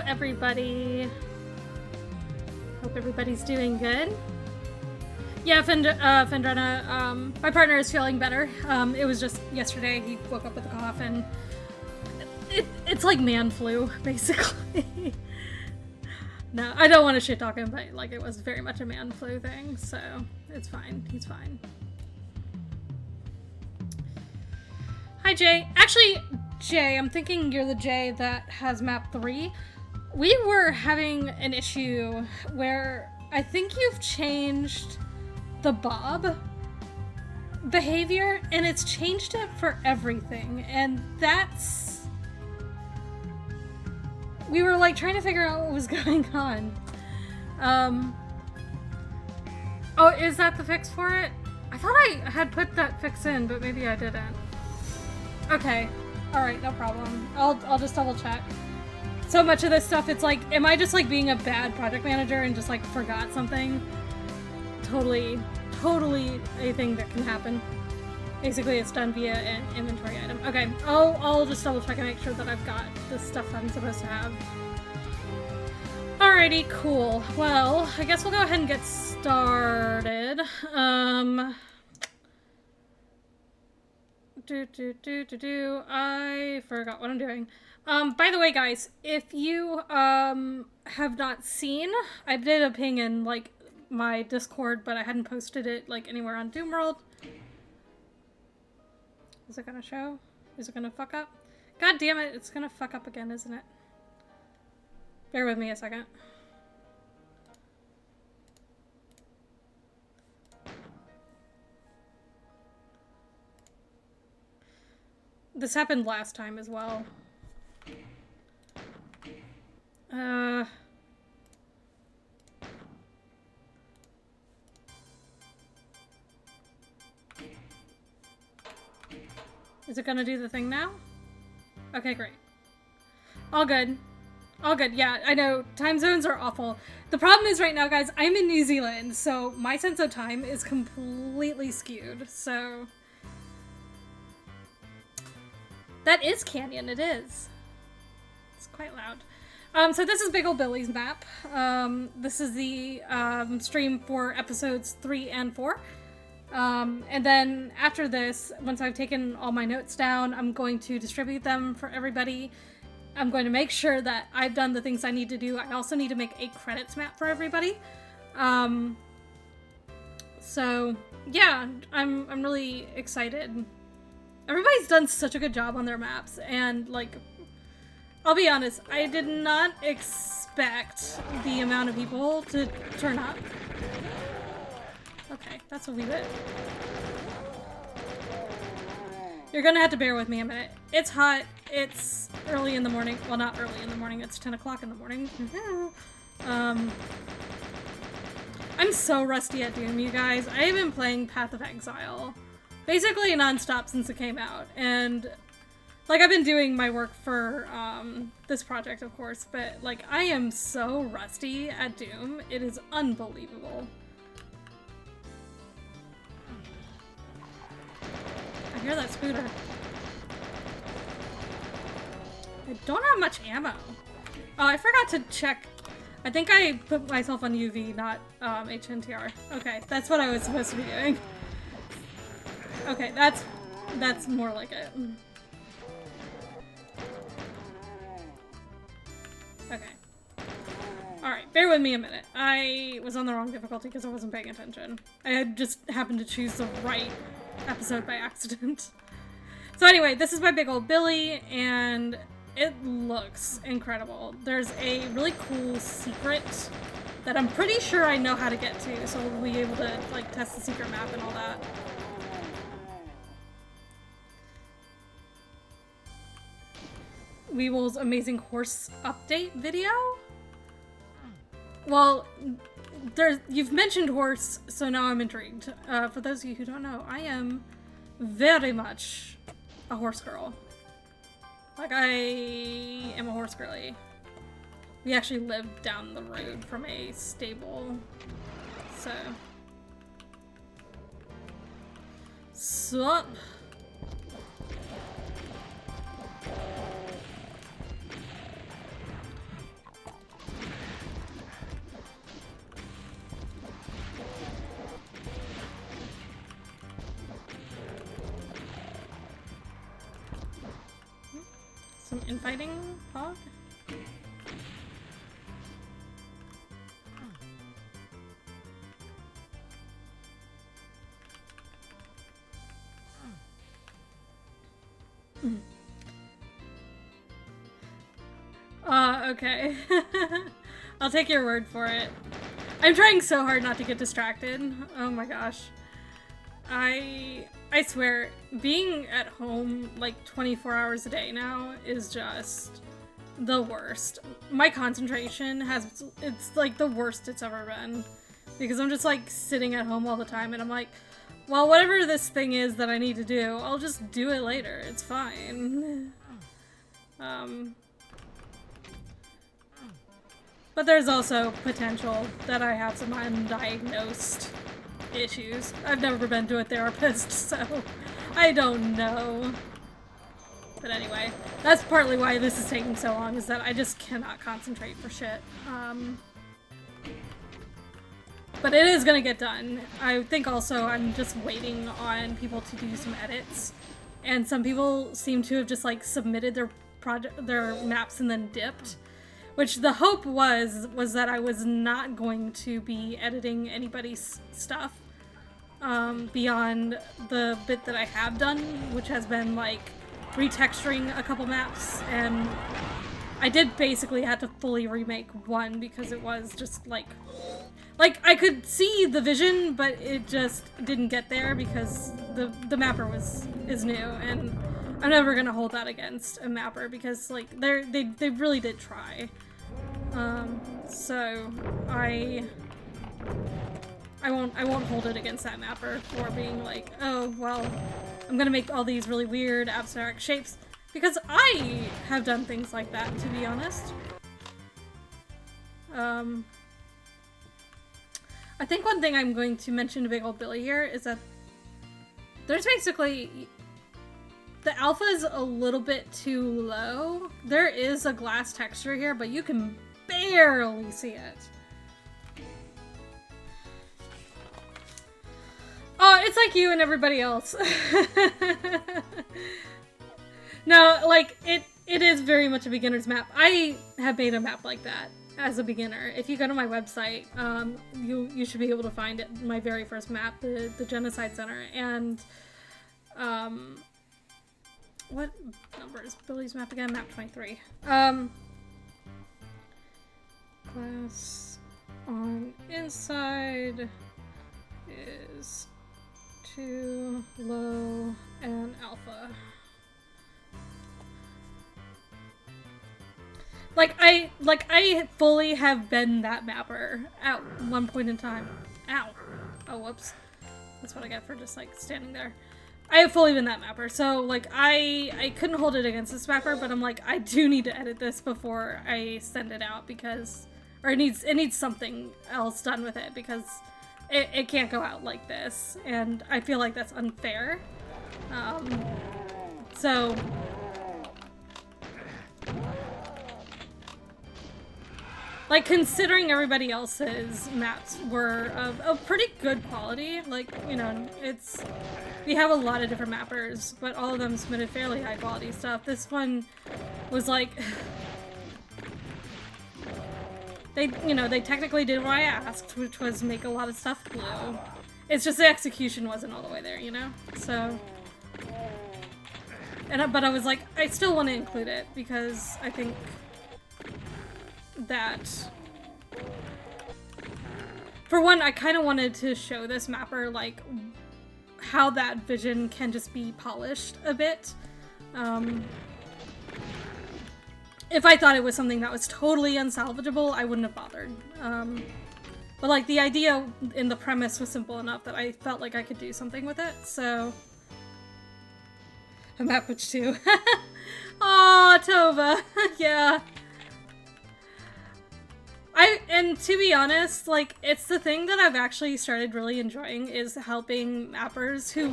everybody. Hope everybody's doing good. Yeah, Fendrena, my partner is feeling better. It was just yesterday he woke up with a cough and it's like man flu, basically. No, I don't want to shit talk him, but like it was very much a man flu thing, so it's fine. He's fine. Hi, Jay. Actually, Jay, I'm thinking you're the Jay that has map 3. We were having an issue where I think you've changed the Bob behavior, and it's changed it for everything, and that's... We were like trying to figure out what was going on. Oh, is that the fix for it? I thought I had put that fix in, but maybe I didn't. Okay. Alright, no problem. I'll just double check. So much of this stuff, it's like, am I just like being a bad project manager and just like forgot something? Totally a thing that can happen. Basically, it's done via an inventory item. Okay, I'll just double check and make sure that I've got the stuff I'm supposed to have. Alrighty, cool. Well, I guess we'll go ahead and get started. I forgot what I'm doing. By the way, guys, if you have not seen, I did a ping in like my Discord, but I hadn't posted it like anywhere on Doomworld. Is it gonna show? Is it gonna fuck up? God damn it, it's gonna fuck up again, isn't it? Bear with me a second. This happened last time as well. Is it gonna do the thing now? Okay, great. All good. All good. Yeah, I know. Time zones are awful. The problem is right now, guys, I'm in New Zealand, so my sense of time is completely skewed, so... That is Canyon, it is. It's quite loud. So this is Big Ol' Billy's map. This is the stream for episodes 3 and 4. And then after this, once I've taken all my notes down, I'm going to distribute them for everybody. I'm going to make sure that I've done the things I need to do. I also need to make a credits map for everybody. So yeah, I'm really excited. Everybody's done such a good job on their maps, and like, I'll be honest, I did not expect the amount of people to turn up. Okay, that's a wee bit. You're gonna have to bear with me a minute. It's hot, it's early in the morning. Well, not early in the morning, it's 10 o'clock in the morning. I'm so rusty at Doom, you guys. I have been playing Path of Exile basically nonstop since it came out, and like I've been doing my work for this project, of course, but like I am so rusty at Doom. It is unbelievable. I hear that scooter. I don't have much ammo. Oh, I forgot to check. I think I put myself on UV, not HNTR. Okay, that's what I was supposed to be doing. Okay, that's more like it. Okay. Alright, bear with me a minute. I was on the wrong difficulty because I wasn't paying attention. I had just happened to choose the right episode by accident. So anyway, this is by Big Ol' Billy, and it looks incredible. There's a really cool secret that I'm pretty sure I know how to get to, so we'll be able to like test the secret map and all that. Weevil's amazing horse update video? Well, you've mentioned horse, so now I'm intrigued. For those of you who don't know, I am very much a horse girl. Like, I am a horse girly. We actually live down the road from a stable, so... Sup? Some infighting, Pog? Okay. I'll take your word for it. I'm trying so hard not to get distracted. Oh my gosh. I swear, being at home like 24 hours a day now is just the worst. My concentration it's like the worst it's ever been. Because I'm just like sitting at home all the time and I'm like, well, whatever this thing is that I need to do, I'll just do it later. It's fine. But there's also potential that I have some undiagnosed issues. I've never been to a therapist, so I don't know. But anyway, that's partly why this is taking so long, is that I just cannot concentrate for shit. But it is gonna get done. I think also I'm just waiting on people to do some edits. And some people seem to have just like submitted their maps and then dipped. Which the hope was that I was not going to be editing anybody's stuff beyond the bit that I have done, which has been like retexturing a couple maps, and I did basically have to fully remake one because it was just like I could see the vision, but it just didn't get there because the mapper is new, and I'm never gonna hold that against a mapper because like they really did try. So I won't hold it against that mapper for being like, oh well, I'm gonna make all these really weird abstract shapes, because I have done things like that, to be honest. I think one thing I'm going to mention to Big Old Billy here is that there's basically, the alpha is a little bit too low. There is a glass texture here, but you can barely see it. Oh, it's like you and everybody else. No, like, it is very much a beginner's map. I have made a map like that as a beginner. If you go to my website, you should be able to find it, my very first map, the Genocide Center, and what number is Billy's map again? Map 23. Glass on inside is too low and alpha. I fully have been that mapper at one point in time. Ow. Oh, whoops. That's what I get for just like standing there. I have fully been that mapper, so like I couldn't hold it against this mapper, but I'm like, I do need to edit this before I send it out because, or it needs something else done with it because it can't go out like this, and I feel like that's unfair. So like, considering everybody else's maps were of a pretty good quality, like, you know, we have a lot of different mappers, but all of them submitted fairly high quality stuff. This one was like, they technically did what I asked, which was make a lot of stuff blue. It's just the execution wasn't all the way there, you know? So, but I was like, I still want to include it because I think that, for one, I kind of wanted to show this mapper like how that vision can just be polished a bit. If I thought it was something that was totally unsalvageable, I wouldn't have bothered. But like the idea in the premise was simple enough that I felt like I could do something with it, so a map witch too. Aw, Tova. Yeah. And to be honest, like, it's the thing that I've actually started really enjoying is helping mappers who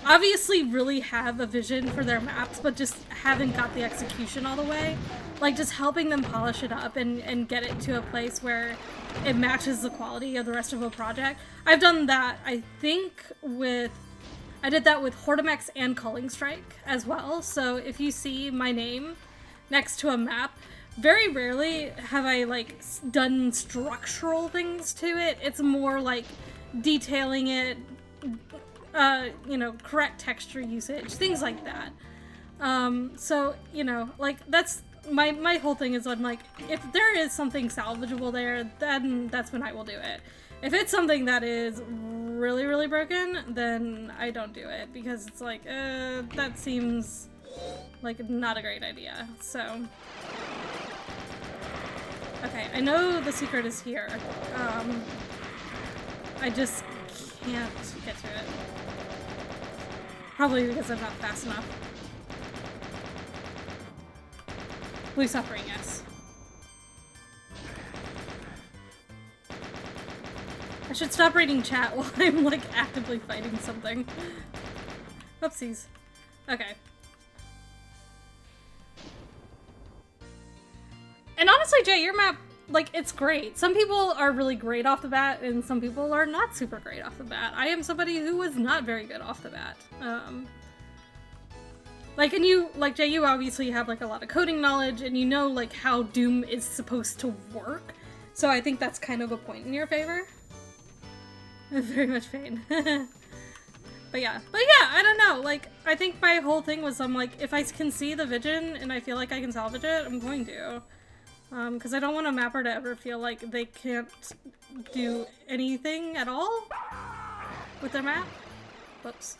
obviously really have a vision for their maps, but just haven't got the execution all the way. Like, just helping them polish it up and get it to a place where it matches the quality of the rest of a project. I've done that, I think, I did that with Hortimex and Culling Strike as well, so if you see my name next to a map, very rarely have I like done structural things to it. It's more like detailing it, you know, correct texture usage, things like that. So, you know, like that's my whole thing is I'm like, if there is something salvageable there, then that's when I will do it. If it's something that is really, really broken, then I don't do it because it's like, that seems like not a great idea. So, okay, I know the secret is here. I just can't get to it. Probably because I'm not fast enough. Blue suffering, yes. I should stop reading chat while I'm like actively fighting something. Oopsies. Okay. And honestly, Jay, your map, like, it's great. Some people are really great off the bat, and some people are not super great off the bat. I am somebody who was not very good off the bat. Like, and you, like, Jay, you obviously have, like, a lot of coding knowledge, and you know, like, how Doom is supposed to work. So I think that's kind of a point in your favor. Very much pain. But yeah, I don't know, like, I think my whole thing was, I'm like, if I can see the vision and I feel like I can salvage it, I'm going to. Because I don't want a mapper to ever feel like they can't do anything at all with their map. Whoops.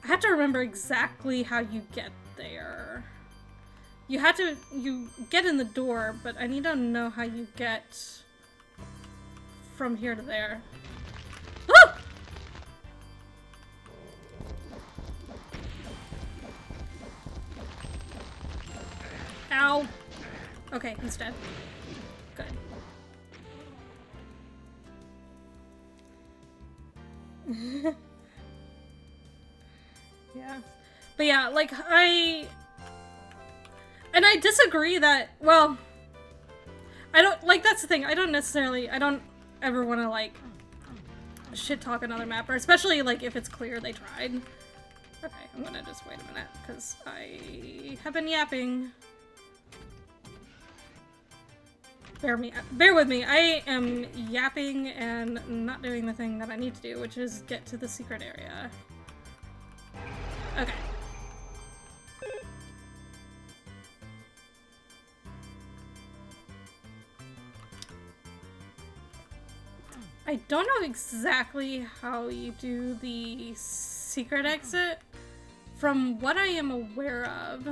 I have to remember exactly how you get there. You get in the door, but I need to know how you get from here to there. Ah! Ow. Okay, he's dead. Good. Yeah. But yeah, like, I disagree that, well, I don't, like, that's the thing, I don't ever want to, like, shit talk another mapper, especially, like, if it's clear they tried. Okay, I'm gonna just wait a minute, because I have been yapping. Bear with me, I am yapping and not doing the thing that I need to do, which is get to the secret area. Okay. I don't know exactly how you do the secret exit. From what I am aware of,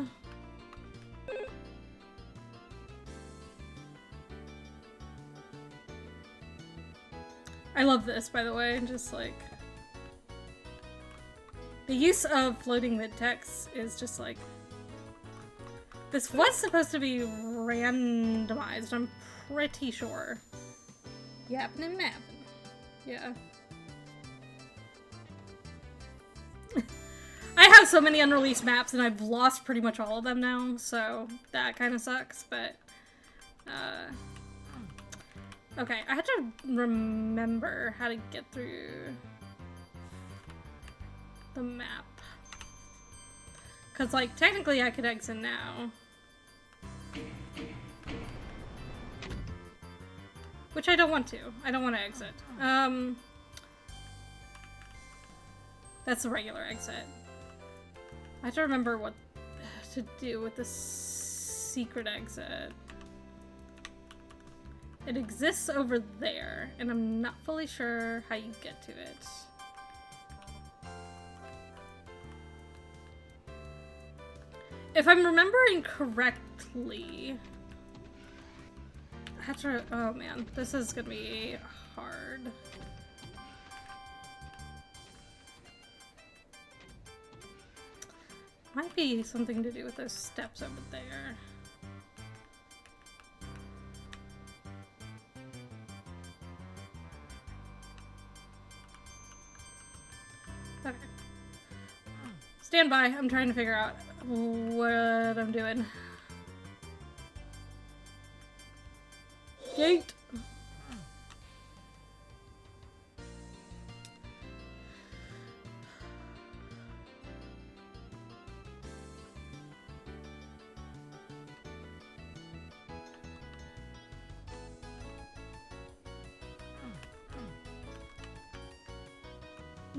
I love this, by the way, just like the use of floating mid-text is just like, this was supposed to be randomized, I'm pretty sure. Yapping and mapping. Yeah. I have so many unreleased maps and I've lost pretty much all of them now, so that kind of sucks, but okay, I had to remember how to get through the map. Cause like, technically I could exit now. Which I don't want to. I don't want to exit. That's the regular exit. I have to remember what to do with the secret exit. It exists over there, and I'm not fully sure how you get to it. If I'm remembering correctly, I have to, oh man, this is gonna be hard. Might be something to do with those steps over there. Okay. Stand by, I'm trying to figure out what I'm doing. Gate!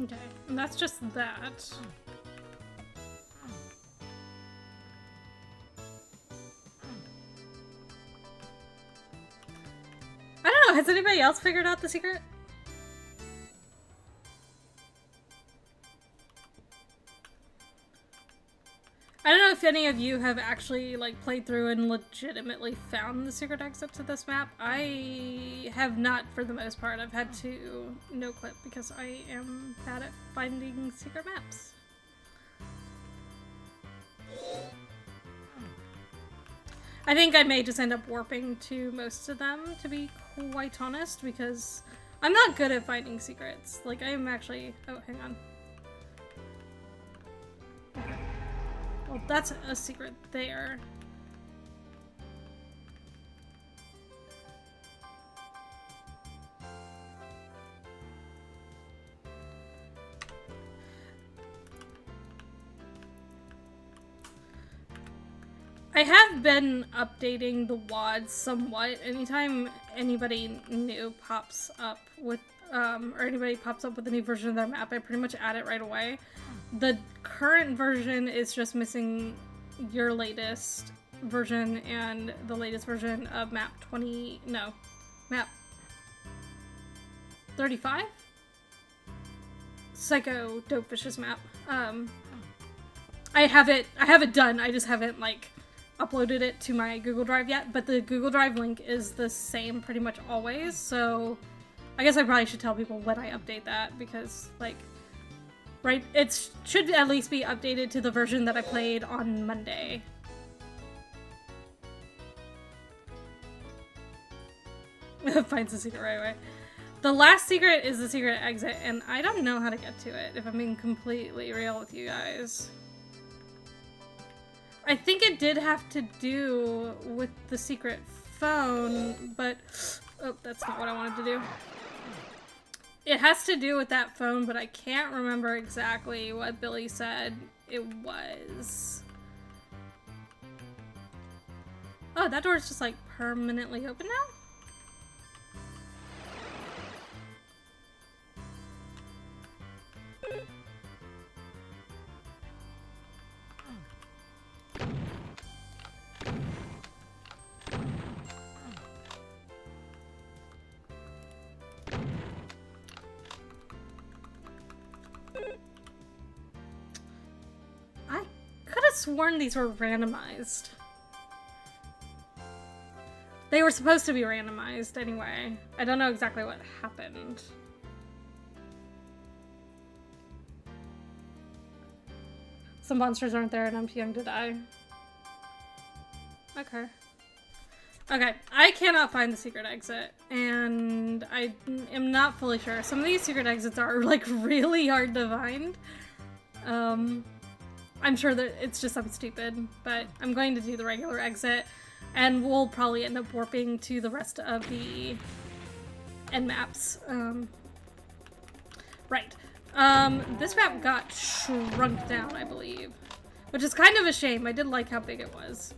Okay, and that's just that. I don't know, has anybody else figured out the secret? I don't know if any of you have actually like played through and legitimately found the secret exit to this map. I have not for the most part. I've had to no clip because I am bad at finding secret maps. I think I may just end up warping to most of them, to be quite honest, because I'm not good at finding secrets. Like, I am actually... Oh, hang on. Well, that's a secret there. I have been updating the WODs somewhat. Anytime anybody new pops up with, or anybody pops up with a new version of their map, I pretty much add it right away. The current version is just missing your latest version and the latest version of map 35? Psycho Dopefish's map. I have it done, I just haven't, like, uploaded it to my Google Drive yet, but the Google Drive link is the same pretty much always, so I guess I probably should tell people when I update that, because, like, right, it should at least be updated to the version that I played on Monday. Finds the secret right away. The last secret is the secret exit, and I don't know how to get to it, if I'm being completely real with you guys. I think it did have to do with the secret phone, but... Oh, that's not what I wanted to do. It has to do with that phone, but I can't remember exactly what Billy said it was. Oh, that door's just, like, permanently open now? Sworn these were randomized. They were supposed to be randomized anyway. I don't know exactly what happened. Some monsters aren't there and I'm too young to die. Okay. Okay, I cannot find the secret exit, and I am not fully sure. Some of these secret exits are, like, really hard to find. I'm sure that it's just something stupid, but I'm going to do the regular exit, and we'll probably end up warping to the rest of the end maps. Right. This map got shrunk down, I believe, which is kind of a shame. I did like how big it was.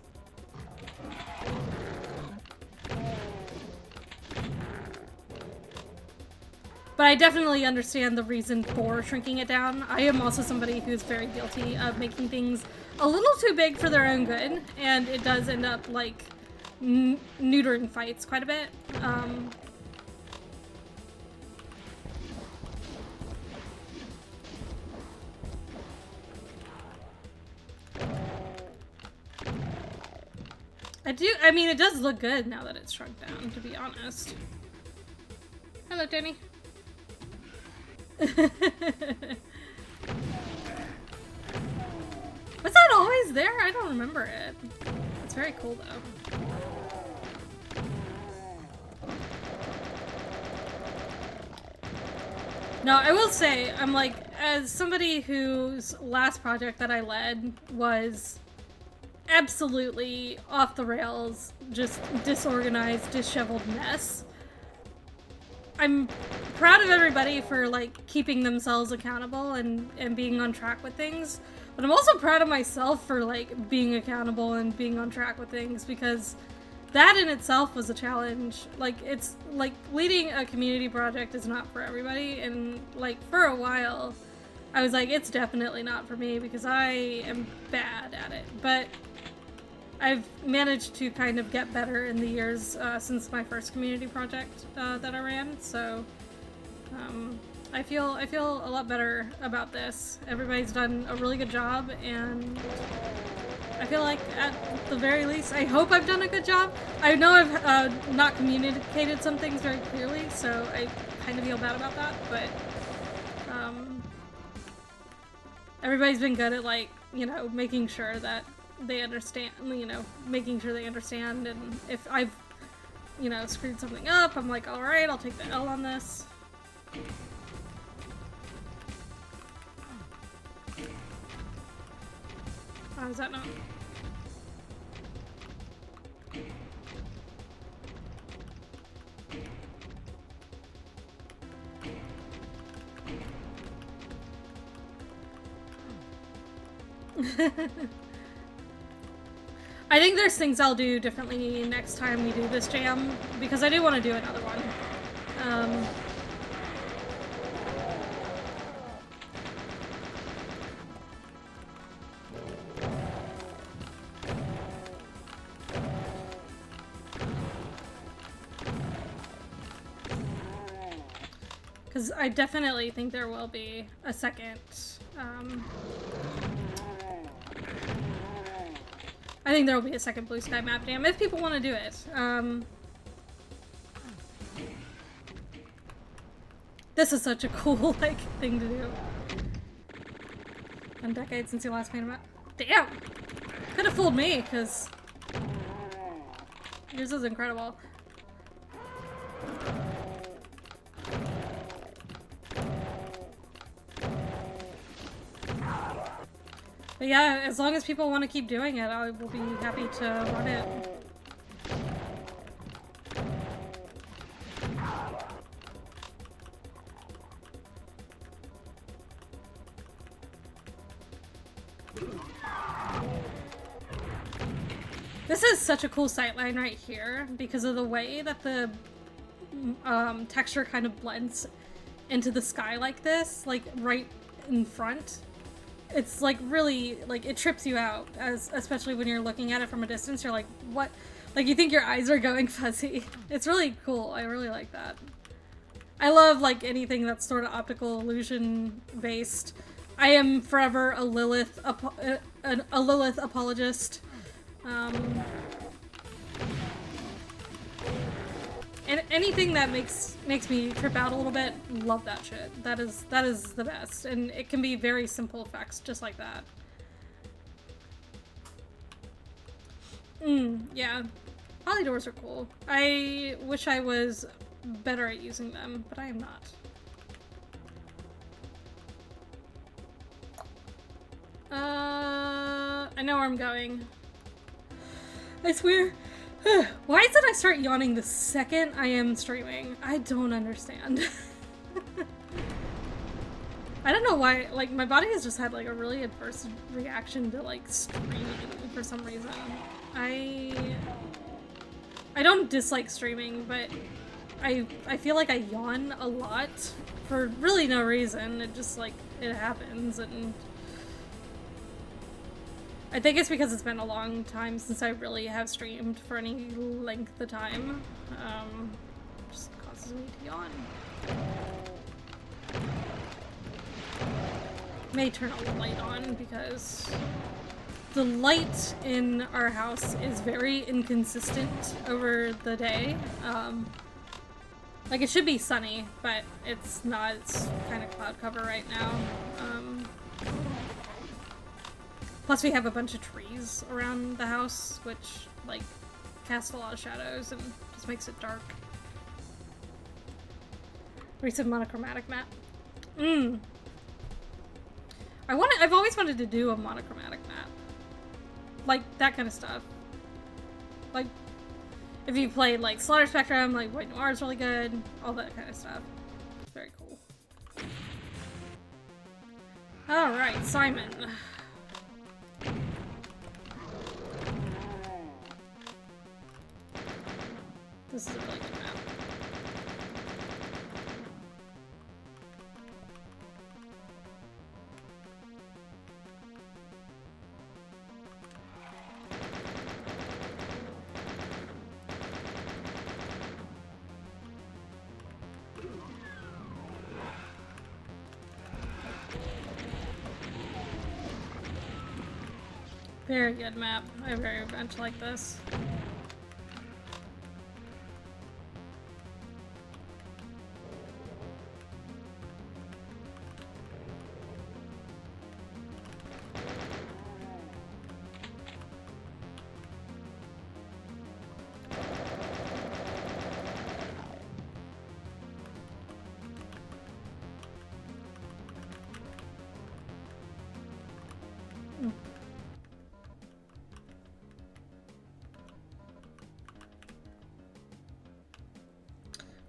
But I definitely understand the reason for shrinking it down. I am also somebody who's very guilty of making things a little too big for their own good, and it does end up, like, neutering fights quite a bit. I mean, it does look good now that it's shrunk down, to be honest. Hello, Jenny. Was that always there? I don't remember it. It's very cool though. No, I will say, I'm like, as somebody whose last project that I led was absolutely off the rails, just disorganized, disheveled mess, I'm proud of everybody for, like, keeping themselves accountable and being on track with things, but I'm also proud of myself for, like, being accountable and being on track with things, because that in itself was a challenge. Like, it's like leading a community project is not for everybody, and like for a while I was like, it's definitely not for me because I am bad at it. But I've managed to kind of get better in the years since my first community project that I ran, so I feel a lot better about this. Everybody's done a really good job, and I feel like at the very least, I hope I've done a good job. I know I've not communicated some things very clearly, so I kind of feel bad about that, but everybody's been good at, like, you know, making sure that they understand, you know, making sure they understand, and if I've, you know, screwed something up, I'm like, alright, I'll take the L on this. How is that not? I think there's things I'll do differently next time we do this jam, because I do want to do another one. Because I definitely think there will be a second. I think there will be a second Bluesky map jam if people want to do it. This is such a cool, like, thing to do. Been decades since you last played a map. Damn! Could have fooled me, because yours is incredible. But yeah, as long as people want to keep doing it, I will be happy to run it. This is such a cool sightline right here because of the way that the texture kind of blends into the sky like this, like right in front. It's like really, like, it trips you out, especially when you're looking at it from a distance. You're like, what? Like, you think your eyes are going fuzzy. It's really cool. I really like that. I love, like, anything that's sort of optical illusion based. I am forever a Lilith apologist. And anything that makes me trip out a little bit, love that shit. That is the best, and it can be very simple effects just like that. Yeah, polydoors are cool. I wish I was better at using them, but I am not. I know where I'm going. I swear. Why did I start yawning the second I am streaming? I don't understand. I don't know why, like, my body has just had, like, a really adverse reaction to, like, streaming for some reason. I don't dislike streaming, but I feel like I yawn a lot for really no reason. It just, like, it happens, and I think it's because it's been a long time since I really have streamed for any length of time. Just causes me to yawn. May turn a light on because the light in our house is very inconsistent over the day. Like, it should be sunny, but it's not. It's kind of cloud cover right now. Plus we have a bunch of trees around the house, which, like, cast a lot of shadows and just makes it dark. Recent monochromatic map. I've always wanted to do a monochromatic map. Like, that kind of stuff. Like, if you played, like, Slaughter Spectrum, like, White Noir is really good, all that kind of stuff. It's very cool. Alright, Simon. This is a really good map. Very good map. I very much like this.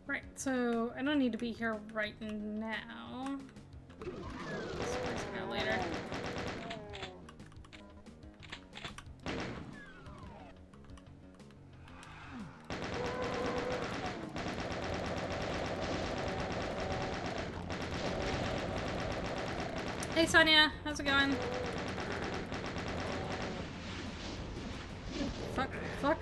Right, so I don't need to be here right now. Let's go later. Hey Sonia, how's it going? Fuck, fuck.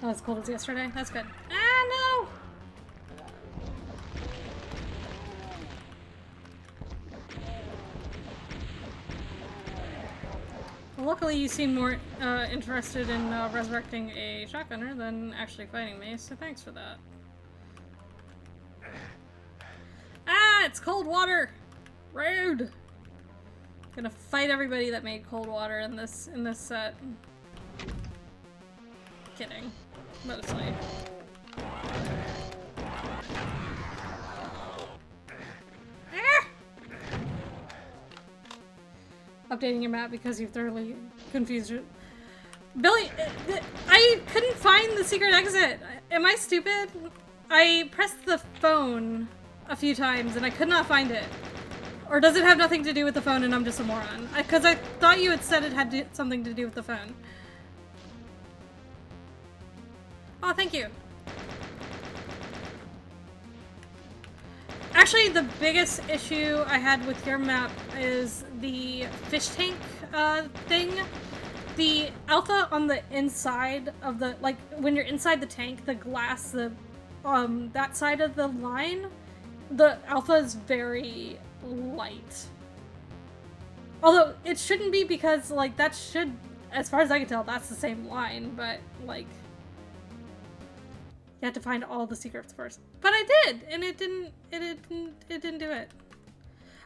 Not as cold as yesterday. That's good. Ah, no! Well, luckily you seem more interested in resurrecting a shotgunner than actually fighting me, so thanks for that. Ah, it's cold water! Rude! Gonna fight everybody that made cold water in this set. Kidding. Mostly. Ah! Updating your map because you've thoroughly confused it. Billy, I couldn't find the secret exit. Am I stupid? I pressed the phone a few times and I could not find it. Or does it have nothing to do with the phone and I'm just a moron? Because I thought you had said it had something to do with the phone. Oh, thank you. Actually, the biggest issue I had with your map is the fish tank thing. The alpha on the inside of the, like, when you're inside the tank, the glass, that side of the line, the alpha is very light. Although, it shouldn't be because, like, that should, as far as I can tell, that's the same line, but, like, you had to find all the secrets first. But I did, and it didn't do it.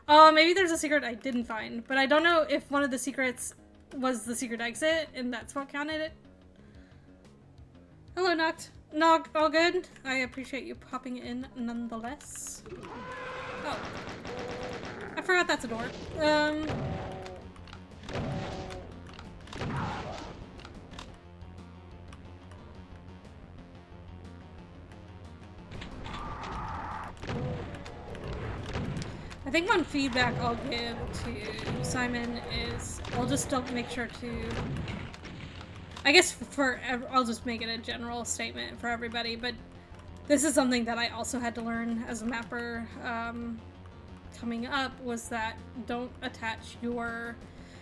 Maybe there's a secret I didn't find, but I don't know if one of the secrets was the secret exit, and that's what counted it. Hello, Noct. Nog, all good? I appreciate you popping in nonetheless. Oh. I forgot that's a door. I think one feedback I'll give to Simon is I'll just make sure to, I guess I'll just make it a general statement for everybody, but this is something that I also had to learn as a mapper coming up, was that don't attach your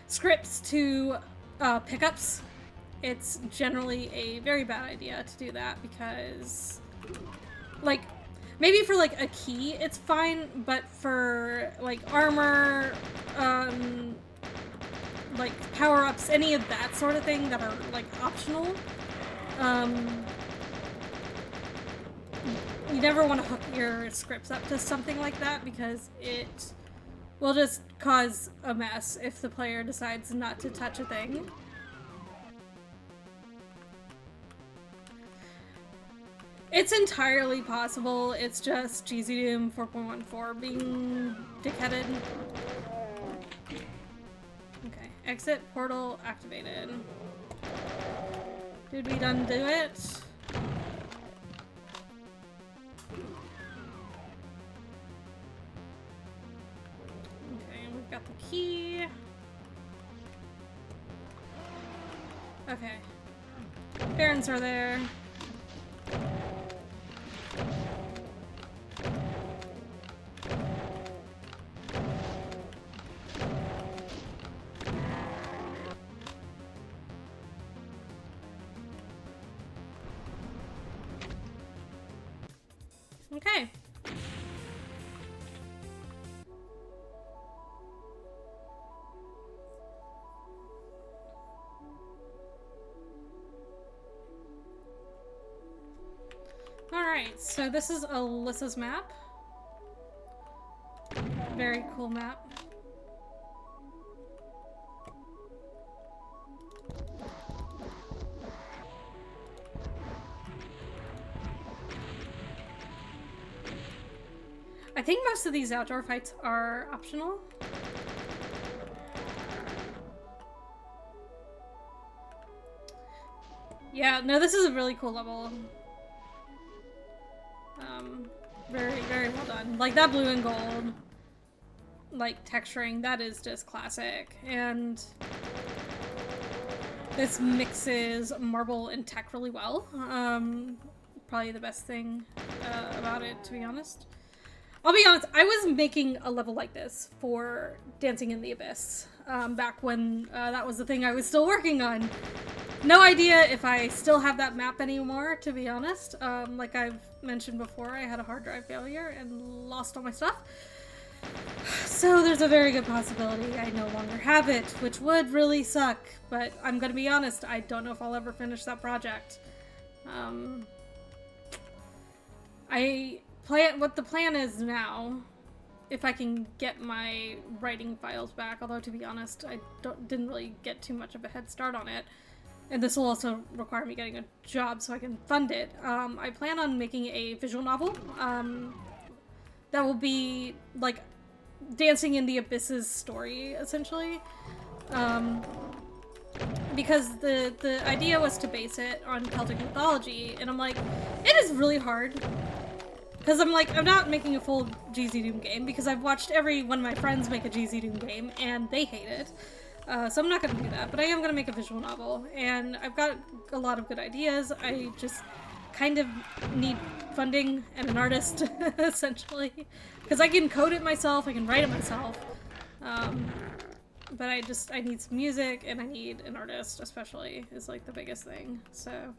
scripts to pickups. It's generally a very bad idea to do that because, like, maybe for, like, a key, it's fine, but for, like, armor, like, power-ups, any of that sort of thing that are, like, optional, you never want to hook your scripts up to something like that because it will just cause a mess if the player decides not to touch a thing. It's entirely possible. It's just GZ Doom 4.14 being dickheaded. Okay, exit portal activated. Did we done do it? Okay, we've got the key. Okay. Barons are there. Okay. Alright, so this is Alyssa's map. Very cool map. I think most of these outdoor fights are optional. Yeah, no, this is a really cool level. Very, very well done. Like, that blue and gold, like, texturing, that is just classic. And this mixes marble and tech really well. Probably the best thing about it, to be honest. I'll be honest, I was making a level like this for Dancing in the Abyss, back when that was the thing I was still working on. No idea if I still have that map anymore, to be honest. Like I've mentioned before, I had a hard drive failure and lost all my stuff. So there's a very good possibility I no longer have it, which would really suck. But I'm gonna be honest, I don't know if I'll ever finish that project. What the plan is now, if I can get my writing files back, although to be honest, I didn't really get too much of a head start on it. And this will also require me getting a job so I can fund it. I plan on making a visual novel that will be like Dancing in the Abyss's story, essentially. Because the idea was to base it on Celtic mythology, and I'm like, it is really hard. Because I'm like, I'm not making a full GZ Doom game, because I've watched every one of my friends make a GZ Doom game, and they hate it. So I'm not going to do that, but I am going to make a visual novel, and I've got a lot of good ideas. I just kind of need funding and an artist, essentially. Because I can code it myself, I can write it myself, but I need some music, and I need an artist, especially, is like the biggest thing. So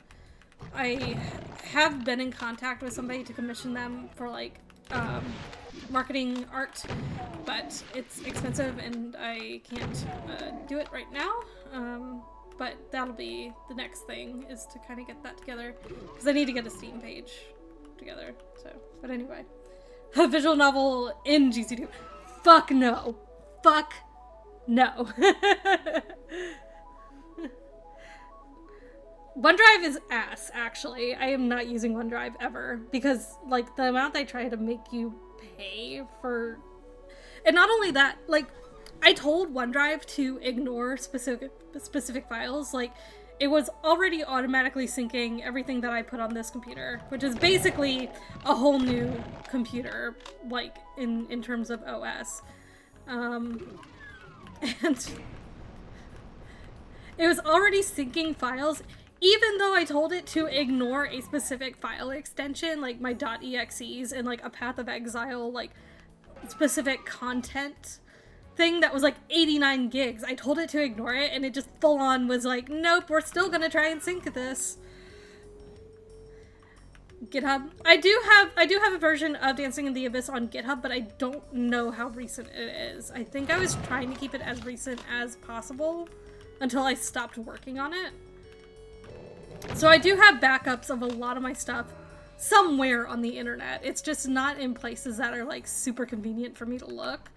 I have been in contact with somebody to commission them for like marketing art, but it's expensive and I can't do it right now. But that'll be the next thing, is to kind of get that together, because I need to get a Steam page together. So, but anyway, a visual novel in GC2. Fuck no. Fuck no. OneDrive is ass, actually. I am not using OneDrive ever, because, like, the amount they try to make you pay for... And not only that, like, I told OneDrive to ignore specific files. Like, it was already automatically syncing everything that I put on this computer, which is basically a whole new computer, like, in terms of OS. And it was already syncing files, even though I told it to ignore a specific file extension, like my .exes and like a Path of Exile, like specific content thing that was like 89 gigs. I told it to ignore it, and it just full on was like, nope, we're still gonna try and sync this. GitHub. I do have a version of Dancing in the Abyss on GitHub, but I don't know how recent it is. I think I was trying to keep it as recent as possible until I stopped working on it. So I do have backups of a lot of my stuff somewhere on the internet. It's just not in places that are like super convenient for me to look.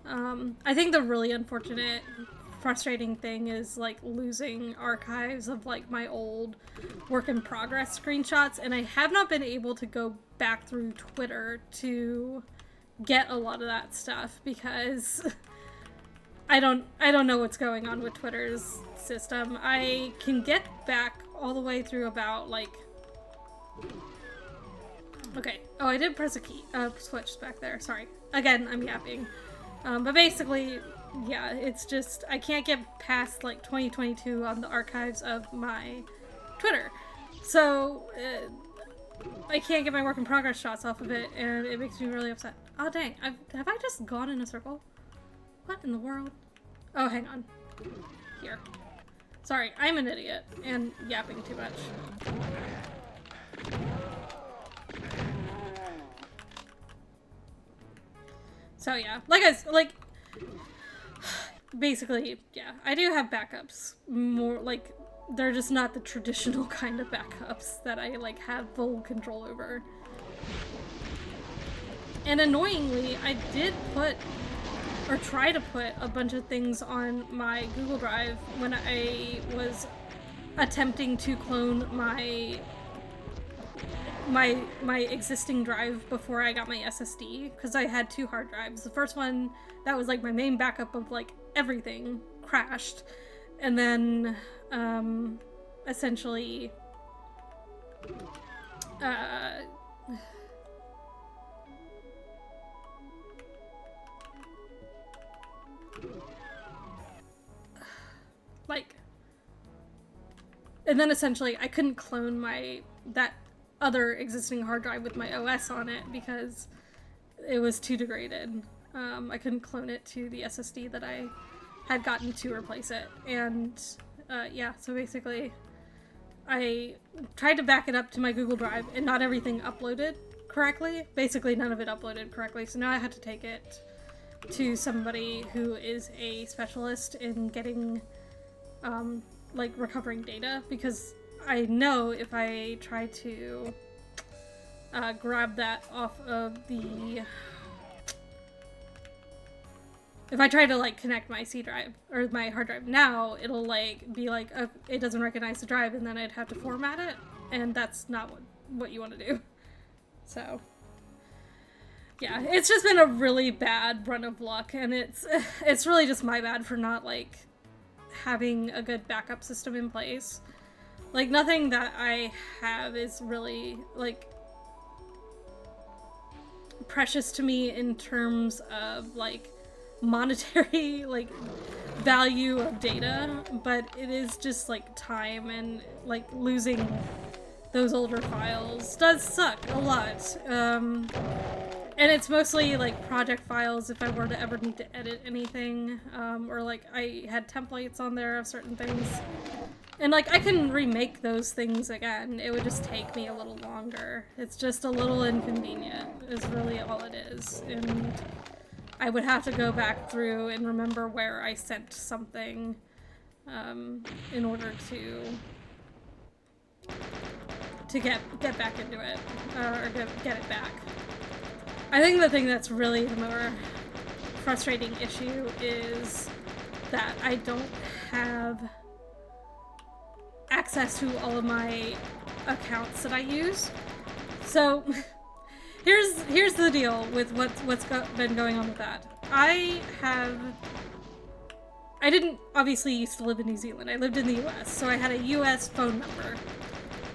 I think the really unfortunate frustrating thing is like losing archives of like my old work in progress screenshots, and I have not been able to go back through Twitter to get a lot of that stuff because I don't know what's going on with Twitter's system. I can get back all the way through about like, okay, oh, I did press a key switch back there, sorry, again, I'm yapping. But basically, yeah, it's just I can't get past like 2022 on the archives of my Twitter, so I can't get my work in progress shots off of it, and it makes me really upset. Oh dang, have I just gone in a circle? What in the world? Oh, hang on. Here. Sorry, I'm an idiot and yapping too much. So yeah, basically, yeah, I do have backups. More like, they're just not the traditional kind of backups that I like have full control over. And annoyingly, I did put, or try to put, a bunch of things on my Google Drive when I was attempting to clone my existing drive before I got my SSD, because I had 2 hard drives. The first one, that was like my main backup of like everything, crashed, and then essentially essentially I couldn't clone that other existing hard drive with my OS on it because it was too degraded. I couldn't clone it to the SSD that I had gotten to replace it. And yeah, so basically I tried to back it up to my Google Drive and not everything uploaded correctly. Basically none of it uploaded correctly, so now I had to take it to somebody who is a specialist in getting like recovering data, because I know if I try to grab that off of the... If I try to like connect my C drive or my hard drive now, it'll like be like, it doesn't recognize the drive, and then I'd have to format it, and that's not what you want to do. So yeah, it's just been a really bad run of luck, and it's really just my bad for not like having a good backup system in place. Like, nothing that I have is really like precious to me in terms of like monetary like value of data, but it is just like time, and like losing those older files does suck a lot. And it's mostly like project files if I were to ever need to edit anything, or like I had templates on there of certain things, and like I can remake those things again. It would just take me a little longer. It's just a little inconvenient is really all it is, and I would have to go back through and remember where I sent something in order to get back into it, or get it back. I think the thing that's really the more frustrating issue is that I don't have access to all of my accounts that I use. So here's the deal with what's been going on with that. I didn't obviously used to live in New Zealand. I lived in the US, so I had a US phone number.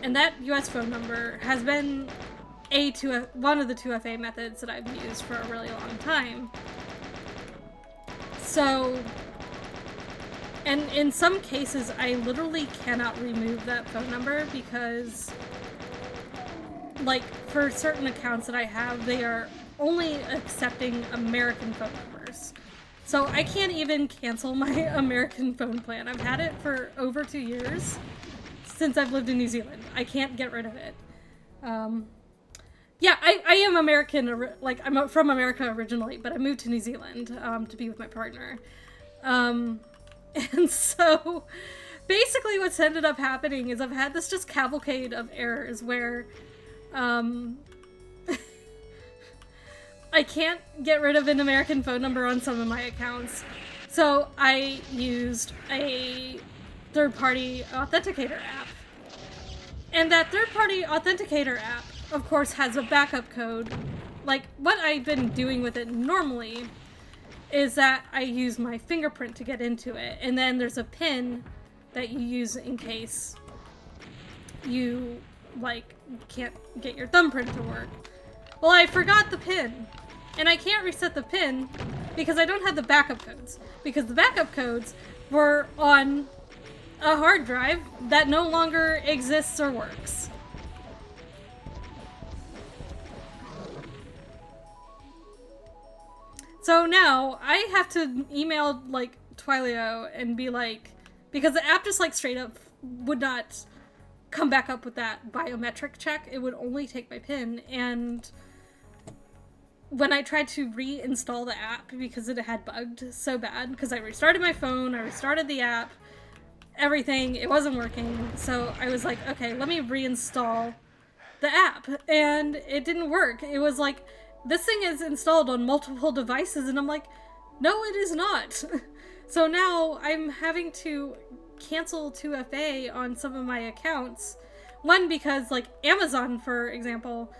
And that US phone number has been one of the 2FA methods that I've used for a really long time. So, and in some cases, I literally cannot remove that phone number because, like, for certain accounts that I have, they are only accepting American phone numbers. So I can't even cancel my American phone plan. I've had it for over 2 years since I've lived in New Zealand. I can't get rid of it. Yeah, I am American, like, I'm from America originally, but I moved to New Zealand to be with my partner. And so, basically what's ended up happening is I've had this just cavalcade of errors where I can't get rid of an American phone number on some of my accounts. So I used a third-party authenticator app. And that third-party authenticator app, of course, has a backup code. Like, what I've been doing with it normally is that I use my fingerprint to get into it. And then there's a PIN that you use in case you, like, can't get your thumbprint to work. Well, I forgot the PIN. And I can't reset the PIN because I don't have the backup codes. Because the backup codes were on a hard drive that no longer exists or works. So now I have to email like Twilio and be like, because the app just like straight up would not come back up with that biometric check. It would only take my PIN. And when I tried to reinstall the app because it had bugged so bad, because I restarted my phone, I restarted the app, everything, it wasn't working. So I was like, okay, let me reinstall the app. And it didn't work. It was like, this thing is installed on multiple devices, and I'm like, no, it is not. So now I'm having to cancel 2FA on some of my accounts. One, because like Amazon, for example,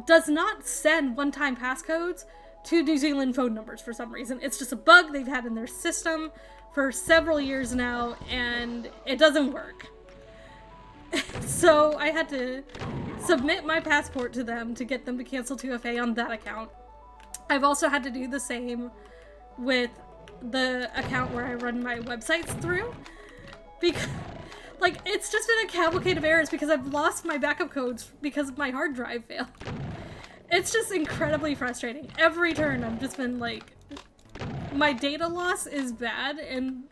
does not send one-time passcodes to New Zealand phone numbers for some reason. It's just a bug they've had in their system for several years now, and it doesn't work. So I had to submit my passport to them to get them to cancel 2FA on that account. I've also had to do the same with the account where I run my websites through. Because, like, it's just been a cavalcade of errors because I've lost my backup codes because my hard drive failed. It's just incredibly frustrating. Every turn I've just been like, my data loss is bad, and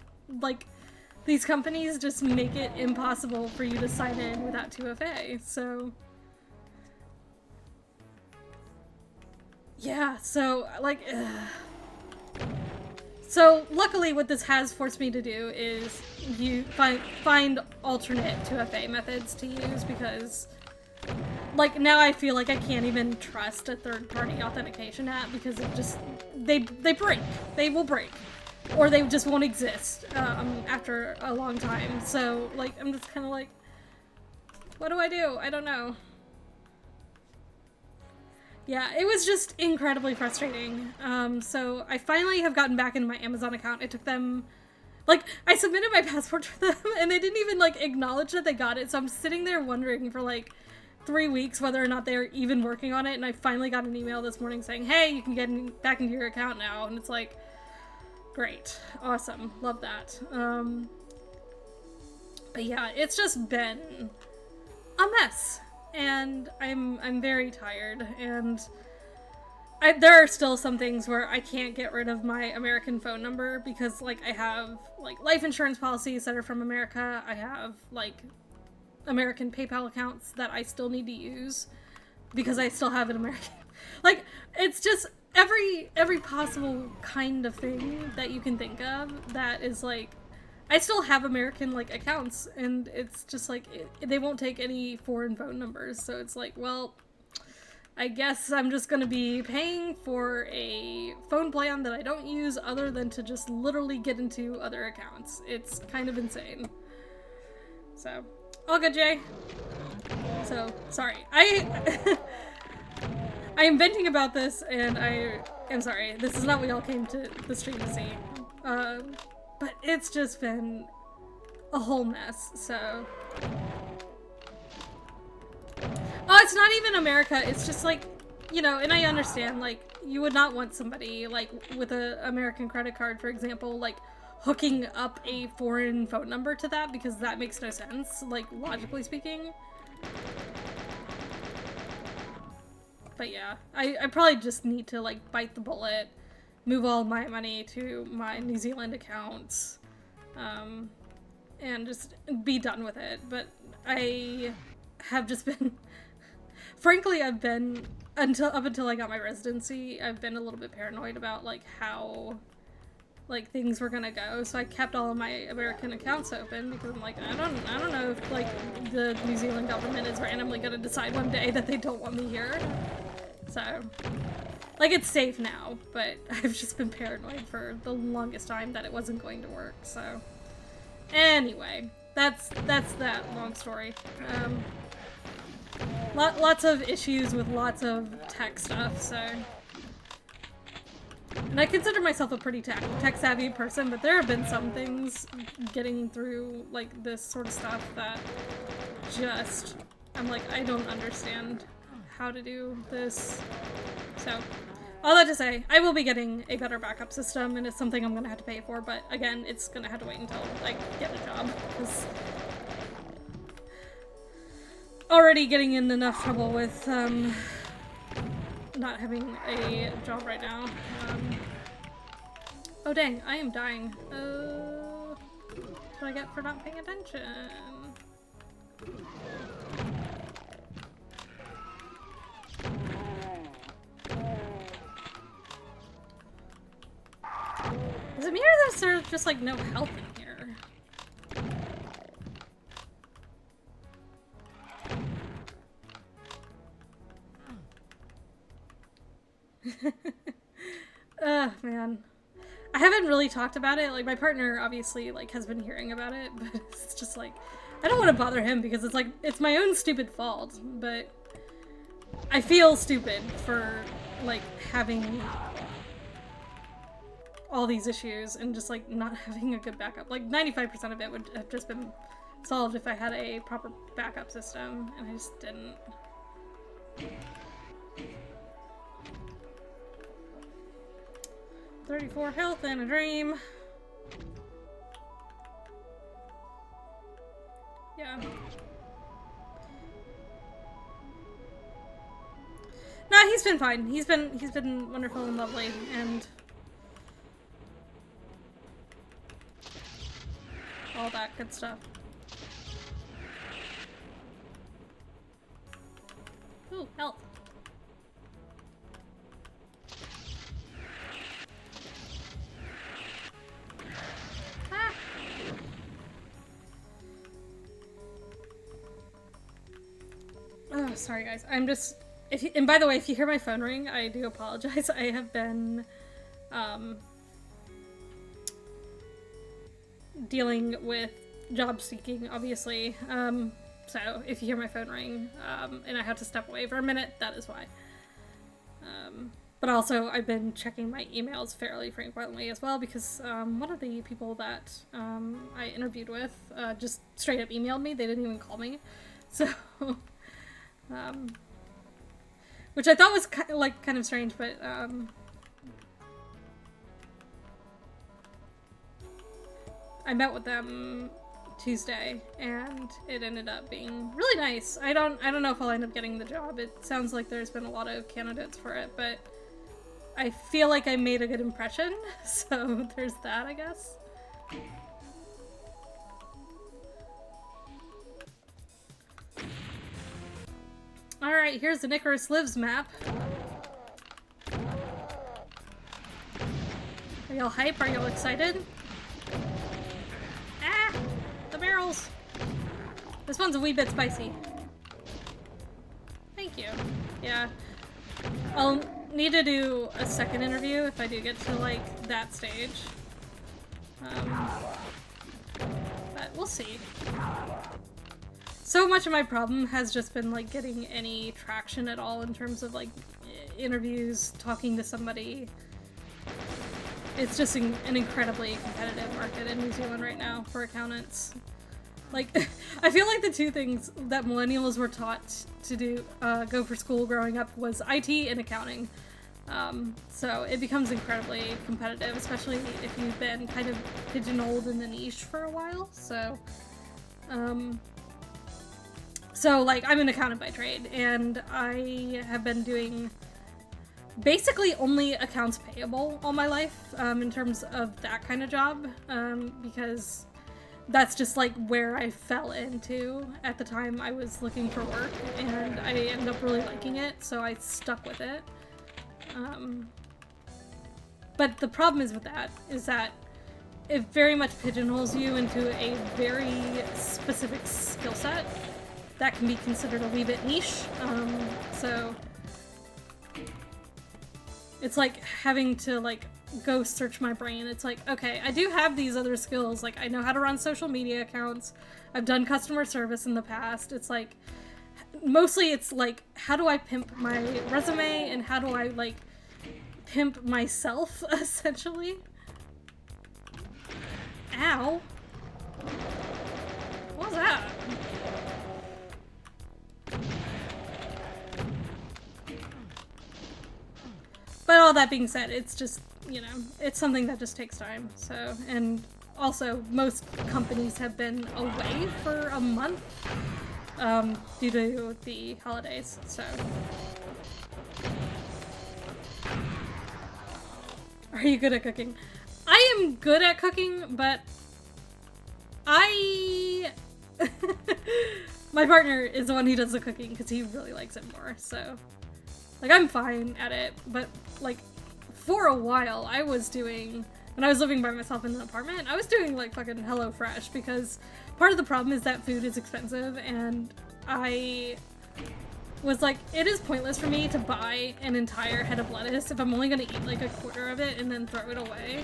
like, these companies just make it impossible for you to sign in without 2FA, so... Yeah, so, like, So, luckily what this has forced me to do is you find alternate 2FA methods to use, because, like, now I feel like I can't even trust a third-party authentication app because it just... They break. They will break. Or they just won't exist after a long time. So, like, I'm just kind of like, what do I do? I don't know. Yeah, it was just incredibly frustrating. So I finally have gotten back into my Amazon account. It took them, like, I submitted my passport to them and they didn't even, like, acknowledge that they got it. So I'm sitting there wondering for, like, 3 weeks whether or not they're even working on it. And I finally got an email this morning saying, hey, you can get back into your account now. And it's like, great. Awesome. Love that. But yeah, it's just been a mess. And I'm very tired. And there are still some things where I can't get rid of my American phone number because, like, I have, like, life insurance policies that are from America. I have, like, American PayPal accounts that I still need to use because I still have an American... Like, it's just... Every possible kind of thing that you can think of that is like, I still have American like accounts, and it's just like they won't take any foreign phone numbers, so it's like, well, I guess I'm just gonna be paying for a phone plan that I don't use other than to just literally get into other accounts. It's kind of insane. So, all good, Jay. So, sorry. I am venting about this, and I am sorry. This is not what y'all came to the stream to see. But it's just been a whole mess, so... Oh, it's not even America. It's just like, you know, and I understand, like, you would not want somebody, like, with an American credit card, for example, like, hooking up a foreign phone number to that, because that makes no sense, like, logically speaking. But yeah, I probably just need to, like, bite the bullet, move all my money to my New Zealand accounts, and just be done with it. But I have just been, frankly, I've been, up until I got my residency, I've been a little bit paranoid about, like, how, like, things were gonna go. So I kept all of my American accounts open because I'm like, I don't know if, like, the New Zealand government is randomly gonna decide one day that they don't want me here. So, Like, it's safe now, but I've just been paranoid for the longest time that it wasn't going to work, so... Anyway, that's that long story. Lots of issues with lots of tech stuff, so... And I consider myself a pretty tech-savvy person, but there have been some things getting through, like, this sort of stuff that just... I'm like, I don't understand how to do this. So, all that to say, I will be getting a better backup system, and it's something I'm gonna have to pay for, but again, it's gonna have to wait until I get a job, because... Already getting in enough trouble with, not having a job right now. Oh dang, I am dying. What do I get for not paying attention? Is it me or is there just like no health in here? Man. I haven't really talked about it. Like, my partner obviously, like, has been hearing about it, but it's just like, I don't want to bother him because it's like, it's my own stupid fault, but I feel stupid for, like, having all these issues and just, like, not having a good backup. Like, 95% of it would have just been solved if I had a proper backup system, and I just didn't. 34 health and a dream. Yeah. Nah, he's been fine. He's been wonderful and lovely, and all that good stuff. Ooh, health. Oh, sorry guys. I'm just... and by the way, if you hear my phone ring, I do apologize. I have been, dealing with job seeking, obviously. So if you hear my phone ring, and I have to step away for a minute, that is why. But also, I've been checking my emails fairly frequently as well, because, one of the people that, I interviewed with, just straight up emailed me. They didn't even call me. So... which I thought was kind of strange, but I met with them Tuesday, and it ended up being really nice. I don't know if I'll end up getting the job. It sounds like there's been a lot of candidates for it, but I feel like I made a good impression, so there's that, I guess. Alright, here's the Icarus Lives map. Are y'all hype? Are y'all excited? Ah! The barrels! This one's a wee bit spicy. Thank you. Yeah. I'll need to do a second interview if I do get to, like, that stage. But we'll see. So much of my problem has just been, like, getting any traction at all in terms of, like, interviews, talking to somebody. It's just an incredibly competitive market in New Zealand right now for accountants. Like, I feel like the two things that millennials were taught to do, go for school growing up was IT and accounting. So it becomes incredibly competitive, especially if you've been kind of pigeonholed in the niche for a while, so... So, like, I'm an accountant by trade, and I have been doing basically only accounts payable all my life, in terms of that kind of job, because that's just, like, where I fell into at the time I was looking for work, and I ended up really liking it, so I stuck with it. But the problem is with that, is that it very much pigeonholes you into a very specific skill set that can be considered a wee bit niche, so it's like having to like go search my brain. It's like, okay, I do have these other skills. Like I know how to run social media accounts. I've done customer service in the past. It's like, mostly it's like, how do I pimp my resume and how do I like pimp myself, essentially? Ow. What was that? But all that being said, it's just, you know, it's something that just takes time. So, and also most companies have been away for a month due to the holidays, so. Are you good at cooking? I am good at cooking, but my partner is the one who does the cooking because he really likes it more, so. Like, I'm fine at it, but, like, for a while, I was doing, when I was living by myself in an apartment, I was doing, like, fucking HelloFresh, because part of the problem is that food is expensive, and I was like, it is pointless for me to buy an entire head of lettuce if I'm only gonna eat, like, a quarter of it and then throw it away.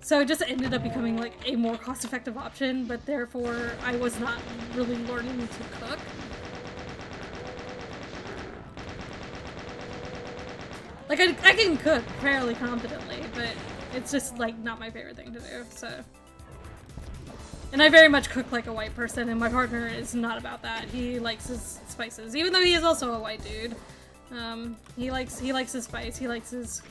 So it just ended up becoming, like, a more cost-effective option, but therefore, I was not really learning to cook. Like, I can cook fairly competently, but it's just, like, not my favorite thing to do, so. And I very much cook like a white person, and my partner is not about that. He likes his spices, even though he is also a white dude. He likes his spice, he likes his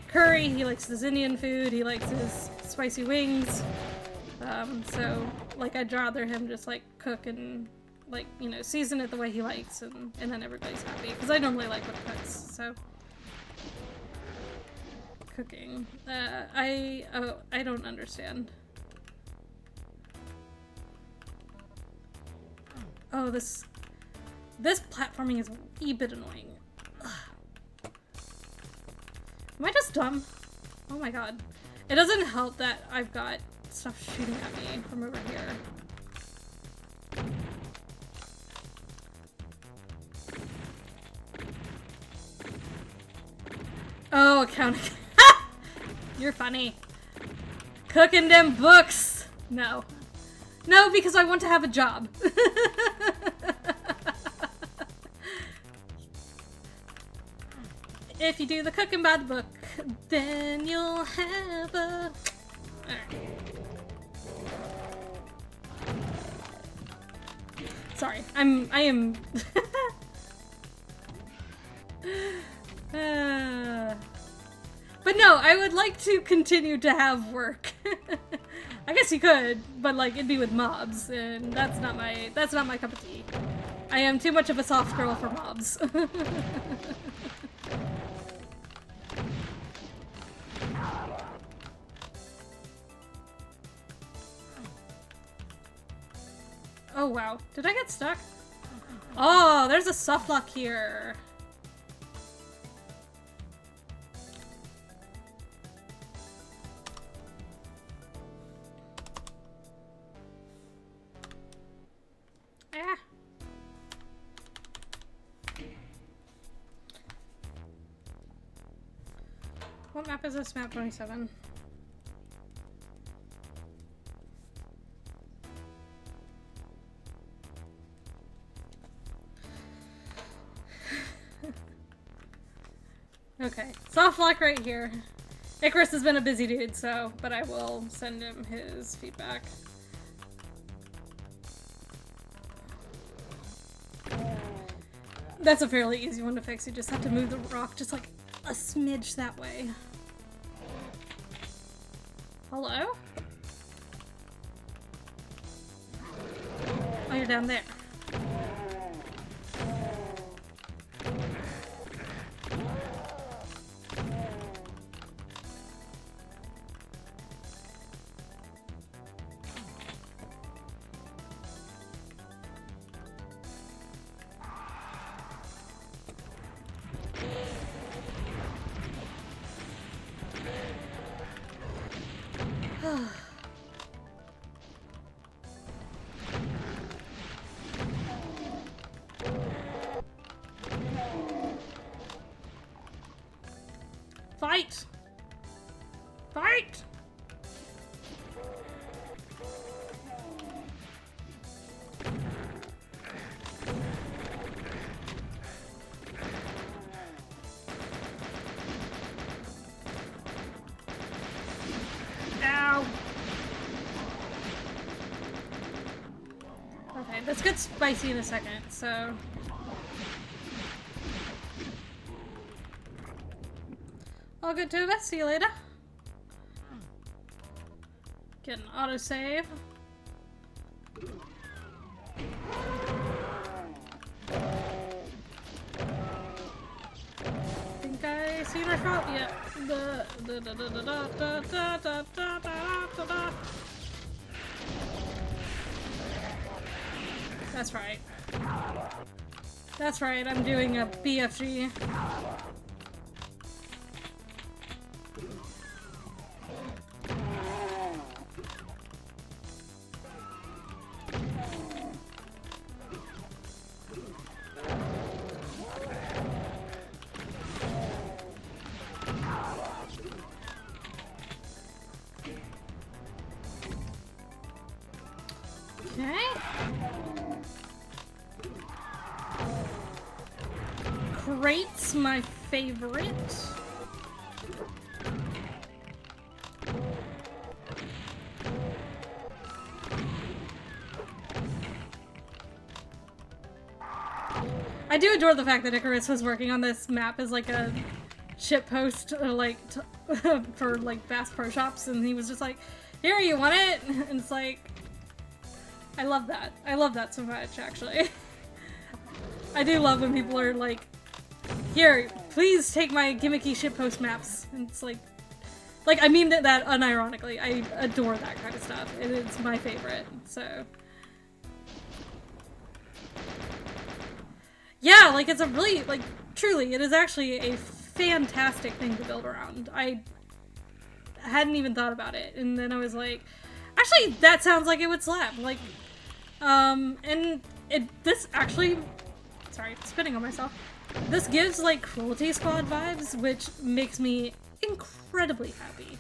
curry, he likes his Indian food, he likes his spicy wings. So, like, I'd rather him just, like, cook and, like, you know, season it the way he likes, and then everybody's happy. Because I normally like what he cooks, so. Cooking. I don't understand. Oh, this platforming is a wee bit annoying. Ugh. Am I just dumb? Oh my god. It doesn't help that I've got stuff shooting at me from over here. Oh, accounting. You're funny. Cooking them books. No. No, because I want to have a job. If you do the cooking by the book, then you'll have a... Alright. Sorry, I am... But no, I would like to continue to have work. I guess you could, but like it'd be with mobs, and that's not my cup of tea. I am too much of a soft girl for mobs. Oh wow, did I get stuck? Oh, there's a soft lock here. What map is this? Map 27. Okay, soft lock right here. Icarus has been a busy dude, so, but I will send him his feedback. That's a fairly easy one to fix. You just have to move the rock just like a smidge that way. Hello? Oh, you're down there. Fight! Fight! Ow! Okay, this gets spicy in a second, so... All good, Tuba. See you later. Get an autosave. Think I see my shot? Yeah. That's right. That's right, I'm doing a BFG. Crate's my favorite. I do adore the fact that Icarus was working on this map as like a ship post, like for like Bass Pro Shops, and he was just like, "Here, you want it?" And it's like, I love that. I love that so much, actually. I do love when people are like, "Here, please take my gimmicky shitpost maps." And it's like I mean that unironically. I adore that kind of stuff. It's my favorite, so. Yeah, like it's a really, like, truly, it is actually a fantastic thing to build around. I hadn't even thought about it, and then I was like, actually, that sounds like it would slap. Like, and this actually, sorry, spitting on myself. This gives, like, Cruelty Squad vibes, which makes me incredibly happy.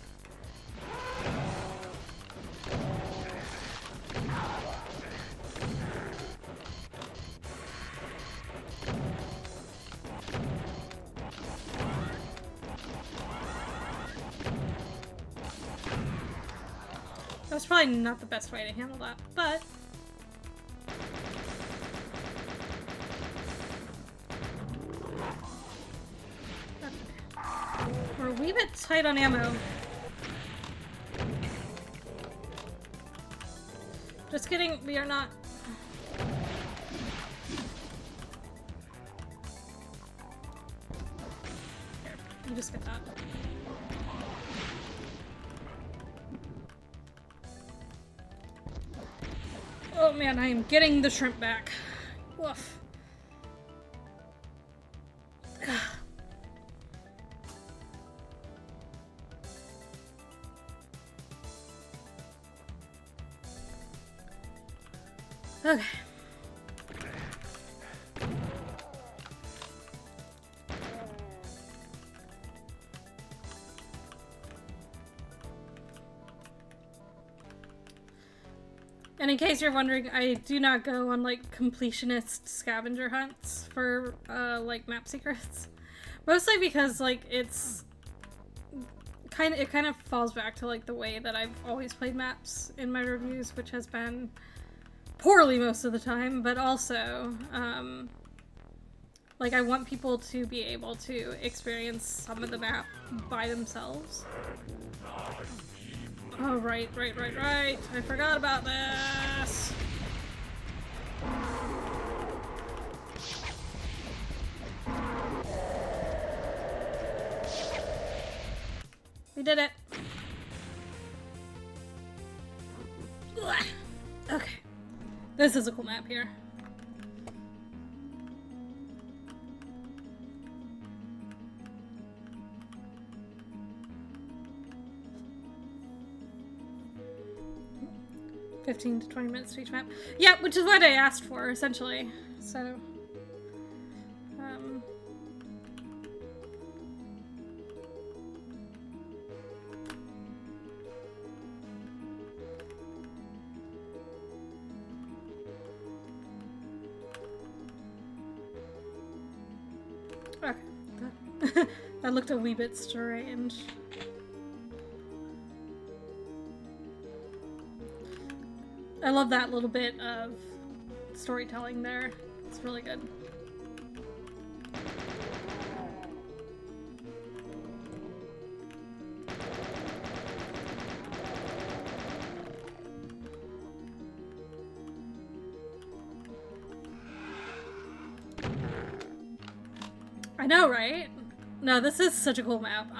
That's probably not the best way to handle that, but... We're a wee bit tight on ammo. Just kidding, we are not. Here, you just get that. Oh man, I am getting the shrimp back. Woof. Okay. And in case you're wondering, I do not go on like completionist scavenger hunts for like map secrets. Mostly because like it kind of falls back to like the way that I've always played maps in my reviews, which has been poorly most of the time, but also like I want people to be able to experience some of the map by themselves. Oh, right. I forgot about this. We did it. Okay. This is a cool map here. $15 to 20 minutes to each map. Yeah, which is what I asked for, essentially. So, That looked a wee bit strange. I love that little bit of storytelling there. It's really good. I know, right? No, this is such a cool map.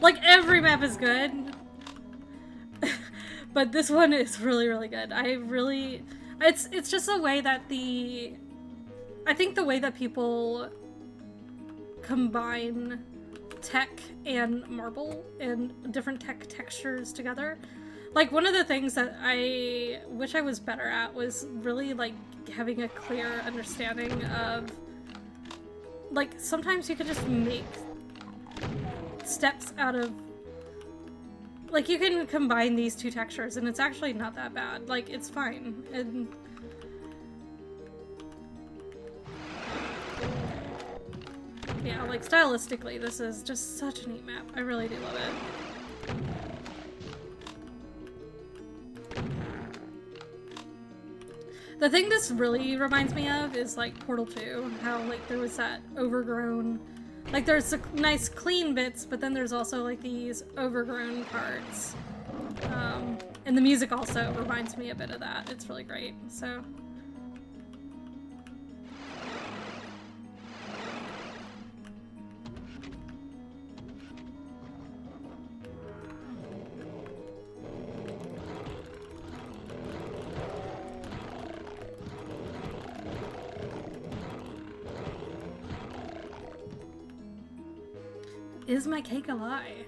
Like, every map is good. But this one is really, really good. It's just a way that I think the way that people combine tech and marble and different tech textures together. Like, one of the things that I wish I was better at was really, like, having a clear understanding of, like, sometimes you can just make steps out of, like, you can combine these two textures and it's actually not that bad. Like, it's fine. And yeah, like, stylistically, this is just such a neat map. I really do love it. The thing this really reminds me of is, like, Portal 2, how, like, there was that overgrown, like, there's nice clean bits, but then there's also, like, these overgrown parts. And the music also reminds me a bit of that. It's really great, so. Is my cake a lie?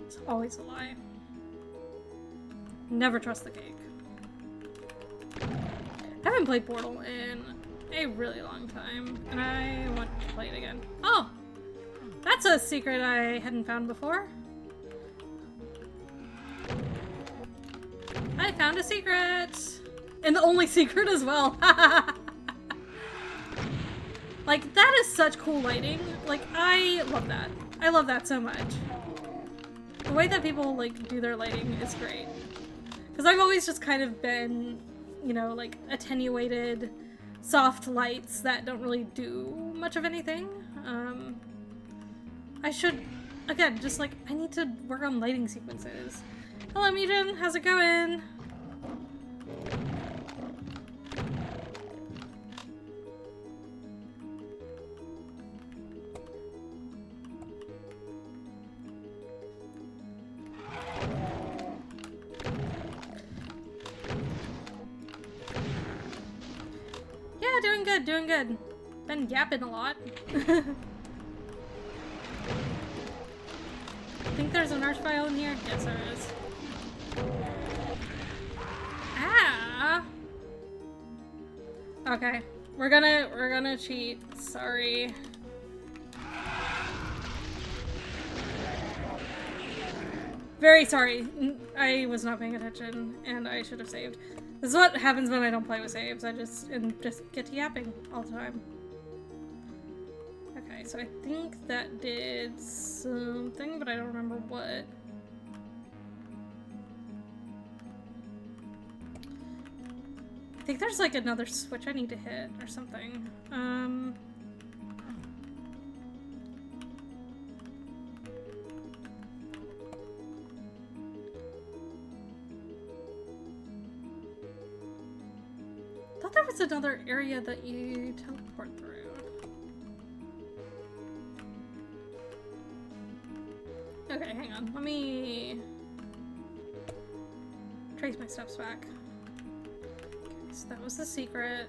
It's always a lie. Never trust the cake. I haven't played Portal in a really long time, and I want to play it again. Oh! That's a secret I hadn't found before. I found a secret! And the only secret as well. Like, that is such cool lighting. Like, I love that. I love that so much. The way that people, like, do their lighting is great. Because I've always just kind of been, you know, like, attenuated, soft lights that don't really do much of anything. I should, again, just, like, I need to work on lighting sequences. Hello, Mugen. How's it going? Doing good. Been yapping a lot. I think there's an arch file in here. Yes, there is. Ah. Okay, we're gonna cheat. Sorry. Very sorry. I was not paying attention, and I should have saved. This is what happens when I don't play with saves. I just get to yapping all the time. Okay, so I think that did something, but I don't remember what. I think there's like another switch I need to hit or something. I thought there was another area that you teleport through. Okay, hang on. Let me trace my steps back. Okay, so that was the secret.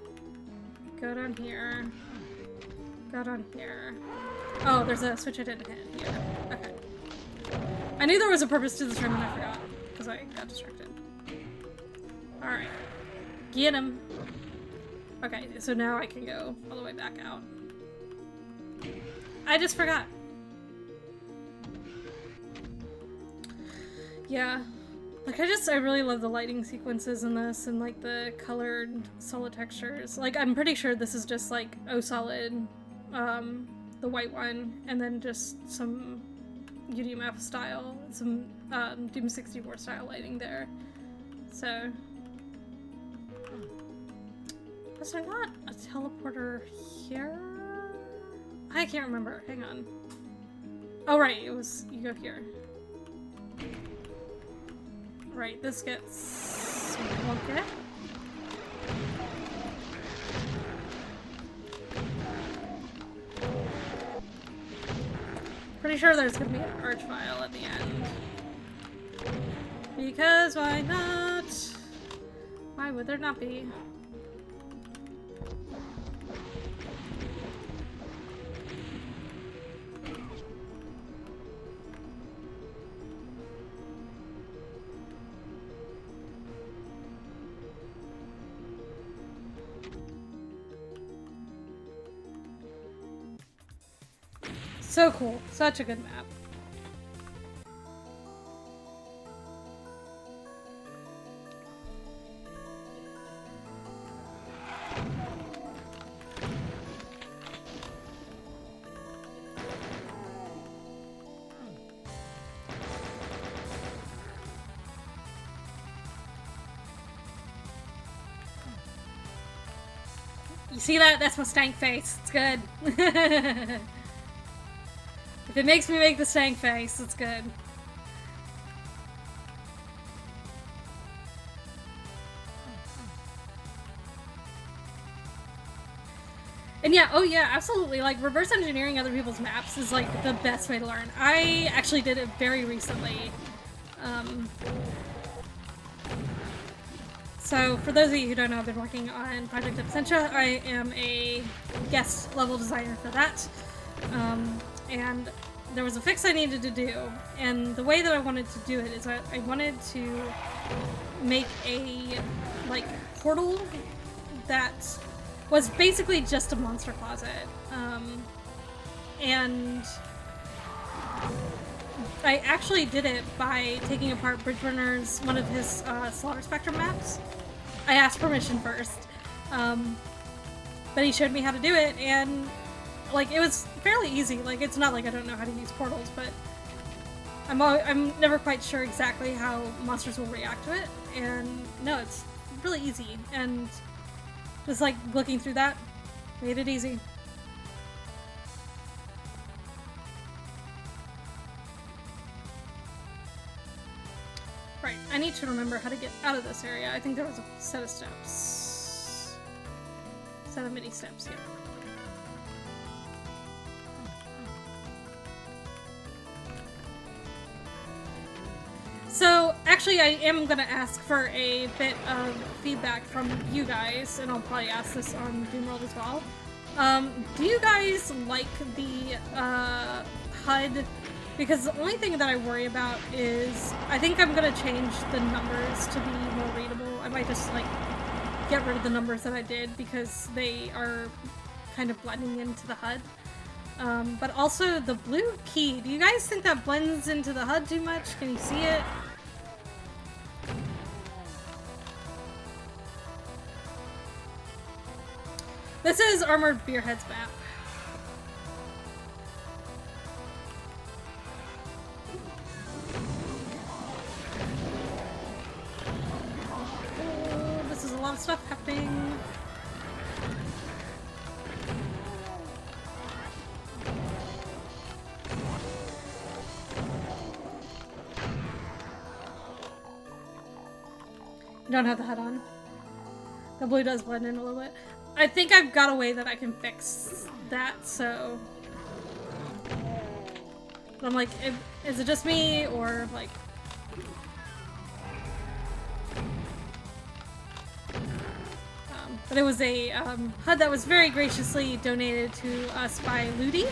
Go down here. Go down here. Oh, there's a switch I didn't hit here. Okay. I knew there was a purpose to this room and I forgot because I got distracted. Alright. Get him. Okay, so now I can go all the way back out. I just forgot. Yeah. Like, I really love the lighting sequences in this and, like, the colored solid textures. Like, I'm pretty sure this is just, like, OSolid, the white one, and then just some UDMF style, some Doom 64 style lighting there. So, was there not a teleporter here? I can't remember. Hang on. Oh right, it was, you go here. Right, this gets okay. Pretty sure there's gonna be an arch file at the end. Because why not? Why would there not be? So cool. Such a good map. You see that? That's my stank face. It's good. If it makes me make the stank face, it's good. And yeah, oh yeah, absolutely. Like, reverse engineering other people's maps is like the best way to learn. I actually did it very recently. So for those of you who don't know, I've been working on Project Absentia. I am a guest level designer for that. And there was a fix I needed to do, and the way that I wanted to do it is I wanted to make a, like, portal that was basically just a monster closet. And I actually did it by taking apart Bridgeburner's, one of his Slaughter Spectrum maps. I asked permission first, but he showed me how to do it, and like, it was fairly easy. Like, it's not like I don't know how to use portals, but I'm never quite sure exactly how monsters will react to it, and no, it's really easy, and just like looking through that made it easy. Right, I need to remember how to get out of this area. I think there was a set of steps. Set of mini steps here. So, actually, I am going to ask for a bit of feedback from you guys, and I'll probably ask this on Doomworld as well. Do you guys like the HUD? Because the only thing that I worry about is, I think I'm going to change the numbers to be more readable. I might just, like, get rid of the numbers that I did, because they are kind of blending into the HUD. But also, the blue key, do you guys think that blends into the HUD too much? Can you see it? This is Armored Beerhead's map. Oh, this is a lot of stuff happening. You don't have the HUD on. The blue does blend in a little bit. I think I've got a way that I can fix that, so... But I'm like, is it just me, or like... But it was a HUD that was very graciously donated to us by Ludi,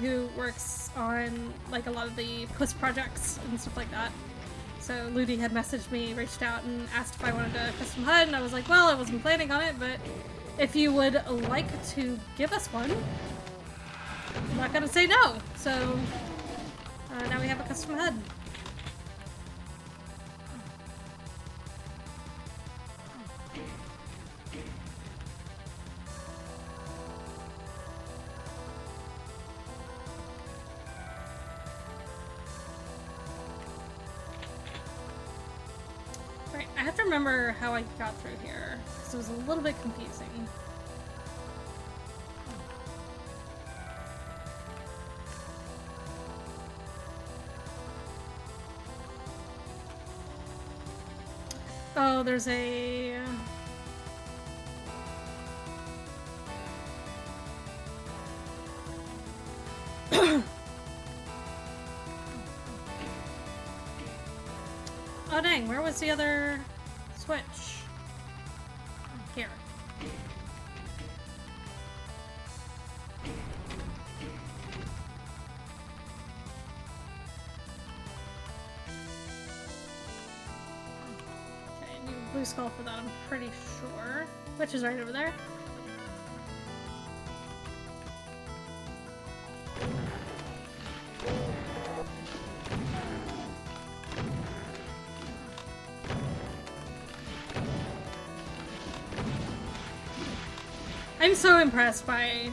who works on like a lot of the Quest projects and stuff like that. So Ludi had messaged me, reached out, and asked if I wanted a custom HUD, and I was like, well, I wasn't planning on it, but if you would like to give us one, I'm not gonna say no. So now we have a custom HUD. I have to remember how I got through here, because it was a little bit confusing. Oh, there's a... Oh dang, where was the other switch? Here. Okay, need a blue skull for that, I'm pretty sure. Which is right over there. I'm so impressed by...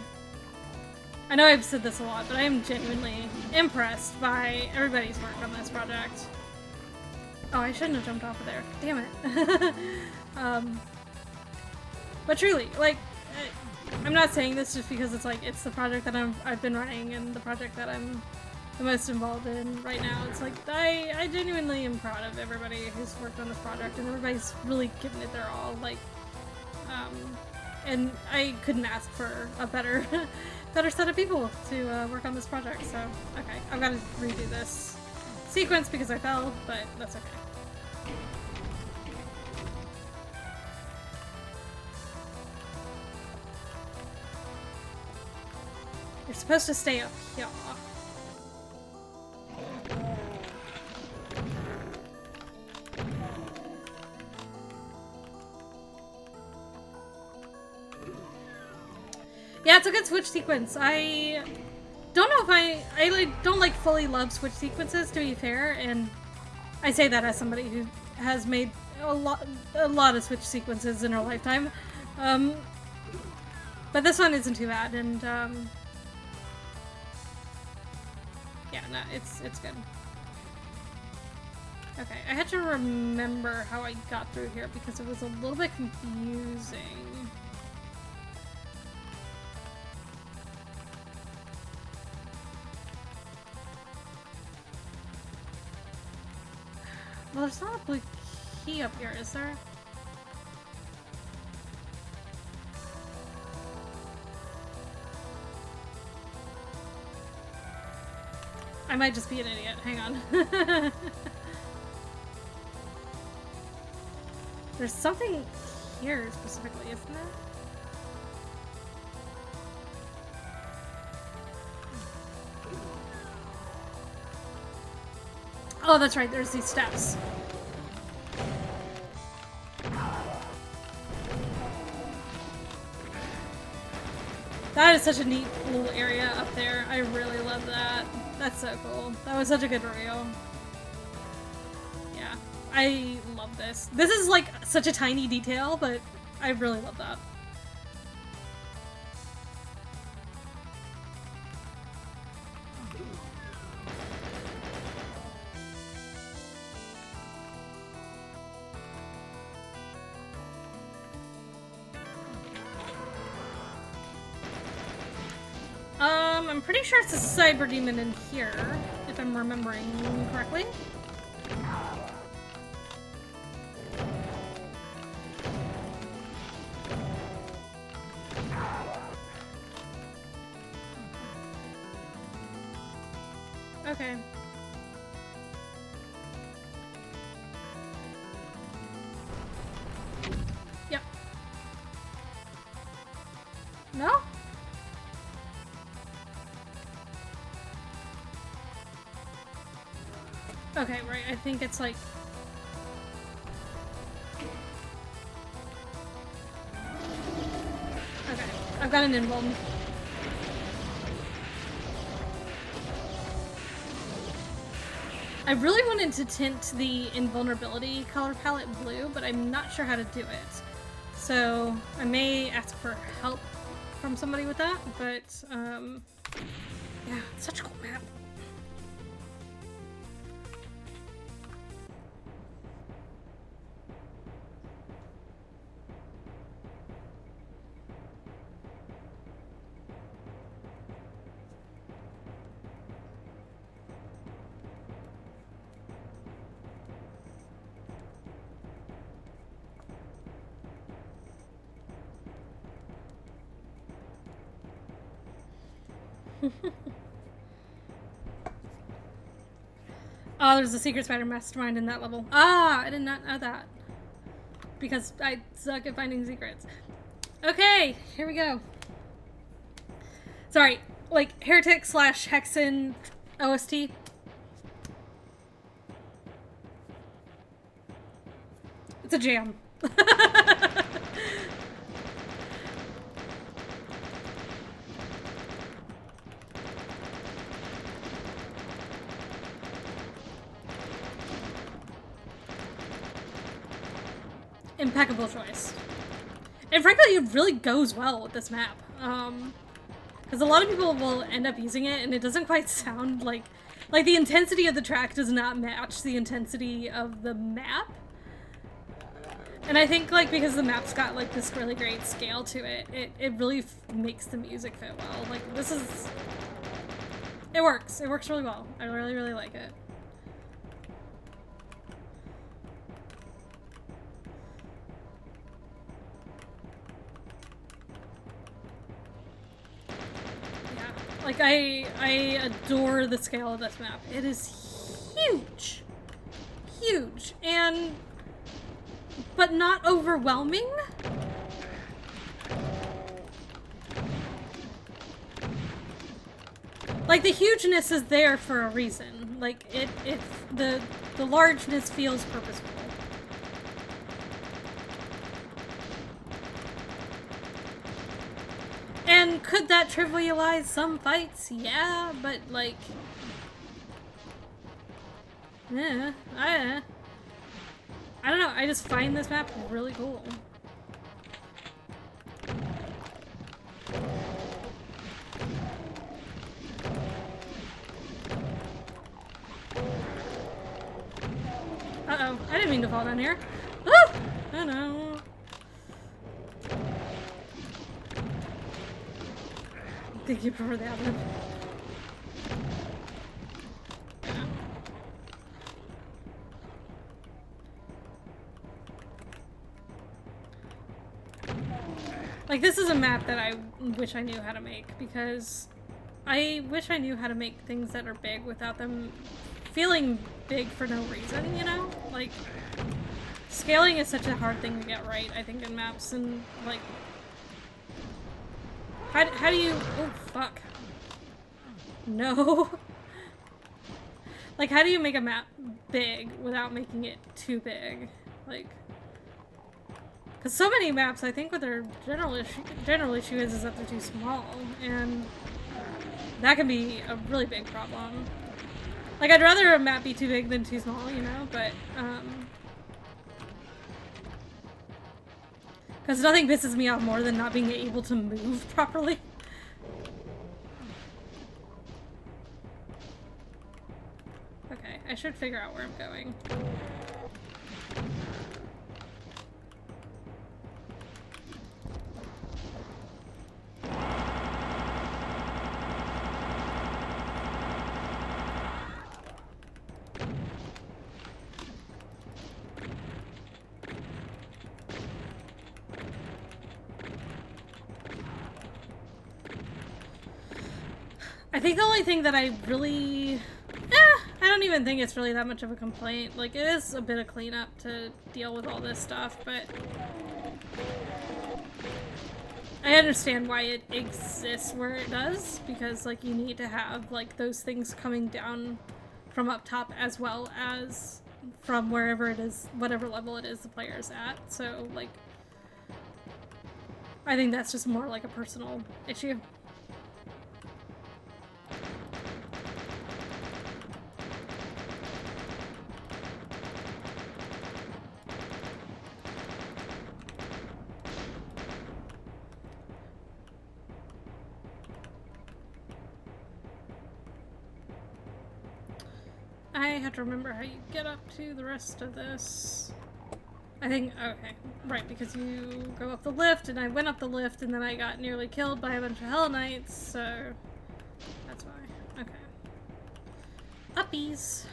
I know I've said this a lot, but I am genuinely impressed by everybody's work on this project. Oh, I shouldn't have jumped off of there. Damn it. But truly, like, I'm not saying this just because it's like, it's the project that I've been running and the project that I'm the most involved in right now. It's like, I genuinely am proud of everybody who's worked on this project, and everybody's really given it their all. Like, and I couldn't ask for a better set of people to work on this project, so okay. I've got to redo this sequence because I fell, but that's okay. You're supposed to stay up here. Yeah, it's a good switch sequence. I don't know if I like, don't like fully love switch sequences, to be fair, and I say that as somebody who has made a lot of switch sequences in her lifetime. But this one isn't too bad, and yeah, no, it's good. Okay, I had to remember how I got through here because it was a little bit confusing. Well, there's not a blue key up here, is there? I might just be an idiot. Hang on. There's something here specifically, isn't there? Oh, that's right. There's these steps. That is such a neat little area up there. I really love that. That's so cool. That was such a good reveal. Yeah, I love this. This is like such a tiny detail, but I really love that. I'm pretty sure it's a cyber demon in here, if I'm remembering correctly. Okay. Yep. No? Okay, right, I think it's like... Okay, I've got an invuln. I really wanted to tint the invulnerability color palette blue, but I'm not sure how to do it. So I may ask for help from somebody with that, but yeah, it's such a cool map. Oh, there's a secret spider mastermind in that level. Ah, I did not know that. Because I suck at finding secrets. Okay, here we go. Sorry, like Heretic / Hexen OST. It's a jam. Impeccable choice. And frankly, it really goes well with this map. Because a lot of people will end up using it and it doesn't quite sound like the intensity of the track does not match the intensity of the map. And I think like because the map's got like this really great scale to it, it really makes the music fit well. Like this is, it works really well. I really, really like it. Like, I adore the scale of this map. It is huge. Huge. But not overwhelming. Like, the hugeness is there for a reason. Like, the largeness feels purposeful. And could that trivialize some fights? Yeah, but like... Yeah, I don't know, I just find this map really cool. Uh-oh, I didn't mean to fall down here. Ah! Oh no. I think you prefer that one. Like, this is a map that I wish I knew how to make, because I wish I knew how to make things that are big without them feeling big for no reason, you know? Like, scaling is such a hard thing to get right, I think, in maps, and, like, how do you... Oh, fuck. No. Like, how do you make a map big without making it too big? Like... Because so many maps, I think what their general issue is that they're too small, and that can be a really big problem. Like, I'd rather a map be too big than too small, you know, but, because nothing pisses me off more than not being able to move properly. Okay, I should figure out where I'm going. I think the only thing that I really... I don't even think it's really that much of a complaint. Like, it is a bit of cleanup to deal with all this stuff, but... I understand why it exists where it does, because, like, you need to have, like, those things coming down from up top as well as from wherever it is, whatever level it is the player's at. So, like... I think that's just more like a personal issue. I have to remember how you get up to the rest of this. I think, okay, right, because you go up the lift, and I went up the lift, and then I got nearly killed by a bunch of Hell Knights, so that's why. Okay. Uppies.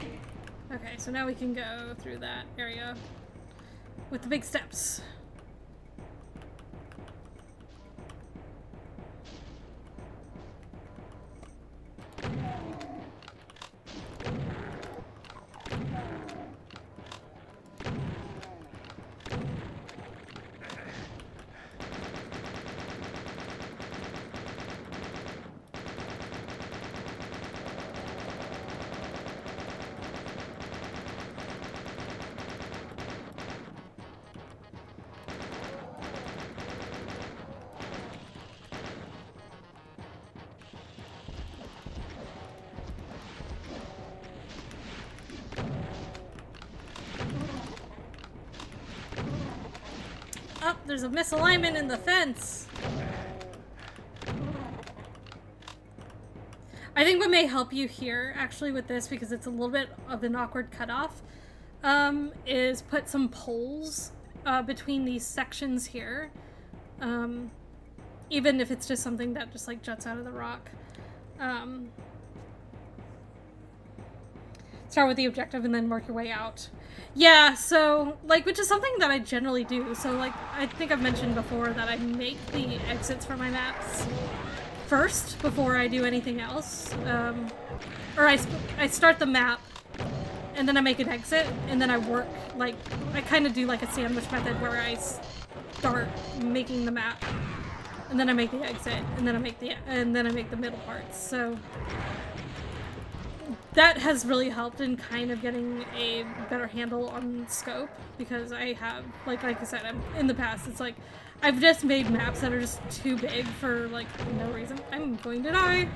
Okay, so now we can go through that area with the big steps. there's a misalignment in the fence. I think what may help you here, actually, with this, because it's a little bit of an awkward cutoff, is put some poles between these sections here. Even if it's just something that just, like, juts out of the rock. Start with the objective and then work your way out. Yeah, so, like, which is something that I generally do. So, like, I think I've mentioned before that I make the exits for my maps first before I do anything else. Or I start the map and then I make an exit and then I work, like, I kind of do like a sandwich method where I start making the map and then I make the exit and then I make the middle parts. So that has really helped in kind of getting a better handle on scope, because I have, like I said, in the past, it's like, I've just made maps that are just too big for, like, no reason. I'm going to die.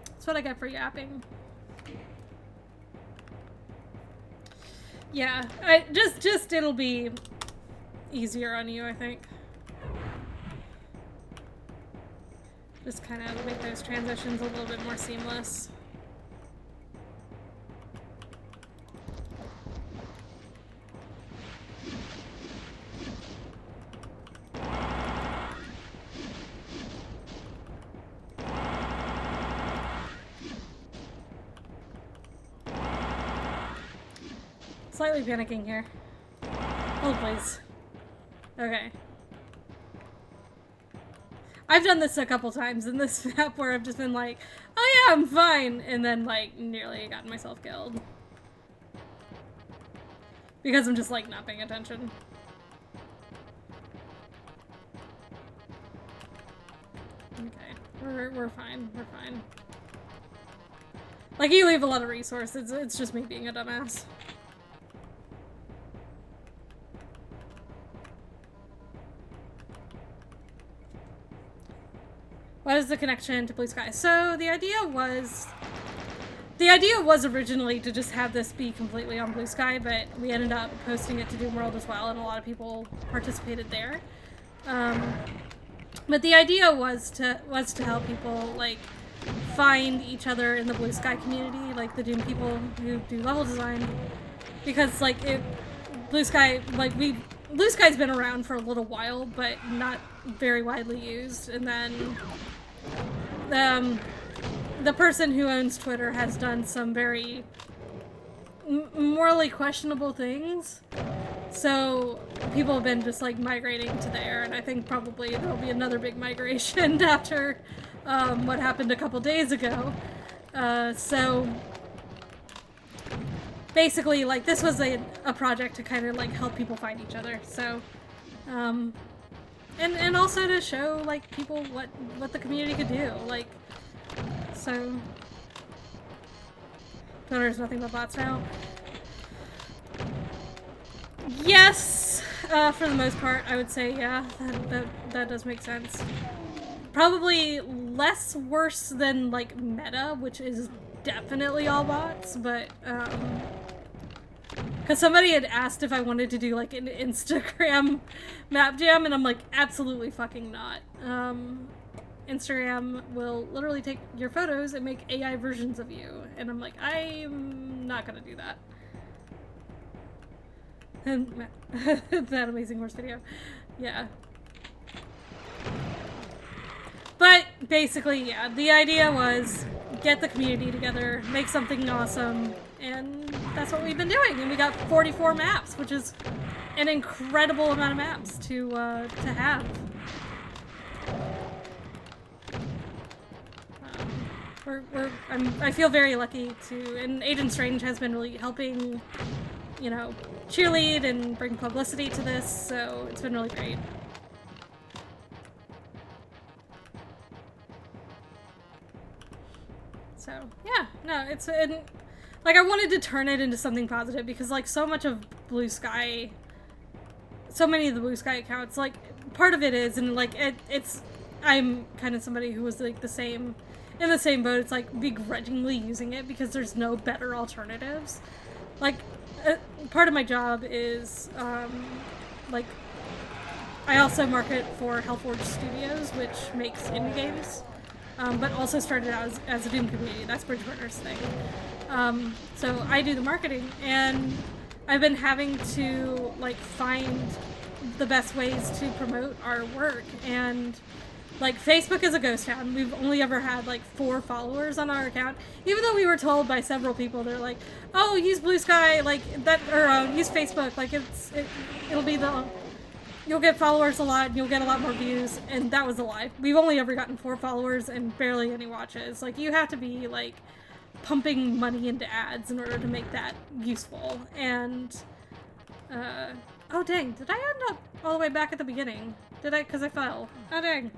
That's what I get for yapping. Yeah, it'll be easier on you, I think. Just kind of make those transitions a little bit more seamless. Slightly panicking here. Hold, please. Okay. I've done this a couple times in this map where I've just been like, oh yeah, I'm fine, and then, like, nearly gotten myself killed. Because I'm just, like, not paying attention. Okay, we're fine, we're fine. Like, you leave a lot of resources, it's just me being a dumbass. What is the connection to Bluesky? So the idea was originally to just have this be completely on Bluesky, but we ended up posting it to Doom World as well, and a lot of people participated there. But the idea was to help people, like, find each other in the Bluesky community, like the Doom people who do level design, because, like, Bluesky's been around for a little while, but not very widely used, and then the person who owns Twitter has done some very morally questionable things, so people have been just, like, migrating to there, and I think probably there'll be another big migration after what happened a couple days ago. So basically, like, this was a project to kind of, like, help people find each other, so and also to show, like, people what the community could do, like, so there's nothing but bots now. Yes, for the most part, I would say, yeah, that does make sense. Probably less worse than, like, meta, which is definitely all bots, but because somebody had asked if I wanted to do, like, an Instagram map jam, and I'm like, absolutely fucking not. Instagram will literally take your photos and make AI versions of you, and I'm like, I'm not gonna do that. And that Amazing Horse video. Yeah. But basically, yeah, the idea was get the community together, make something awesome, and that's what we've been doing. And we got 44 maps, which is an incredible amount of maps to have. I feel very lucky to, and Agent Strange has been really helping, you know, cheerlead and bring publicity to this, so it's been really great. So, yeah, no, like, I wanted to turn it into something positive, because, like, so much of Bluesky, so many of the Bluesky accounts, like, part of it is, and, like, I'm kind of somebody who was, like, the same in the same boat. It's like begrudgingly using it because there's no better alternatives. Like, part of my job is, like, I also market for Hellforge Studios, which makes indie games, but also started out as a Doom community. That's Bridgeburner's thing. So I do the marketing, and I've been having to, like, find the best ways to promote our work, and like Facebook is a ghost town. We've only ever had like 4 followers on our account, even though we were told by several people. They're like, "Oh, use Bluesky, like that, or use Facebook. Like it'll be you'll get followers a lot, and you'll get a lot more views." And that was a lie. We've only ever gotten 4 followers and barely any watches. Like you have to be like pumping money into ads in order to make that useful. And oh dang, did I end up all the way back at the beginning? Did I? Because I fell. Oh dang.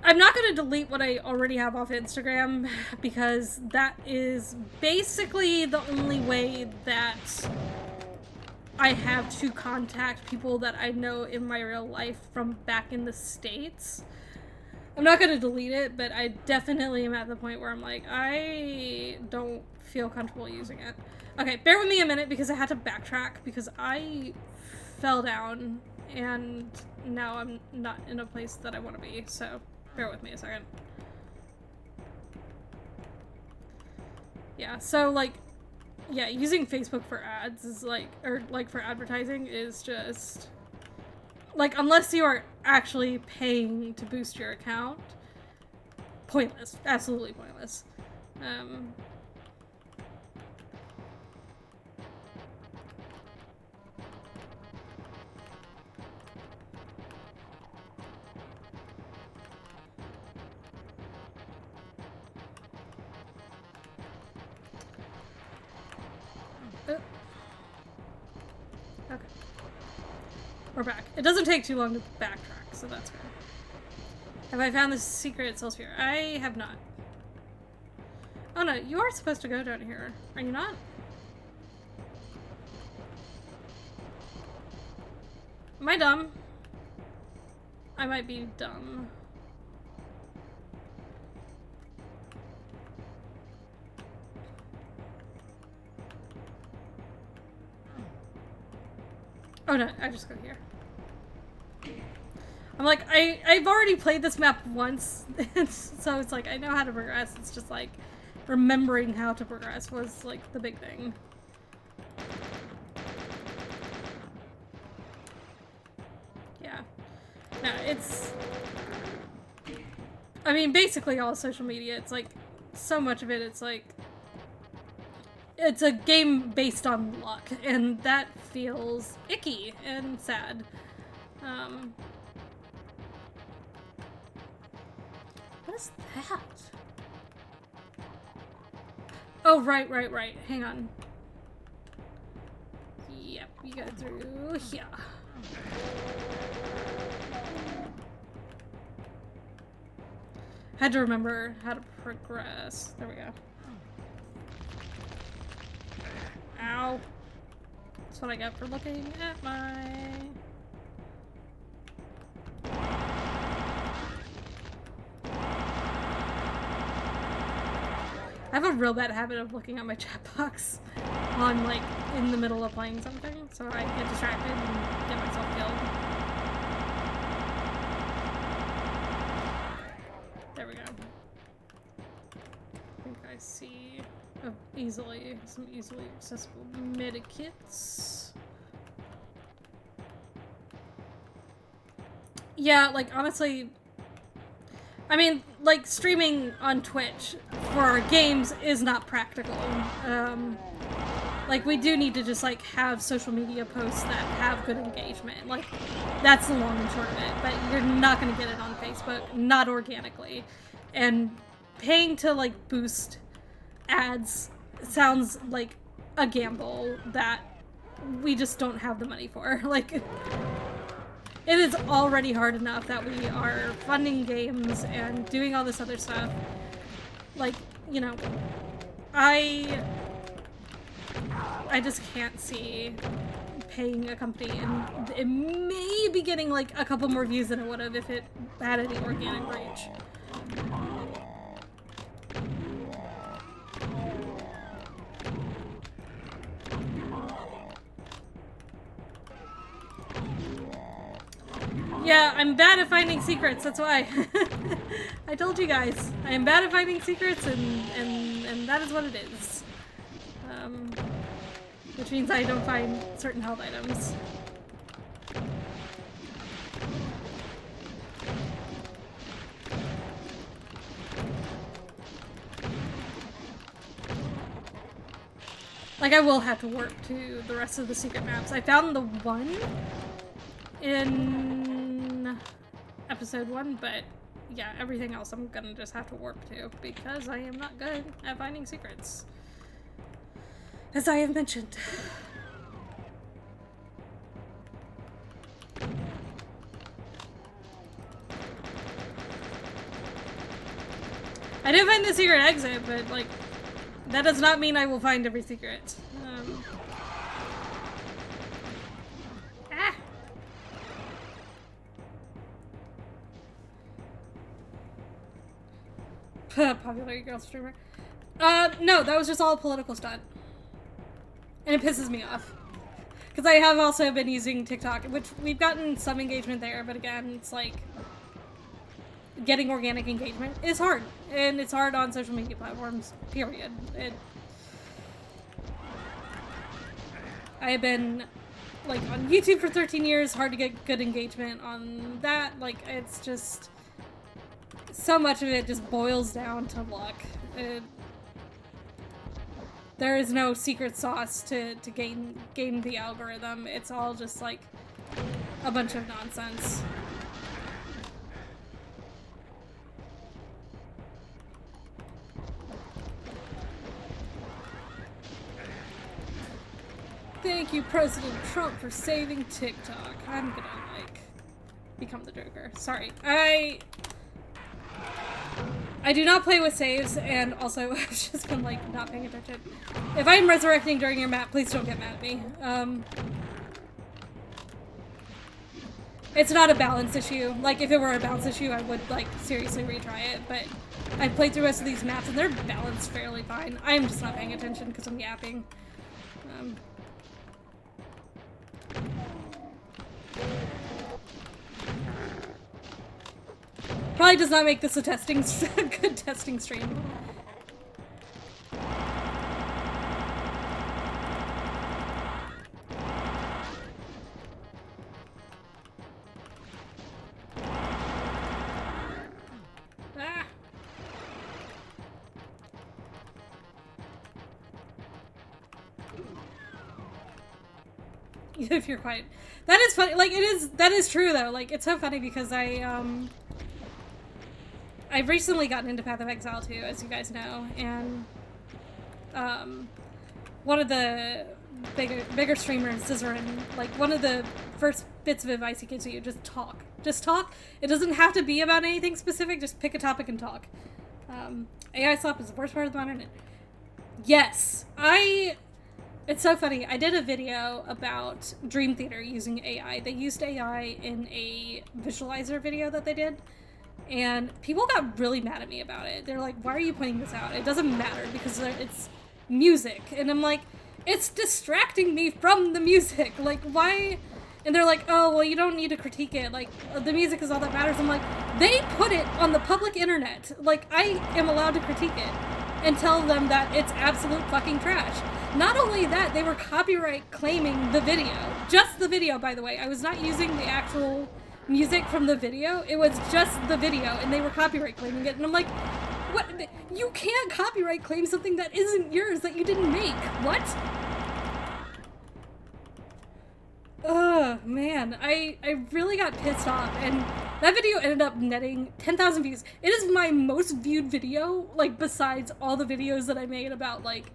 I'm not going to delete what I already have off Instagram because that is basically the only way that I have to contact people that I know in my real life from back in the States. I'm not going to delete it, but I definitely am at the point where I'm like, I don't feel comfortable using it. Okay, bear with me a minute because I had to backtrack because I fell down and now I'm not in a place that I want to be, so bear with me a second. Yeah, so like, yeah, using Facebook for ads is like, or like for advertising is just, like, unless you are actually paying to boost your account, pointless, absolutely pointless. Okay. We're back. It doesn't take too long to backtrack, so that's good. Have I found the secret soul sphere? I have not. Oh no, you are supposed to go down here. Are you not? Am I dumb? I might be dumb. Oh no, I just go here. I'm like, I've already played this map once, so it's like, I know how to progress. It's just like, remembering how to progress was like the big thing. Yeah. No, it's... I mean, basically all social media, it's like, so much of it, it's like, it's a game based on luck, and that feels icky and sad. What is that? Oh, right. Hang on. Yep, you go through here. Had to remember how to progress. There we go. Ow. That's what I got for looking at my... I have a real bad habit of looking at my chat box while I'm like in the middle of playing something, so I get distracted and get myself killed. There we go. I think I see some easily accessible medikits. Yeah, like honestly, I mean, like, streaming on Twitch for our games is not practical. Like, we do need to just, like, have social media posts that have good engagement. Like, that's the long and short of it. But you're not going to get it on Facebook, not organically. And paying to, like, boost ads sounds like a gamble that we just don't have the money for. Like... It is already hard enough that we are funding games and doing all this other stuff. Like, you know, I just can't see paying a company, and it may be getting like a couple more views than it would have if it had any organic reach. Yeah, I'm bad at finding secrets, that's why. I told you guys, I am bad at finding secrets, and that is what it is. Which means I don't find certain health items. Like, I will have to work to the rest of the secret maps. I found the one in episode 1, but yeah, everything else I'm gonna just have to work to because I am not good at finding secrets, as I have mentioned. I did find the secret exit, but like, that does not mean I will find every secret. Popular girl streamer. No, that was just all a political stunt. And it pisses me off. Because I have also been using TikTok, which we've gotten some engagement there, but again, it's like, getting organic engagement is hard. And it's hard on social media platforms, period. I have been, like, on YouTube for 13 years, hard to get good engagement on that. Like, it's just, so much of it just boils down to luck. There is no secret sauce to game the algorithm. It's all just, like, a bunch of nonsense. Thank you, President Trump, for saving TikTok. I'm gonna, like, become the Joker. Sorry. I do not play with saves, and also I've just been, like, not paying attention. If I'm resurrecting during your map, please don't get mad at me. It's not a balance issue. Like, if it were a balance issue, I would, like, seriously retry it, but I've played through the rest of these maps, and they're balanced fairly fine. I'm just not paying attention because I'm yapping. Probably does not make this a good testing stream. Ah. If you're quiet. That is funny. Like, that is true though. Like, it's so funny because I've recently gotten into Path of Exile too, as you guys know, and one of the bigger streamers, Scissorin, like, one of the first bits of advice he gives you, just talk. Just talk. It doesn't have to be about anything specific, just pick a topic and talk. AI slap is the worst part of the internet. Yes, it's so funny. I did a video about Dream Theater using AI. They used AI in a visualizer video that they did. And people got really mad at me about it. They're like, why are you pointing this out? It doesn't matter because it's music. And I'm like, it's distracting me from the music. Like, why? And they're like, oh, well, you don't need to critique it. Like, the music is all that matters. I'm like, they put it on the public internet. Like, I am allowed to critique it and tell them that it's absolute fucking trash. Not only that, they were copyright claiming the video. Just the video, by the way. I was not using the actual music from the video. It was just the video, and they were copyright claiming it. And I'm like, what? You can't copyright claim something that isn't yours, that you didn't make. What? Ugh, man. I really got pissed off, and that video ended up netting 10,000 views. It is my most viewed video, like, besides all the videos that I made about, like,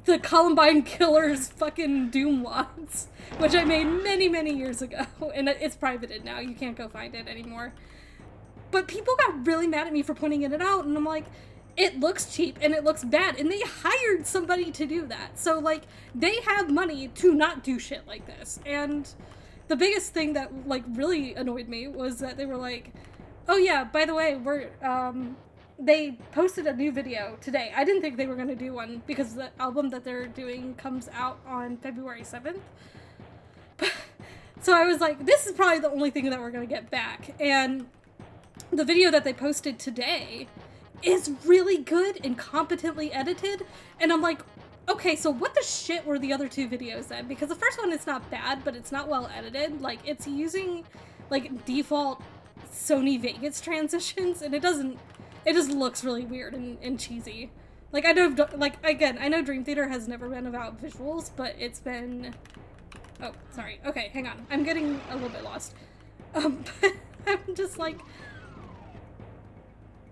the Columbine Killers fucking Doom mods, which I made many, many years ago, and it's privated now. You can't go find it anymore. But people got really mad at me for pointing it out, and I'm like, it looks cheap and it looks bad, and they hired somebody to do that. So, like, they have money to not do shit like this. And the biggest thing that, like, really annoyed me was that they were like, oh yeah, by the way, they posted a new video today. I didn't think they were going to do one because the album that they're doing comes out on February 7th. So I was like, this is probably the only thing that we're going to get back. And the video that they posted today is really good and competently edited. And I'm like, okay, so what the shit were the other two videos then? Because the first one is not bad, but it's not well edited. Like, it's using, like, default Sony Vegas transitions, and it just looks really weird and cheesy. Like, I know, like, again, I know Dream Theater has never been about visuals, but it's been... Oh, sorry. Okay, hang on. I'm getting a little bit lost. But I'm just like...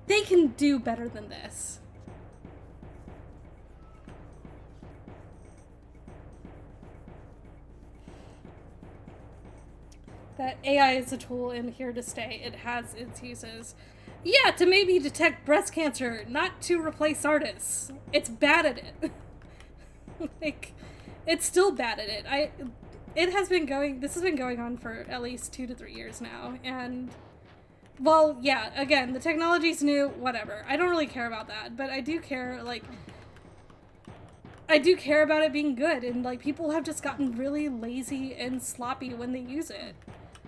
They can do better than this. That AI is a tool and here to stay. It has its uses. Yeah, to maybe detect breast cancer, not to replace artists. It's bad at it. Like, it's still bad at it. This has been going on for at least 2 to 3 years now, and... Well, yeah, again, the technology's new, whatever. I don't really care about that, but I do care, like... I do care about it being good, and, like, people have just gotten really lazy and sloppy when they use it.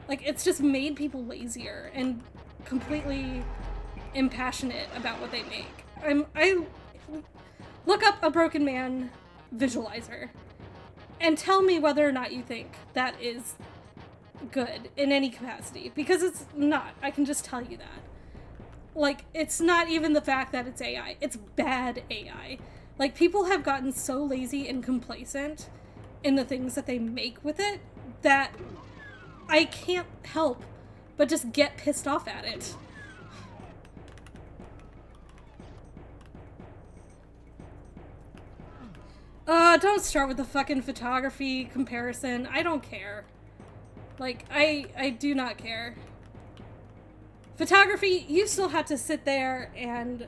Like, it's just made people lazier and completely impassionate about what they make. I look up a Broken Man visualizer and tell me whether or not you think that is good in any capacity, because it's not. I can just tell you that. Like, it's not even the fact that it's AI. It's bad AI. Like, people have gotten so lazy and complacent in the things that they make with it that I can't help but just get pissed off at it. Don't start with the fucking photography comparison. I don't care. Like, I do not care. Photography, you still have to sit there and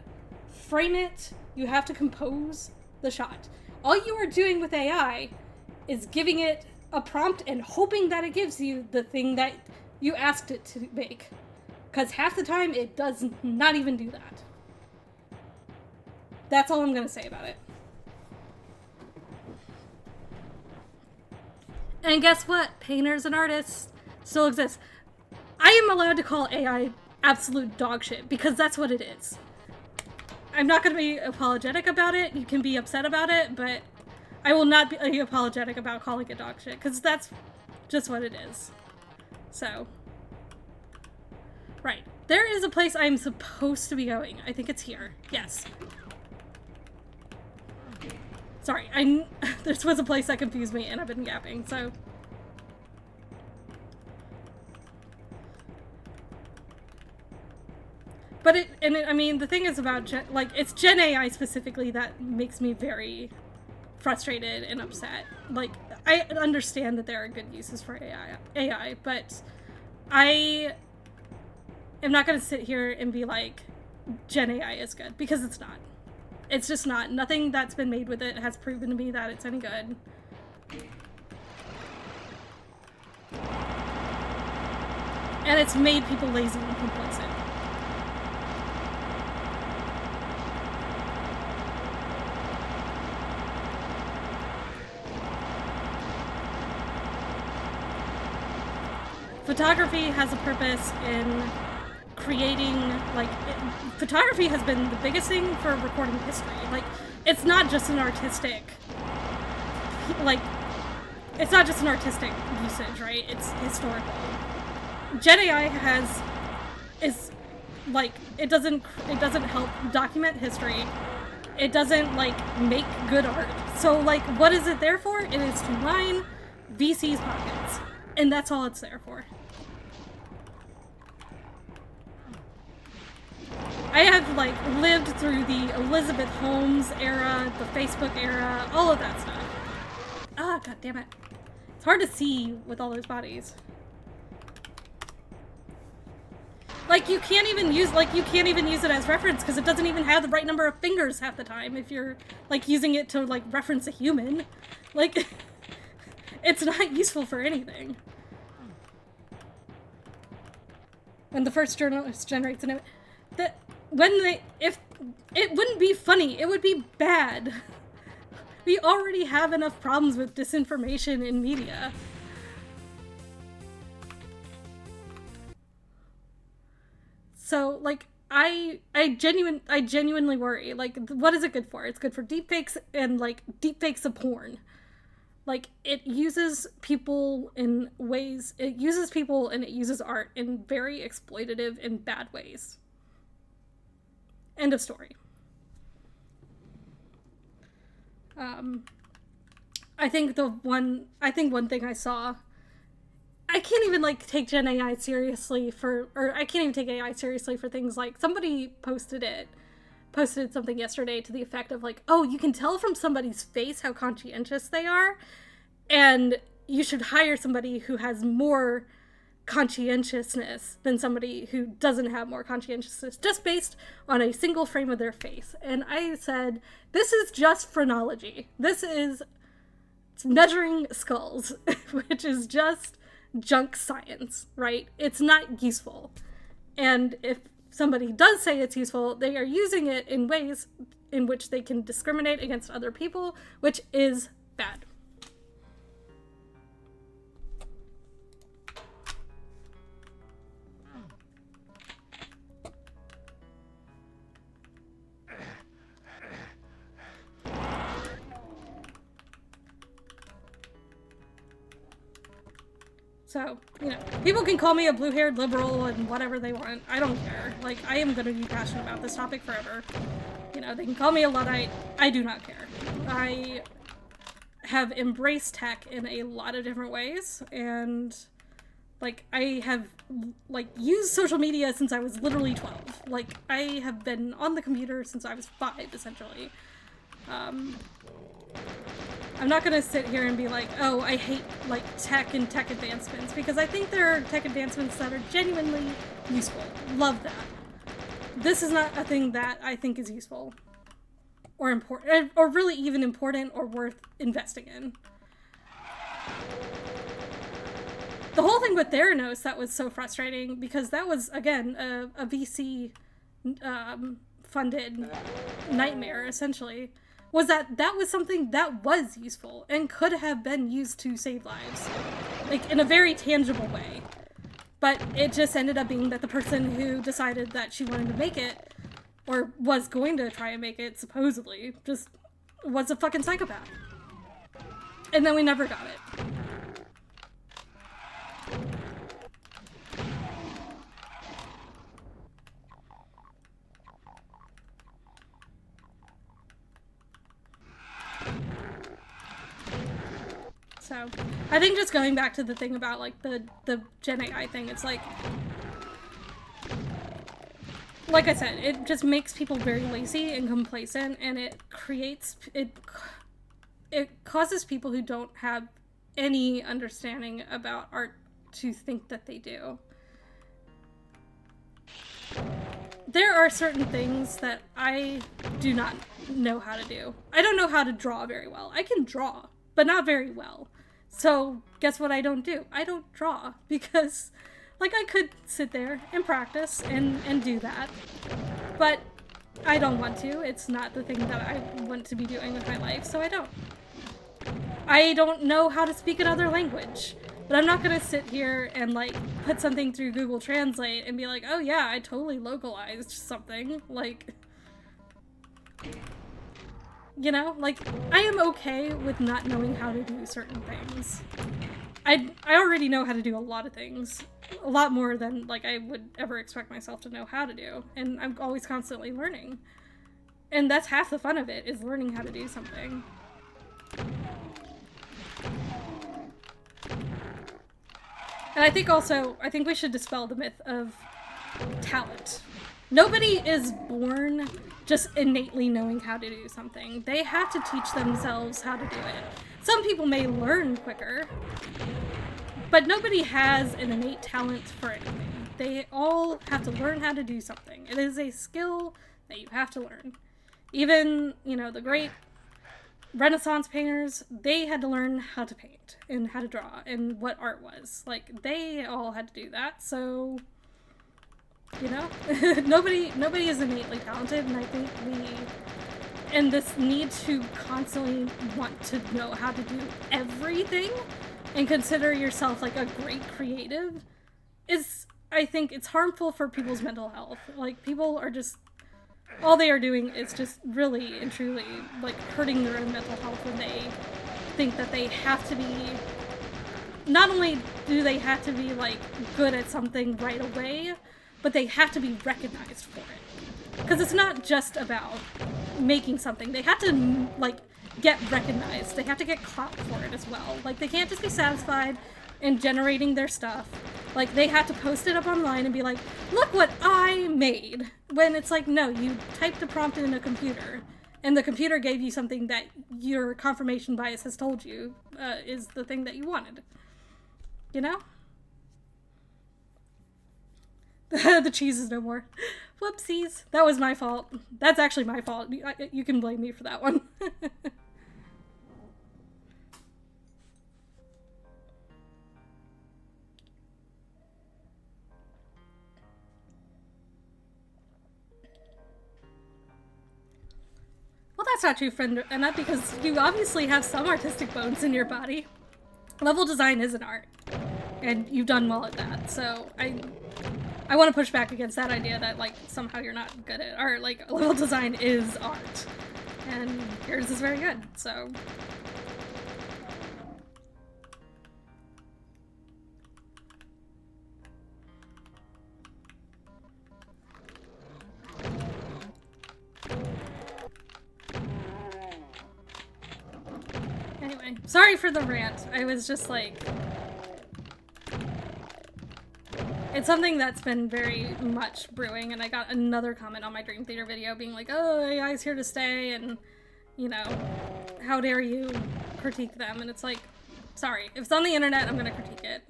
frame it. You have to compose the shot. All you are doing with AI is giving it a prompt and hoping that it gives you the thing that you asked it to make. Because half the time, it does not even do that. That's all I'm going to say about it. And guess what? Painters and artists still exist. I am allowed to call AI absolute dog shit, because that's what it is. I'm not going to be apologetic about it. You can be upset about it, but I will not be apologetic about calling it dog shit, because that's just what it is. So. Right. There is a place I'm supposed to be going. I think it's here. Yes. Sorry, this was a place that confused me, and I've been yapping, so... But I mean, the thing is about, it's Gen AI specifically that makes me very frustrated and upset. Like, I understand that there are good uses for AI, but I am not going to sit here and be like, Gen AI is good, because it's not. It's just not. Nothing that's been made with it has proven to me that it's any good. And it's made people lazy and complacent. Photography has a purpose in creating, like, photography has been the biggest thing for recording history. Like, it's not just an artistic, like, it's not just an artistic usage, right? It's historical. Gen AI is like, it doesn't help document history. It doesn't, like, make good art. So, like, what is it there for? It is to line VC's pockets. And that's all it's there for. I have, like, lived through the Elizabeth Holmes era, the Facebook era, all of that stuff. Ah, god damn it. It's hard to see with all those bodies. Like, you can't even use it as reference because it doesn't even have the right number of fingers half the time if you're, like, using it to, like, reference a human. Like, it's not useful for anything. When the first journalist generates an image, if it wouldn't be funny, it would be bad. We already have enough problems with disinformation in media. So, like, I genuinely worry. Like, what is it good for? It's good for deepfakes and, like, deepfakes of porn. Like, it uses people in ways, it uses people and it uses art in very exploitative and bad ways. End of story. I think one thing I saw, I can't even, like, take Gen AI seriously or I can't even take AI seriously for things like, somebody posted something yesterday to the effect of, like, oh, you can tell from somebody's face how conscientious they are, and you should hire somebody who has more conscientiousness than somebody who doesn't have more conscientiousness, just based on a single frame of their face. And I said, this is just phrenology. It's measuring skulls, which is just junk science, right? It's not useful. And if somebody does say it's useful, they are using it in ways in which they can discriminate against other people, which is bad. So, you know, people can call me a blue-haired liberal and whatever they want. I don't care. Like, I am going to be passionate about this topic forever. You know, they can call me a Luddite. I do not care. I have embraced tech in a lot of different ways, and, like, I have, like, used social media since I was literally 12. Like, I have been on the computer since I was 5, essentially. I'm not gonna sit here and be like, oh, I hate, like, tech and tech advancements, because I think there are tech advancements that are genuinely useful. Love that. This is not a thing that I think is useful or important, or really even important or worth investing in. The whole thing with Theranos that was so frustrating, because that was, again, a VC funded nightmare, essentially, was that was something that was useful and could have been used to save lives, like, in a very tangible way. But it just ended up being that the person who decided that she wanted to make it, or was going to try and make it, supposedly, just was a fucking psychopath. And then we never got it. So, I think just going back to the thing about, like, the Gen AI thing, it's like I said, it just makes people very lazy and complacent, and it causes people who don't have any understanding about art to think that they do. There are certain things that I do not know how to do. I don't know how to draw very well. I can draw, but not very well. So, guess what I don't do? I don't draw, because, like, I could sit there and practice and do that, but I don't want to. It's not the thing that I want to be doing with my life, so I don't. I don't know how to speak another language, but I'm not gonna sit here and, like, put something through Google Translate and be like, oh yeah, I totally localized something, like, you know, like, I am okay with not knowing how to do certain things. I already know how to do a lot of things. A lot more than, like, I would ever expect myself to know how to do. And I'm always constantly learning. And that's half the fun of it, is learning how to do something. And I think we should dispel the myth of talent. Nobody is born just innately knowing how to do something. They have to teach themselves how to do it. Some people may learn quicker, but nobody has an innate talent for anything. they all have to learn how to do something. It is a skill that you have to learn. Even, you know, the great Renaissance painters, they had to learn how to paint and how to draw and what art was. Like, they all had to do that, so, you know, nobody is innately talented, and I think and this need to constantly want to know how to do everything and consider yourself like a great creative is, I think it's harmful for people's mental health. Like, people are just, all they are doing is just really and truly like hurting their own mental health when they think that they have to be, not only do they have to be like good at something right away, but they have to be recognized for it. Because it's not just about making something. They have to like get recognized. They have to get clout for it as well. Like, they can't just be satisfied in generating their stuff. Like, they have to post it up online and be like, look what I made. When it's like, no, you typed a prompt in a computer, and the computer gave you something that your confirmation bias has told you is the thing that you wanted. You know? The cheese is no more. Whoopsies. That was my fault. That's actually my fault. You can blame me for that one. Well, that's not true, friend Anna, because you obviously have some artistic bones in your body. Level design is an art, and you've done well at that, so I want to push back against that idea that, like, somehow you're not good at art. Like, level design is art, and yours is very good, so... Anyway, sorry for the rant. I was just like... It's something that's been very much brewing, and I got another comment on my Dream Theater video being like, oh, AI's here to stay, and, you know, how dare you critique them? And it's like, sorry, if it's on the internet, I'm gonna critique it.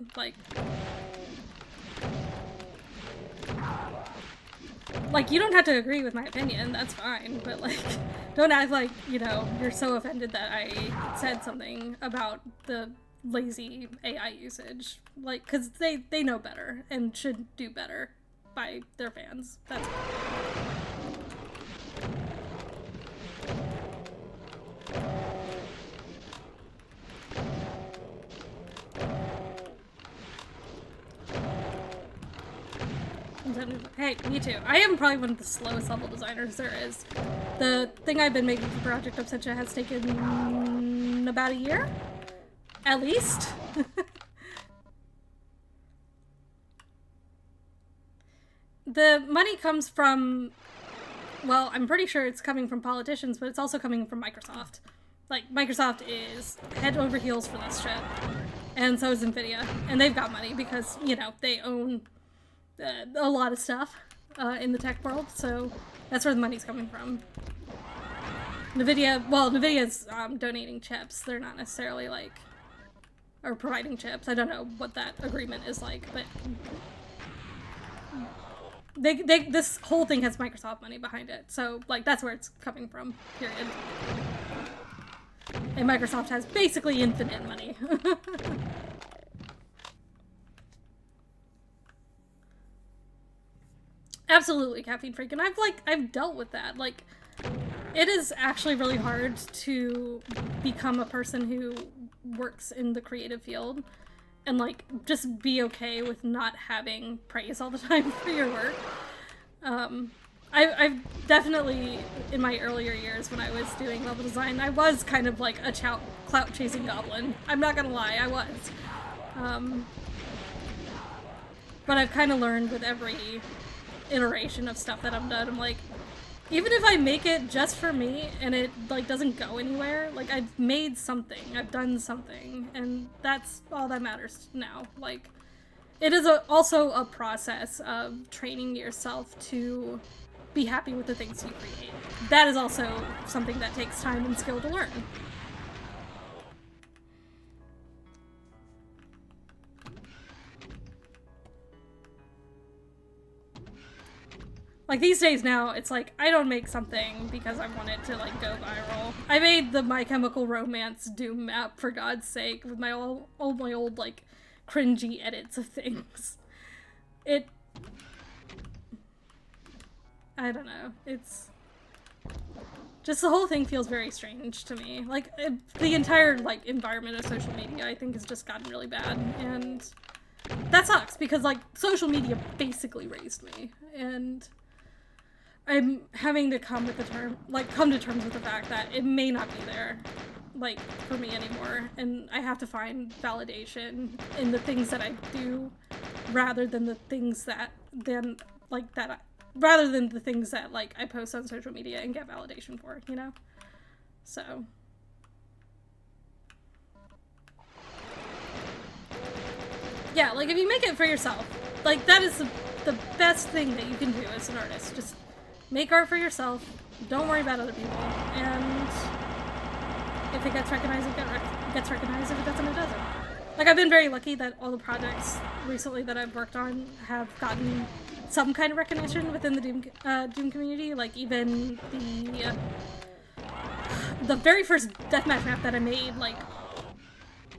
Like, you don't have to agree with my opinion, that's fine, but, like, don't act like, you know, you're so offended that I said something about the lazy AI usage. Like, because they know better and should do better by their fans. That's all. Hey, me too. I am probably one of the slowest level designers there is. The thing I've been making for Project Obsession has taken about a year, at least. The money comes from, well, I'm pretty sure it's coming from politicians, but it's also coming from Microsoft. Like, Microsoft is head over heels for this shit. And so is Nvidia. And they've got money because, you know, they own a lot of stuff in the tech world, so that's where the money's coming from. Nvidia's donating chips. They're not necessarily, like, or providing chips. I don't know what that agreement is like, but this whole thing has Microsoft money behind it, so, like, that's where it's coming from, period. And Microsoft has basically infinite money. Absolutely, Caffeine Freak, and I've dealt with that. Like, it is actually really hard to become a person who works in the creative field and, like, just be okay with not having praise all the time for your work. I've definitely, in my earlier years when I was doing level design, I was kind of like a clout-chasing goblin. I'm not gonna lie, I was. But I've kind of learned with every iteration of stuff that I've done, I'm like, even if I make it just for me and it, like, doesn't go anywhere, like, I've made something, I've done something, and that's all that matters now. Like, it is also a process of training yourself to be happy with the things you create. That is also something that takes time and skill to learn. Like, these days now, it's like, I don't make something because I want it to, like, go viral. I made the My Chemical Romance Doom map, for God's sake, with my old, like, cringy edits of things. I don't know. It's... just the whole thing feels very strange to me. Like, the entire, like, environment of social media, I think, has just gotten really bad, and that sucks, because, like, social media basically raised me, and I'm having to come to terms with the fact that it may not be there, like, for me anymore, and I have to find validation in the things that I do, rather than the things that I post on social media and get validation for, you know? So. Yeah, like, if you make it for yourself, like, that is the best thing that you can do as an artist. Just make art for yourself, don't worry about other people, and if it gets recognized, it gets recognized. If it doesn't, it doesn't. Like, I've been very lucky that all the projects recently that I've worked on have gotten some kind of recognition within the Doom community. Like, even the very first deathmatch map that I made, like,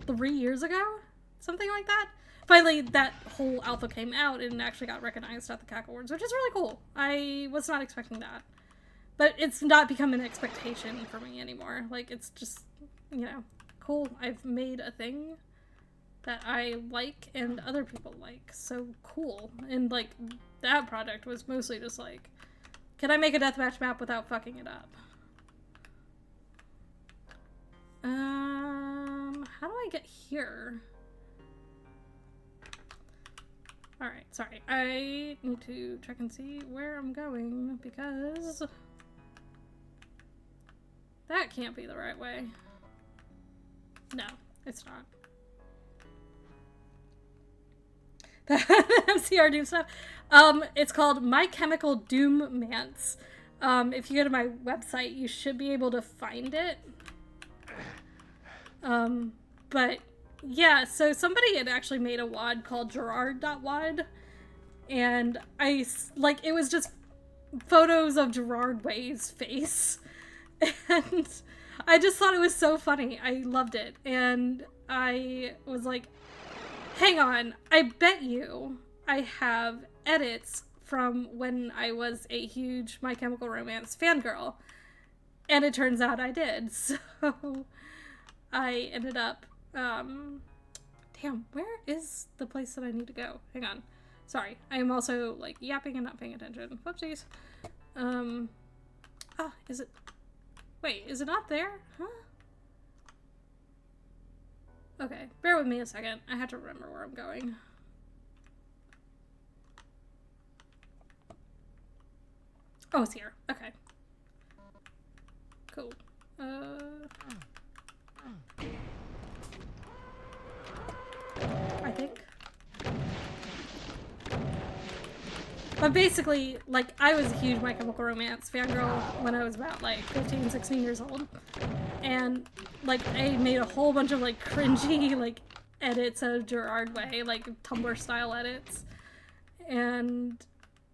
3 years ago? Something like that? Finally, that whole alpha came out and actually got recognized at the CAC Awards, which is really cool. I was not expecting that. But it's not become an expectation for me anymore. Like, it's just, you know, cool. I've made a thing that I like and other people like. So cool. And, like, that project was mostly just like, can I make a deathmatch map without fucking it up? How do I get here? Alright, sorry. I need to check and see where I'm going, because that can't be the right way. No, it's not. The MCR Doom stuff. It's called My Chemical Doom Mance. If you go to my website, you should be able to find it. But yeah, so somebody had actually made a WOD called Gerard.WOD, and it was just photos of Gerard Way's face, and I just thought it was so funny. I loved it, and I was like, hang on, I bet you I have edits from when I was a huge My Chemical Romance fangirl, and it turns out I did, so I ended up, damn, where is the place that I need to go? Hang on. Sorry. I am also, like, yapping and not paying attention. Whoopsies. Is it... Wait, is it not there? Huh? Okay, bear with me a second. I have to remember where I'm going. Oh, it's here. Okay. Cool. I think. But basically, like, I was a huge My Chemical Romance fangirl when I was about, like, 15, 16 years old. And, like, I made a whole bunch of, like, cringy, like, edits of Gerard Way, like, Tumblr-style edits. And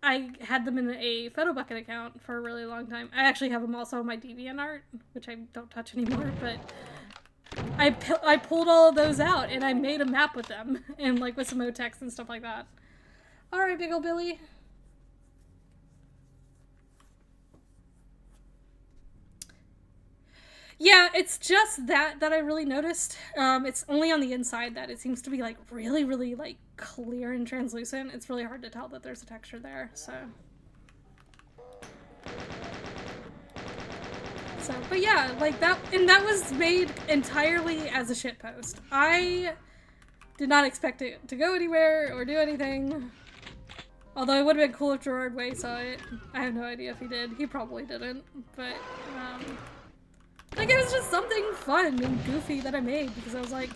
I had them in a PhotoBucket account for a really long time. I actually have them also on my DeviantArt, which I don't touch anymore, but I pulled all of those out, and I made a map with them, and, like, with some text and stuff like that. Alright, Big Ol' Billy. Yeah, it's just that I really noticed. It's only on the inside that it seems to be, like, really, really, like, clear and translucent. It's really hard to tell that there's a texture there, so. But yeah, like, that was made entirely as a shitpost. I did not expect it to go anywhere or do anything. Although it would have been cool if Gerard Way saw it. I have no idea if he did. He probably didn't, but, like, it was just something fun and goofy that I made, because I was like,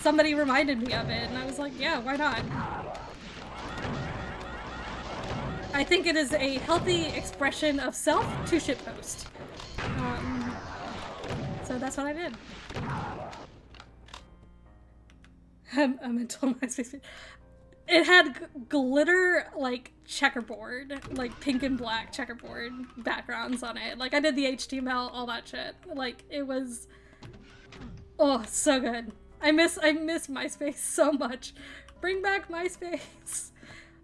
somebody reminded me of it, and I was like, yeah, why not? I think it is a healthy expression of self to shitpost. So that's what I did. I'm until MySpace. It had glitter, like, checkerboard, like, pink and black checkerboard backgrounds on it. Like, I did the HTML, all that shit. Like, it was, oh, so good. I miss MySpace so much. Bring back MySpace.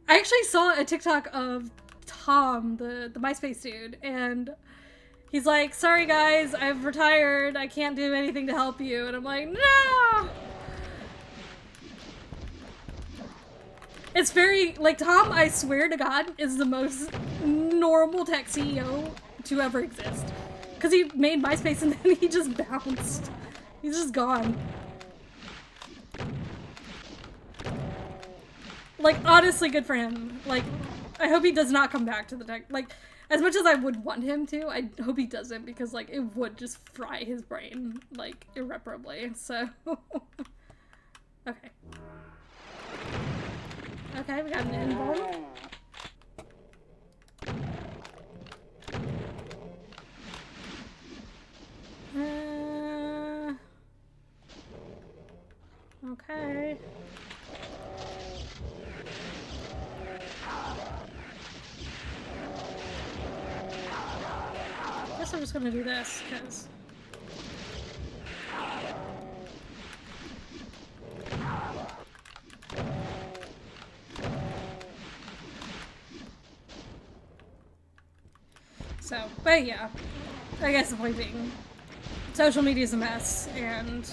I actually saw a TikTok of Tom, the MySpace dude, and he's like, sorry guys, I've retired, I can't do anything to help you. And I'm like, no! It's very, like, Tom, I swear to God, is the most normal tech CEO to ever exist. Because he made MySpace and then he just bounced. He's just gone. Like, honestly, good for him. Like, I hope he does not come back to the tech. Like, as much as I would want him to, I hope he doesn't, because, like, it would just fry his brain, like, irreparably. So, okay. Okay, we got an invuln. Okay. I guess I'm just gonna do this, because... So, but yeah, I guess the point being, social media is a mess, and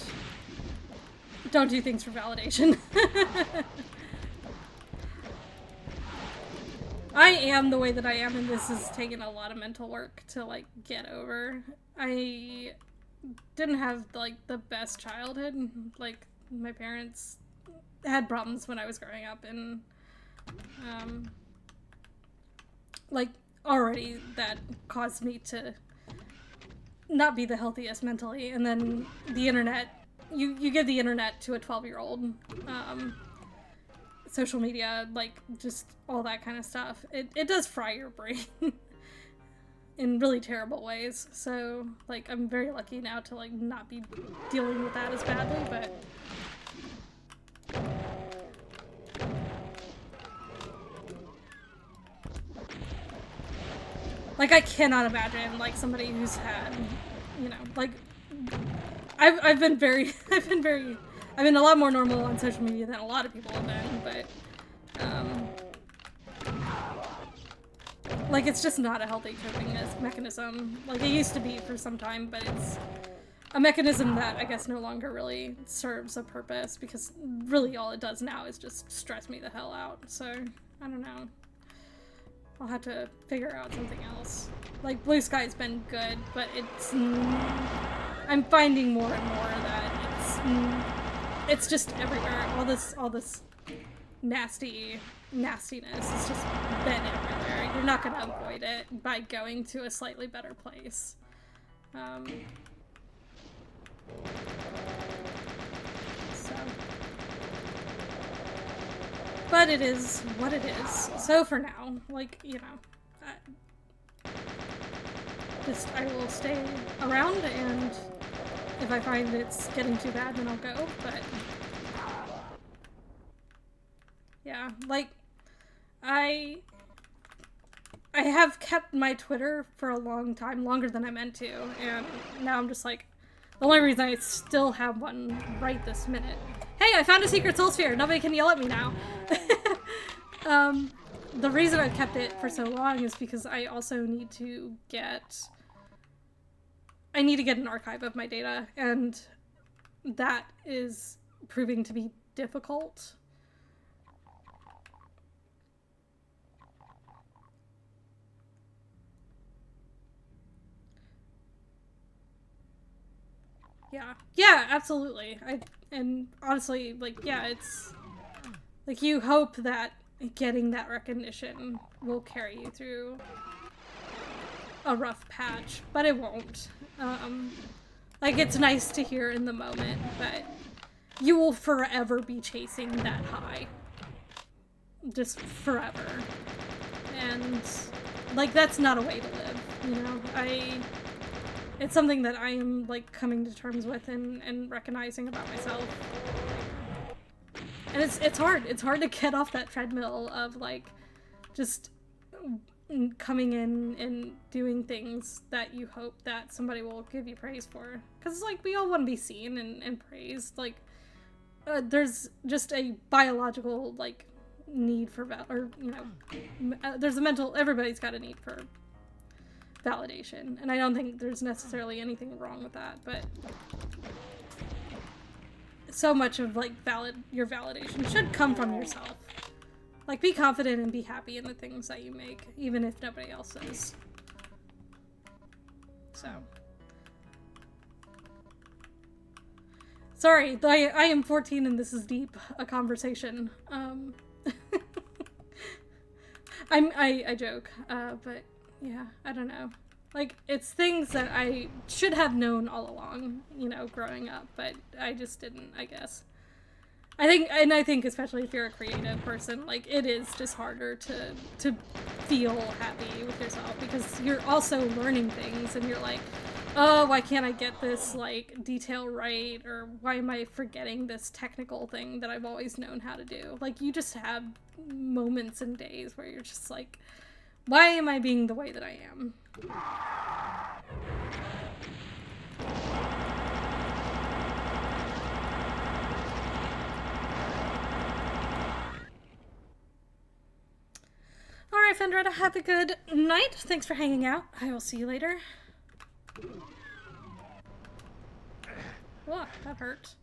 don't do things for validation. I am the way that I am, and this has taken a lot of mental work to, like, get over. I didn't have, like, the best childhood. Like, my parents had problems when I was growing up, and, like, already that caused me to not be the healthiest mentally. And then the internet, you give the internet to a 12-year-old, social media, like, just all that kind of stuff, it does fry your brain in really terrible ways. So, like, I'm very lucky now to, like, not be dealing with that as badly, but like, I cannot imagine, like, somebody who's had, you know, like, I've been a lot more normal on social media than a lot of people have been, but, like, it's just not a healthy coping mechanism. Like, it used to be for some time, but it's a mechanism that I guess no longer really serves a purpose, because really all it does now is just stress me the hell out. So, I don't know. I'll have to figure out something else. Like, Bluesky's been good, but it's... I'm finding more and more that it's just everywhere. All this nastiness has just been everywhere. You're not gonna avoid it by going to a slightly better place. So... But it is what it is. So for now, like, you know, I will stay around, and if I find it's getting too bad, then I'll go, but yeah, like, I have kept my Twitter for a long time, longer than I meant to, and now I'm just like, the only reason I still have one right this minute. Hey, I found a secret soul sphere! Nobody can yell at me now! The reason I've kept it for so long is because I also need to get... an archive of my data, and that is proving to be difficult. Yeah, absolutely. And honestly, like, yeah, it's like, you hope that getting that recognition will carry you through a rough patch, but it won't. Like, it's nice to hear in the moment, but you will forever be chasing that high. Just forever. And, like, that's not a way to live, you know? It's something that I am, like, coming to terms with and recognizing about myself. And it's hard. It's hard to get off that treadmill of like just coming in and doing things that you hope that somebody will give you praise for. Because like we all want to be seen and praised. Like there's just a biological like need for there's a mental, everybody's got a need for validation, and I don't think there's necessarily anything wrong with that, but so much of like your validation should come from yourself. Like be confident and be happy in the things that you make, even if nobody else is. So sorry, I am 14 and this is deep a conversation. I joke, but yeah, I don't know. Like, it's things that I should have known all along, growing up, but I just didn't, I guess. I think especially if you're a creative person, like, it is just harder to feel happy with yourself, because you're also learning things, and you're like, oh, why can't I get this, like, detail right, or why am I forgetting this technical thing that I've always known how to do? Like, you just have moments and days where you're just like, why am I being the way that I am? Alright, Fendretta, have a good night. Thanks for hanging out. I will see you later. Whoa, that hurt.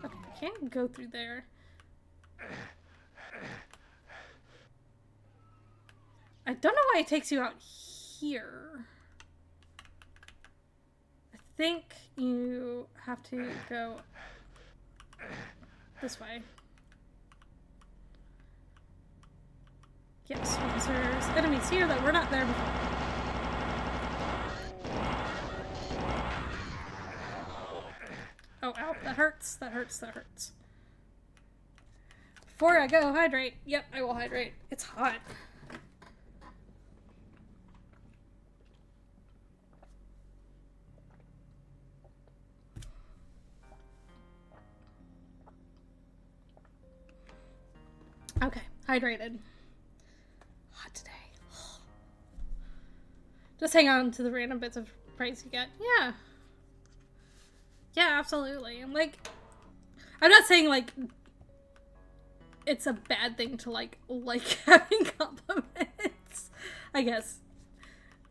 Okay, I can't go through there. I don't know why it takes you out here. I think you have to go this way. Yes, because there's enemies here that were not there before. Oh, ow, that hurts, that hurts, that hurts. Before I go, hydrate. Yep, I will hydrate. It's hot. Okay, hydrated. Hot today. Just hang on to the random bits of praise you get. Yeah. Yeah, absolutely. I'm not saying, like, it's a bad thing to, like having compliments, I guess.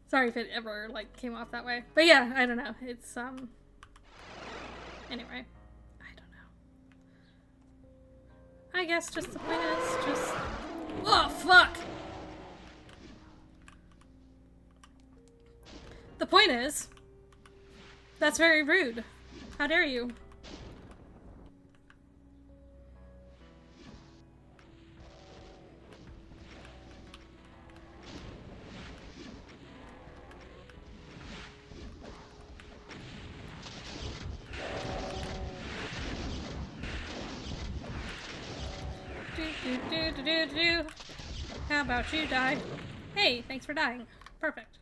Sorry if it ever, like, came off that way. But yeah, I don't know. It's, anyway. I don't know. I guess just the point is just... Oh, fuck! The point is, that's very rude. How dare you? Do. How about you die? Hey, thanks for dying. Perfect.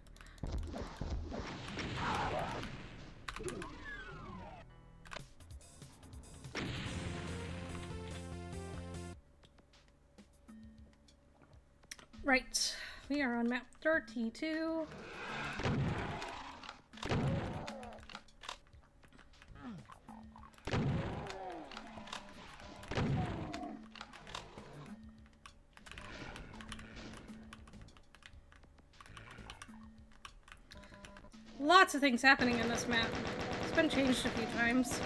Right, we are on map 32. Lots of things happening in this map. It's been changed a few times.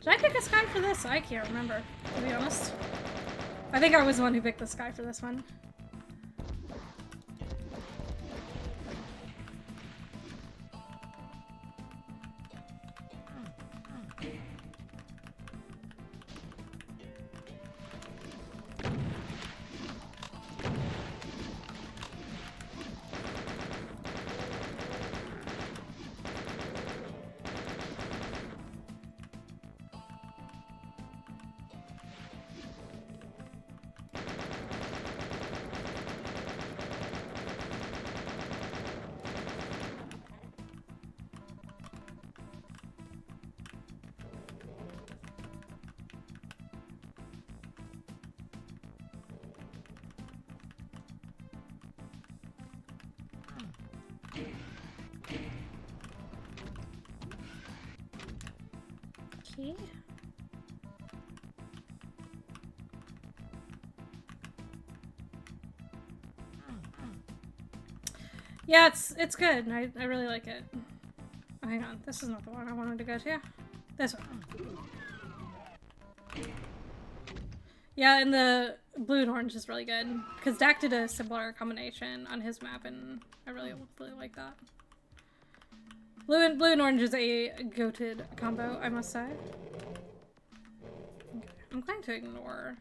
Did I pick a sky for this? I can't remember, to be honest. I think I was the one who picked the sky for this one. Okay. Yeah, it's good. I really like it. Oh, hang on, this is not the one I wanted to go to. This one. Yeah, and the blue and orange is really good because Dak did a similar combination on his map, and I really like that. Blue and orange is a goated combo, I must say. Okay, I'm going to ignore.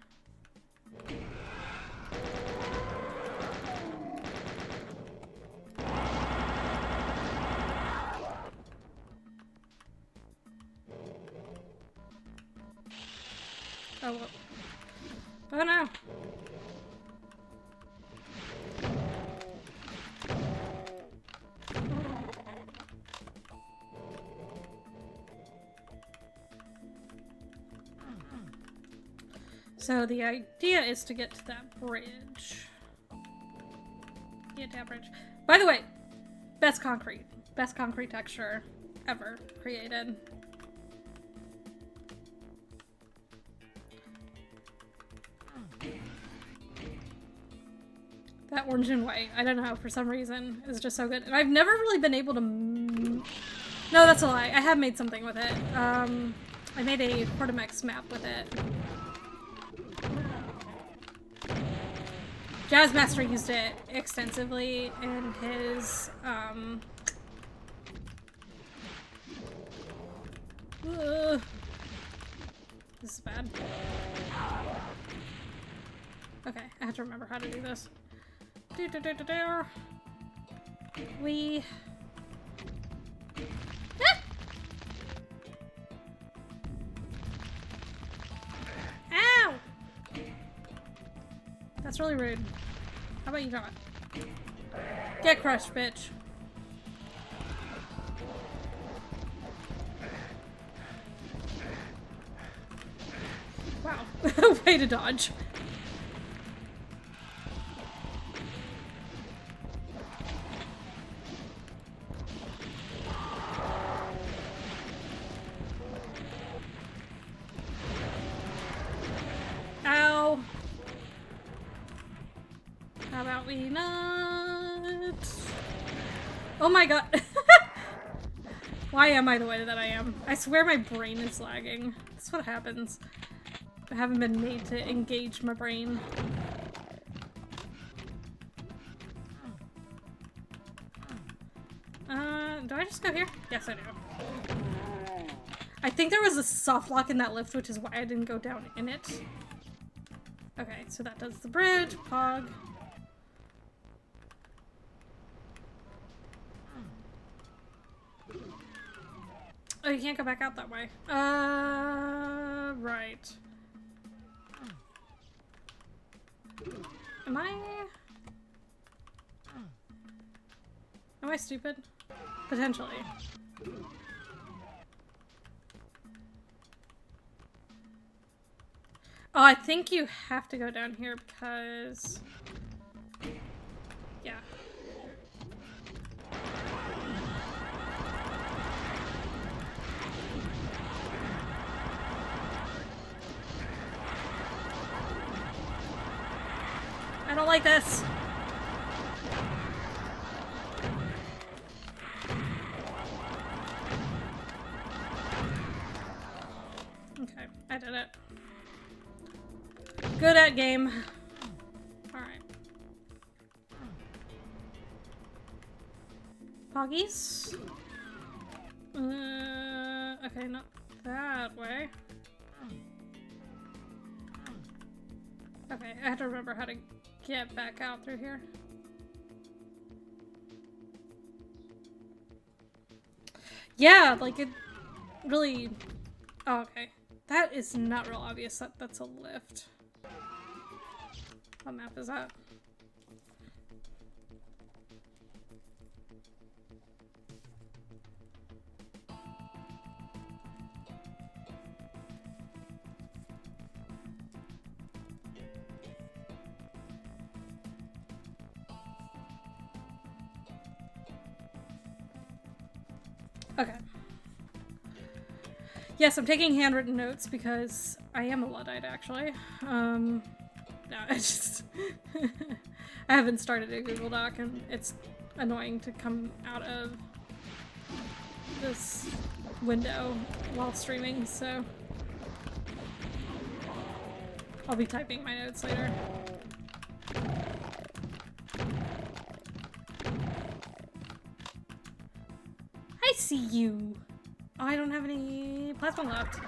Oh, well. Oh no! So the idea is to get to that bridge. Get to that bridge. By the way, best concrete texture ever created. That orange and white, I don't know, for some reason, is just so good. And I've never really been able to... No, that's a lie. I have made something with it. I made a Portamix map with it. Jazzmaster used it extensively in his, this is bad. Okay, I have to remember how to do this. We... Ah! Ow! That's really rude. How about you not? Get crushed, bitch. Wow. Way to dodge. Ow. How about we not? Oh my god. Why am I the way that I am? I swear my brain is lagging. That's what happens. I haven't been made to engage my brain. Do I just go here? Yes, I do. I think there was a soft lock in that lift, which is why I didn't go down in it. Okay, so that does the bridge, Pog. Oh, you can't go back out that way. Right. Am I stupid? Potentially. Oh, I think you have to go down here because... Yeah. I don't like this. did it. Good at game. Alright. Poggies? Okay, not that way. Okay, I have to remember how to get back out through here. Yeah, like it really... Oh, okay. That is not real obvious that that's a lift. What map is that? Okay. Yes, I'm taking handwritten notes because I am a Luddite, actually. No, I just... I haven't started a Google Doc, and it's annoying to come out of this window while streaming, so... I'll be typing my notes later. I see you! Oh, I don't have any plasma left.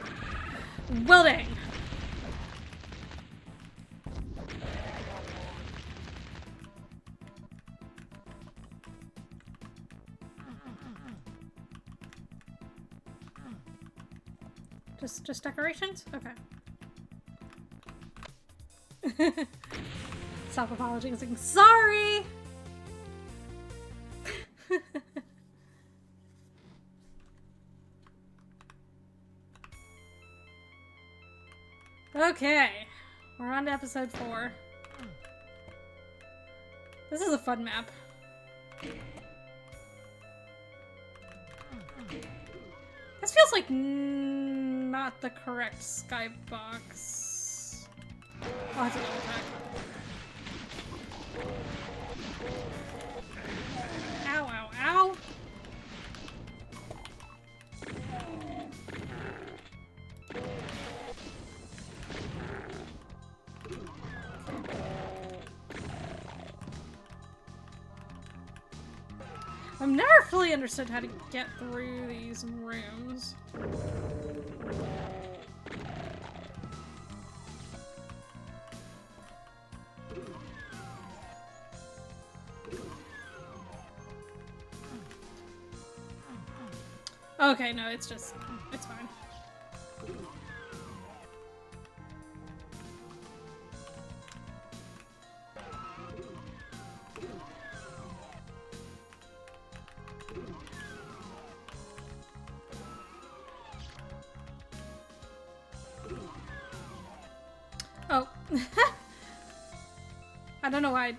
Well dang! Just decorations? Okay. Stop apologizing. Sorry! Okay. We're on to episode 4. This is a fun map. This feels like not the correct skybox. I'll have to double check. Ow, ow, ow! I've never fully understood how to get through these rooms. Okay, no, it's fine. Oh. I don't know why.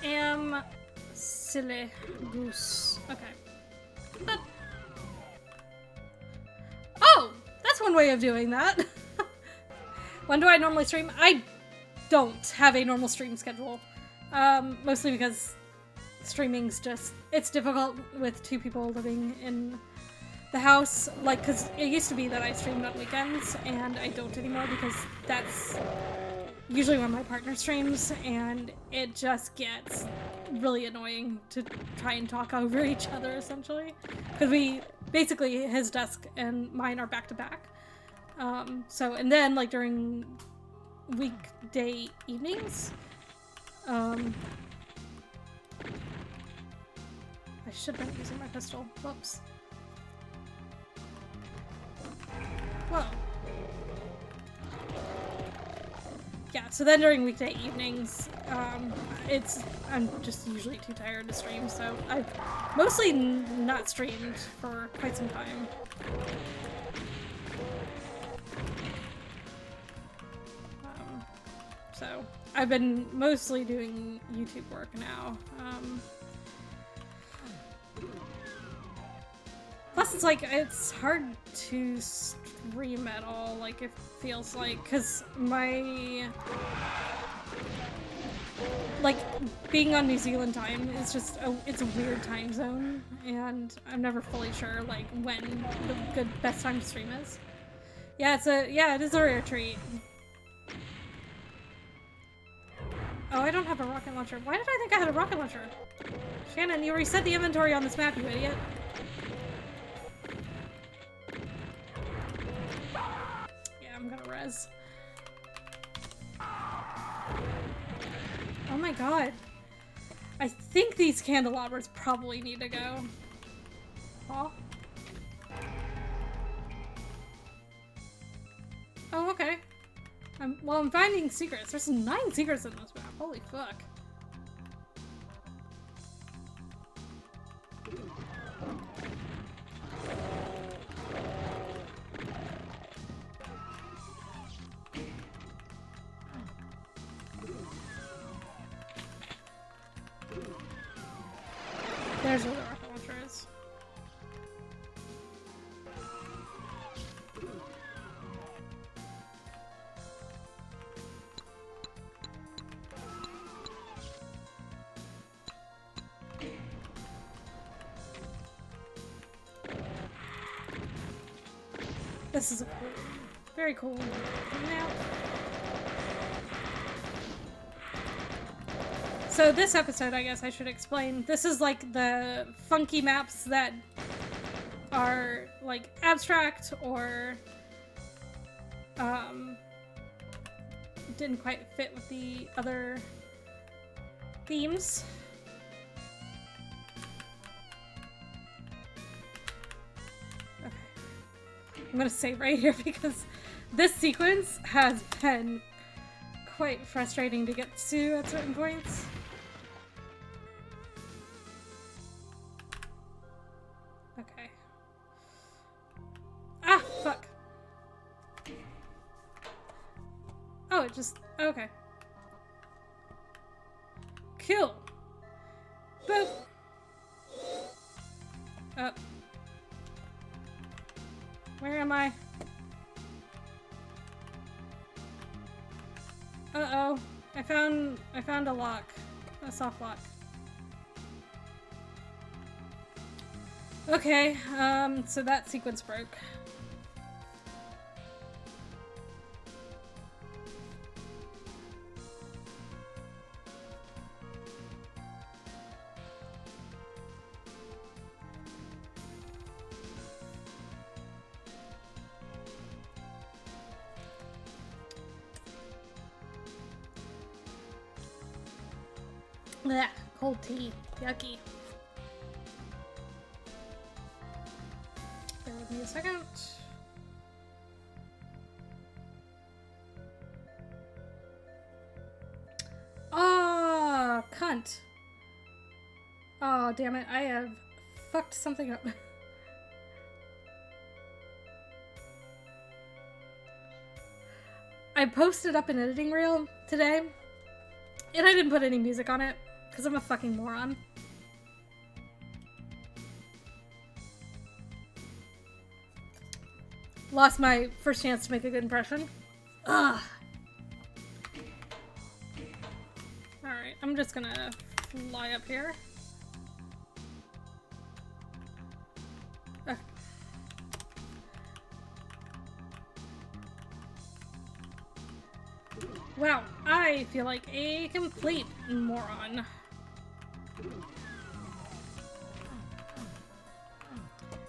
Yeah. Silly goose. Okay. Oh! That's one way of doing that. When do I normally stream? I don't have a normal stream schedule. Mostly because streaming's just... It's difficult with 2 people living in the house. Like, because it used to be that I streamed on weekends, and I don't anymore because that's usually when my partner streams, and it just gets really annoying to try and talk over each other, essentially. Because we... Basically, his desk and mine are back-to-back. And then, like, during weekday evenings, I should have been using my pistol. Whoops. Whoa. Yeah, so then during weekday evenings, I'm just usually too tired to stream, so I've mostly not streamed for quite some time. So I've been mostly doing YouTube work now. Plus it's like, it's hard to stream at all, like it feels like, because like, being on New Zealand time is just, it's a weird time zone, and I'm never fully sure, like, when the best time to stream is. Yeah, it is a rare treat. Oh, I don't have a rocket launcher. Why did I think I had a rocket launcher? Shannon, you reset the inventory on this map, you idiot. Yeah, I'm gonna res. Oh my god. I think these candelabras probably need to go. Oh. Oh, okay. I'm finding secrets. There's 9 secrets in this map. Holy fuck. There's where the rocket launcher is. This is a cool, very cool map. So this episode, I guess I should explain, this is like the funky maps that are like abstract or didn't quite fit with the other themes. Okay. I'm gonna save right here because this sequence has been quite frustrating to get to at certain points. Okay. Ah, fuck. Oh, it just, okay. Cool. Boop. Where am I? Uh-oh. I found a lock. A soft lock. Okay, so that sequence broke. Blech, cold tea. Yucky. Bear with me a second. Oh, cunt. Oh, damn it. I have fucked something up. I posted up an editing reel today, and I didn't put any music on it, because I'm a fucking moron. Lost my first chance to make a good impression. Ugh. Alright, I'm just gonna fly up here. Wow, I feel like a complete moron.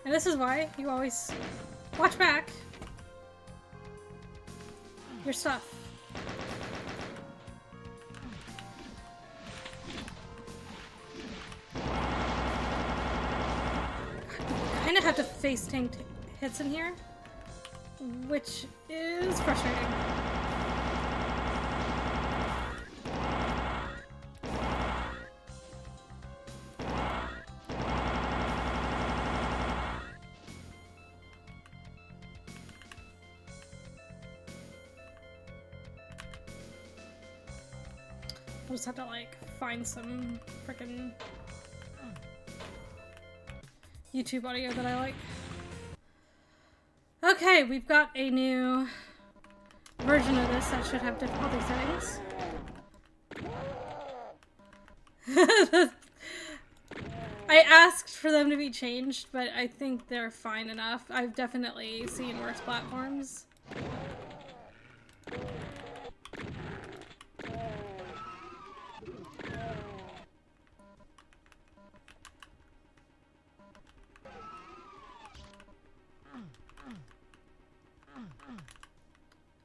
And this is why you always watch back your stuff. Kind of have to face tank hits in here, which is frustrating. I'll just have to, like, find some frickin' YouTube audio that I like. Okay, we've got a new version of this that should have difficulty settings. I asked for them to be changed, but I think they're fine enough. I've definitely seen worse platforms.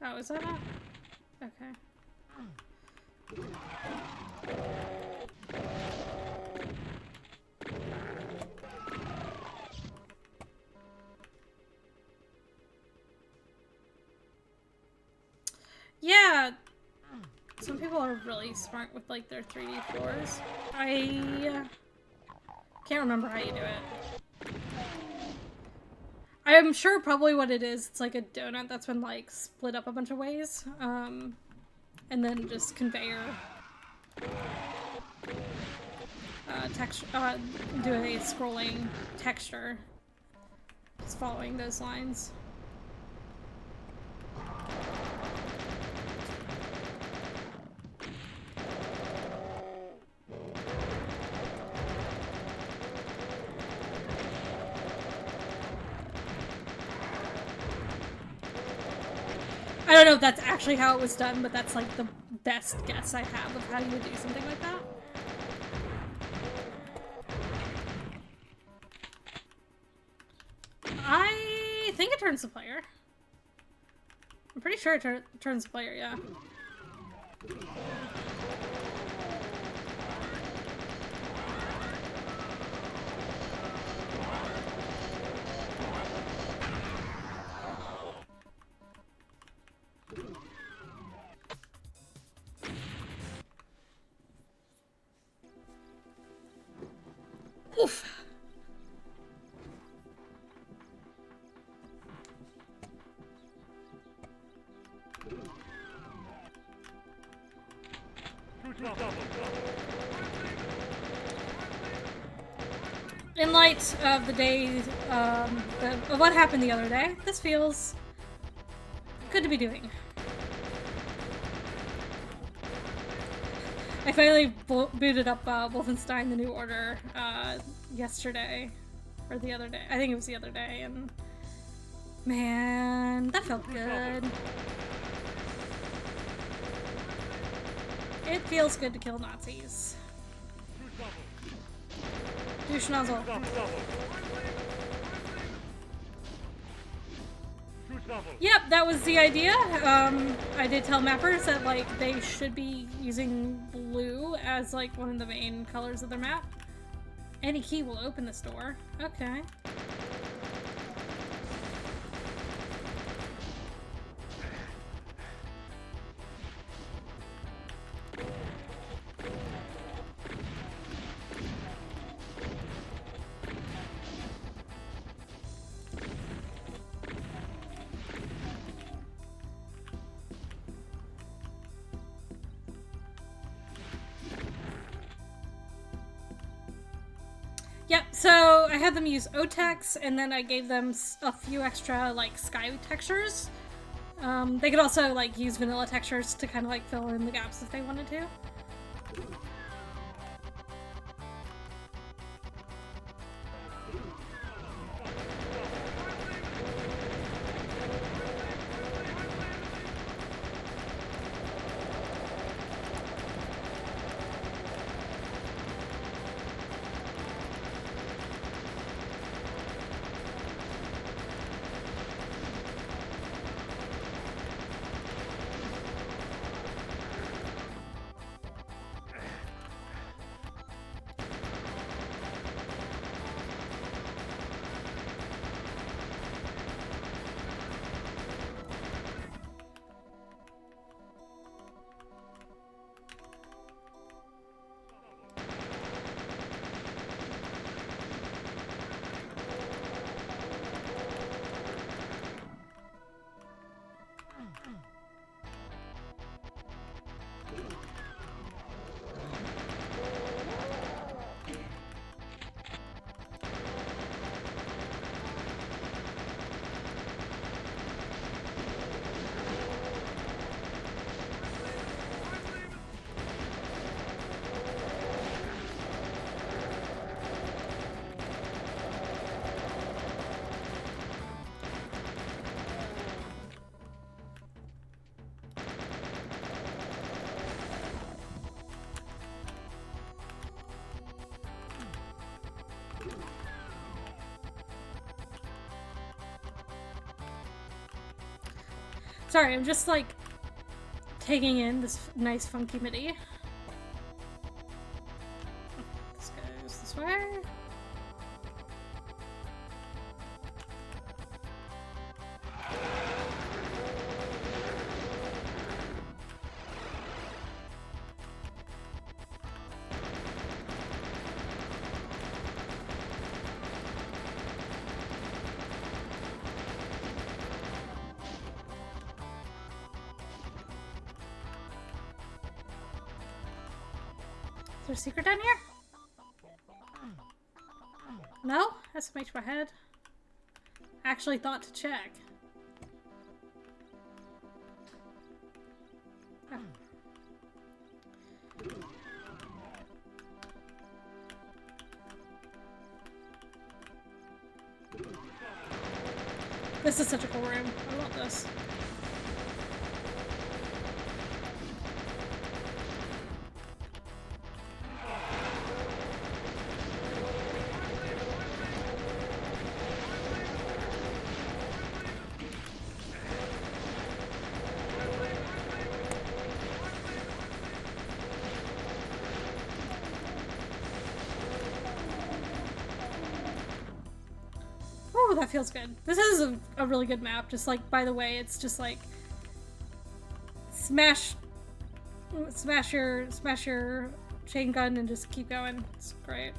Oh, is that a... Okay. Yeah, some people are really smart with like their 3D floors. I can't remember how you do it. I'm sure probably what it is, it's like a donut that's been like split up a bunch of ways, and then just conveyor texture, do a scrolling texture, just following those lines. I don't know if that's actually how it was done, but that's like the best guess I have of how you would do something like that. I think it turns the player. I'm pretty sure it turns the player, yeah. Oof. In light of the day, of what happened the other day, this feels good to be doing. I finally booted up Wolfenstein: The New Order yesterday, or the other day. I think it was the other day, and man, that felt good. It feels good to kill Nazis. Du Schnozzle. Yep, that was the idea. I did tell mappers that like they should be using blue as like one of the main colors of their map. Any key will open this door. Okay. Yep, so I had them use OTEX, and then I gave them a few extra, like, sky textures. They could also, like, use vanilla textures to kind of, like, fill in the gaps if they wanted to. Sorry, I'm just like taking in this nice funky MIDI. This goes this way. Is there a secret down here? No? SMH my head. Actually thought to check. Oh. This is such a cool room. I love this. Oh, that feels good. This is a really good map. Just like, by the way, it's just like smash your chain gun and just keep going. It's great.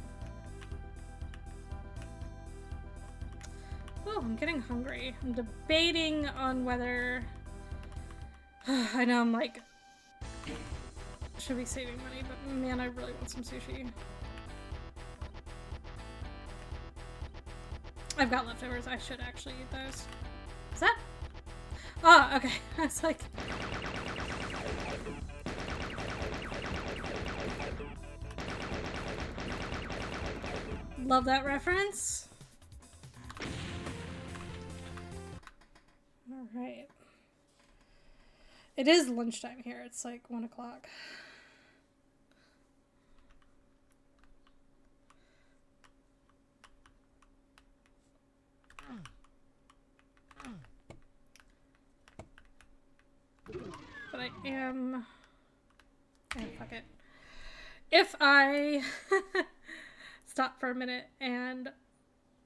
Oh, I'm getting hungry. I'm debating on whether I know I'm like should be saving money, but man, I really want some sushi. I've got leftovers. I should actually eat those. Is that? Oh, okay. I was like... Love that reference. Alright. It is lunchtime here. It's like 1 o'clock. But I am... Oh, fuck it. If I stop for a minute and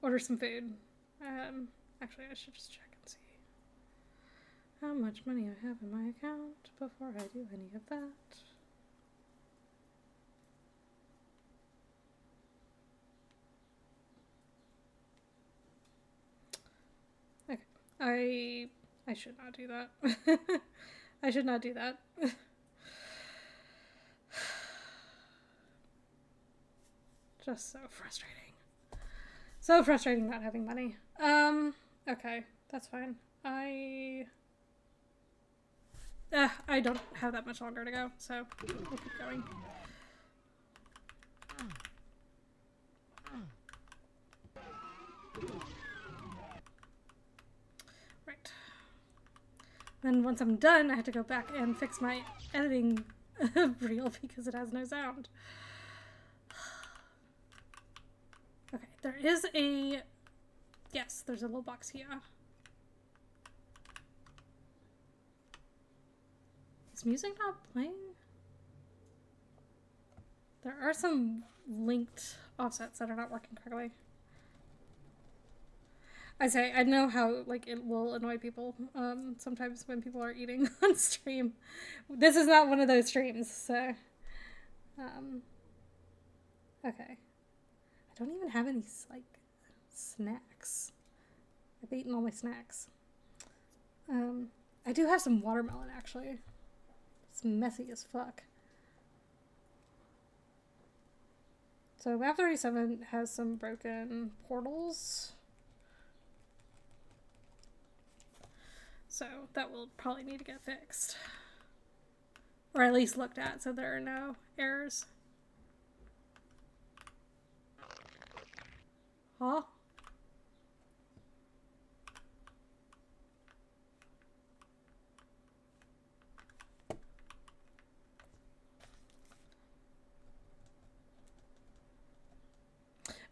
order some food. Actually, I should just check and see how much money I have in my account before I do any of that. Okay. I should not do that. I should not do that. Just so frustrating. So frustrating not having money. Okay, that's fine. I don't have that much longer to go, so we'll keep going. Right. Then once I'm done, I have to go back and fix my editing reel because it has no sound. Okay, there is a... Yes, there's a little box here. Is music not playing? There are some linked offsets that are not working correctly. I know how, like, it will annoy people, sometimes when people are eating on stream. This is not one of those streams, so, okay. I don't even have any, like, snacks. I've eaten all my snacks. I do have some watermelon, actually. It's messy as fuck. So, map 37 has some broken portals. So that will probably need to get fixed. Or at least looked at so there are no errors. Huh?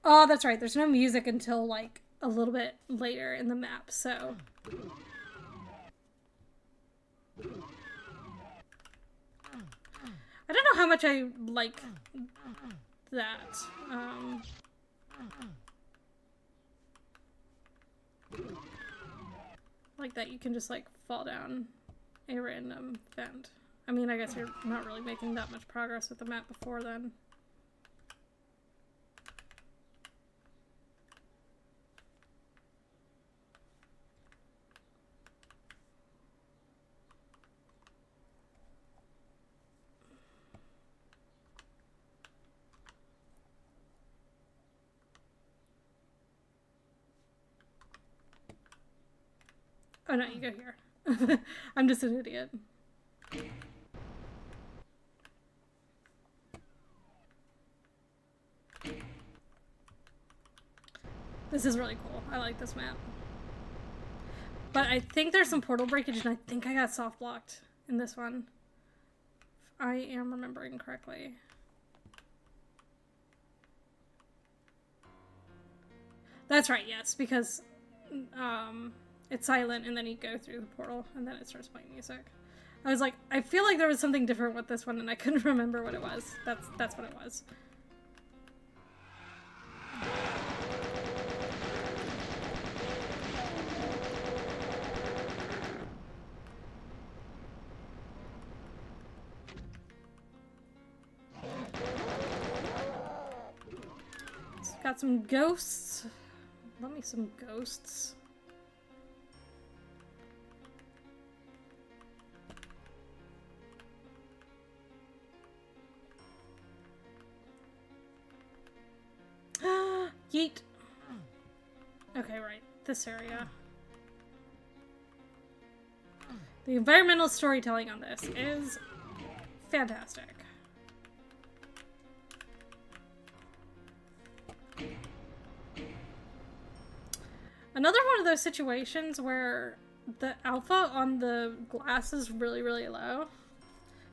Oh, that's right. There's no music until like a little bit later in the map, so... how much I like that. Like that you can just like fall down a random vent. I mean, I guess you're not really making that much progress with the map before then. Oh no, you go here. I'm just an idiot. This is really cool. I like this map. But I think there's some portal breakage, and I think I got soft blocked in this one. If I am remembering correctly. That's right, yes, because it's silent and then you go through the portal and then it starts playing music. I was like, I feel like there was something different with this one and I couldn't remember what it was. That's what it was. It's got some ghosts. Love me some ghosts. Yeet. Okay, right. This area. The environmental storytelling on this is fantastic. Another one of those situations where the alpha on the glass is really, really low.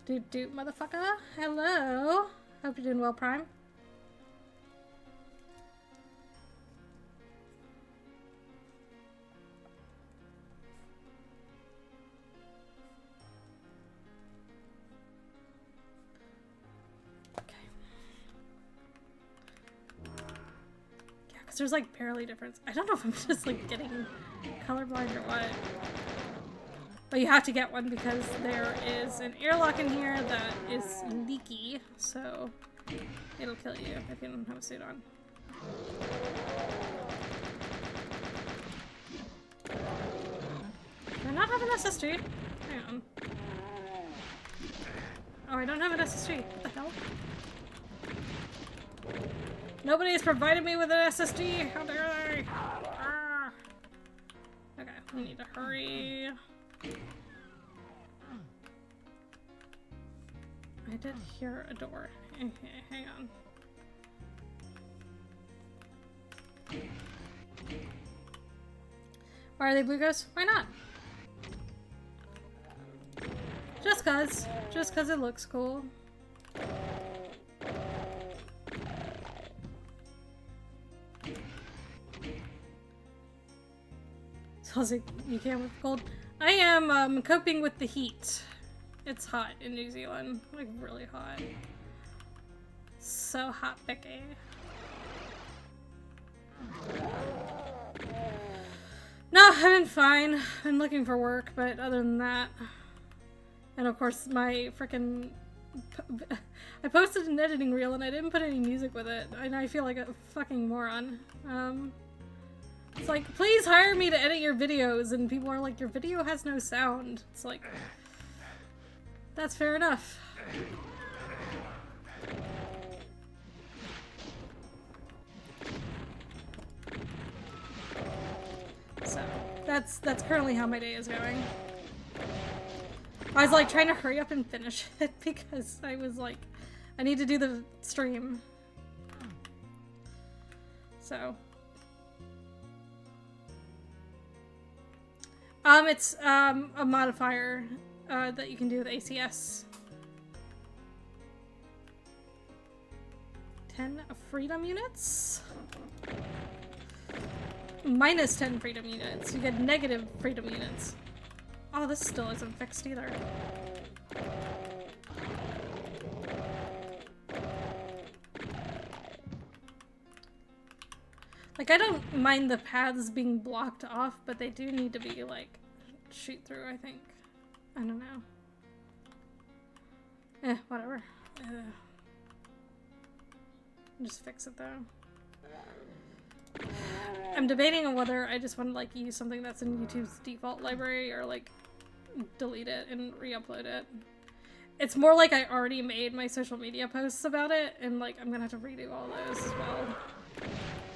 Doot doot, motherfucker. Hello. Hope you're doing well, Prime. There's like barely difference. I don't know if I'm just like getting colorblind or what. But you have to get one because there is an airlock in here that is leaky, so it'll kill you if you don't have a suit on. Do I not have an SSG? Hang on. Oh, I don't have an SSG. What the hell? Nobody has provided me with an SSD! How dare they! Ah. Okay, we need to hurry. I did hear a door. Okay, hang on. Why are they blue ghosts? Why not? Just cause. Just cause it looks cool. You can't with cold. I am coping with the heat. It's hot in New Zealand, like really hot. So hot, Becky. No, I've been fine. I'm looking for work, but other than that, and of course my freaking. I posted an editing reel and I didn't put any music with it, and I feel like a fucking moron. It's like, please hire me to edit your videos, and people are like, your video has no sound. It's like, that's fair enough. So, that's currently how my day is going. I was like trying to hurry up and finish it because I was like, I need to do the stream. So. It's a modifier that you can do with ACS. 10 freedom units? Minus 10 freedom units. You get negative freedom units. Oh, this still isn't fixed either. Like, I don't mind the paths being blocked off, but they do need to be, like, shoot through, I think. I don't know. Whatever. Just fix it, though. I'm debating on whether I just want to, like, use something that's in YouTube's default library or, like, delete it and re-upload it. It's more like I already made my social media posts about it, and, like, I'm gonna have to redo all those as well.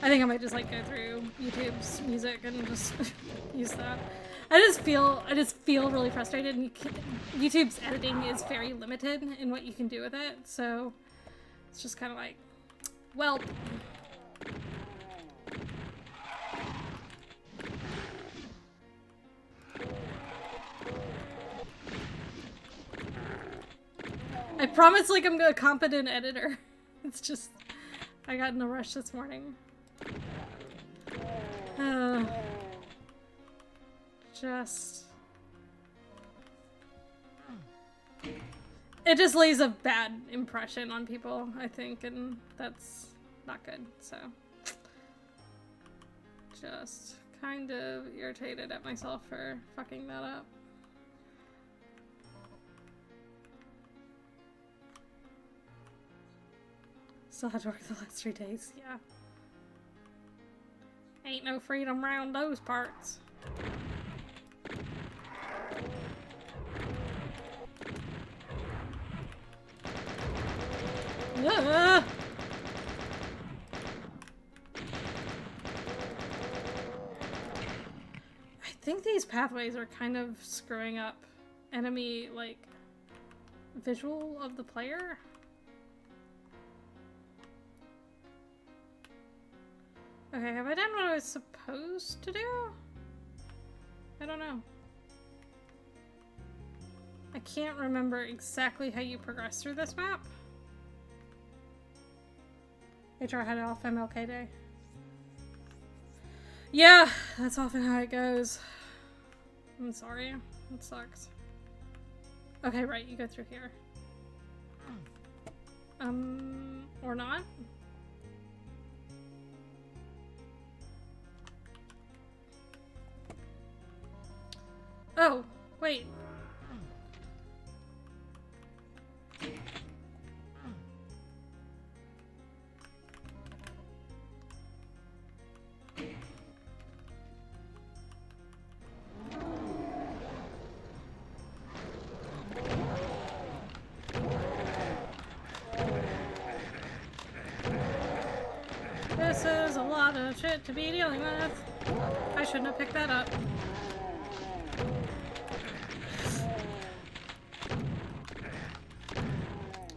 I think I might just, like, go through YouTube's music and just use that. I just feel really frustrated, and YouTube's editing is very limited in what you can do with it, so it's just kind of like, well... I promise, like, I'm a competent editor. It's just, I got in a rush this morning. It just leaves a bad impression on people, I think, and that's not good, so. Just kind of irritated at myself for fucking that up. Still had to work the last 3 days, yeah. Ain't no freedom around those parts. I think these pathways are kind of screwing up enemy, like, visual of the player. Okay, have I done what I was supposed to do? I don't know. I can't remember exactly how you progress through this map. HR had off MLK Day. Yeah, that's often how it goes. I'm sorry. It sucks. Okay, right, you go through here. Or not? Oh, wait. This is a lot of shit to be dealing with. I shouldn't have picked that up.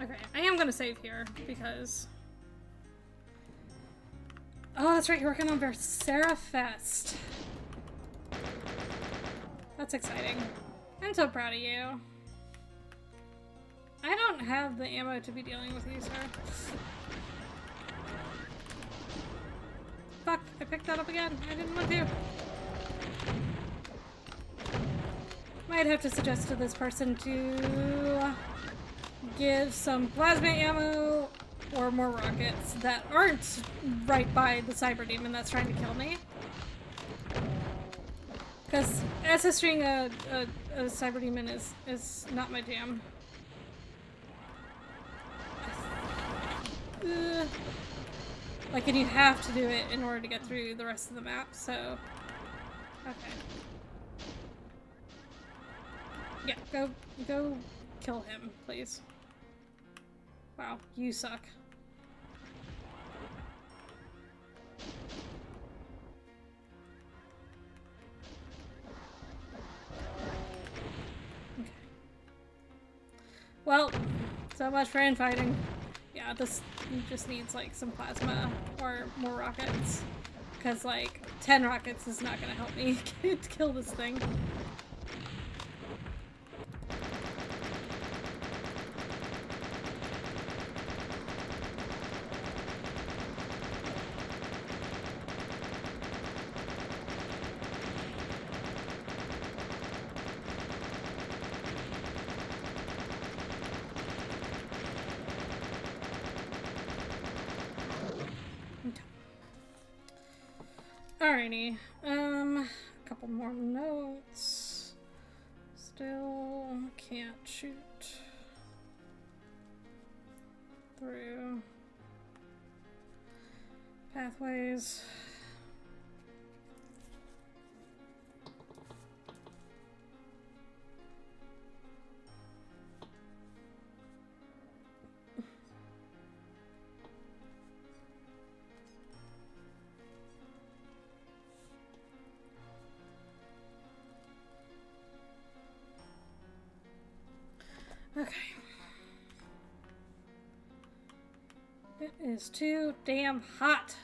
Okay, I am gonna save here because... Oh, that's right, you're working on Versera Fest. That's exciting. I'm so proud of you. I don't have the ammo to be dealing with you, sir. Fuck, I picked that up again. I didn't want to. Might have to suggest to this person to give some plasma ammo or more rockets that aren't right by the cyber demon that's trying to kill me. Because SSing a cyber demon is not my jam. Like, and you have to do it in order to get through the rest of the map, so... Okay. Yeah, go kill him, please. Wow, you suck. Okay. Well, so much for infighting. Yeah, this just needs, like, some plasma or more rockets. Because, like, 10 rockets is not gonna help me kill this thing. Alrighty. A couple more notes. Still can't shoot through pathways. Okay. It is too damn hot.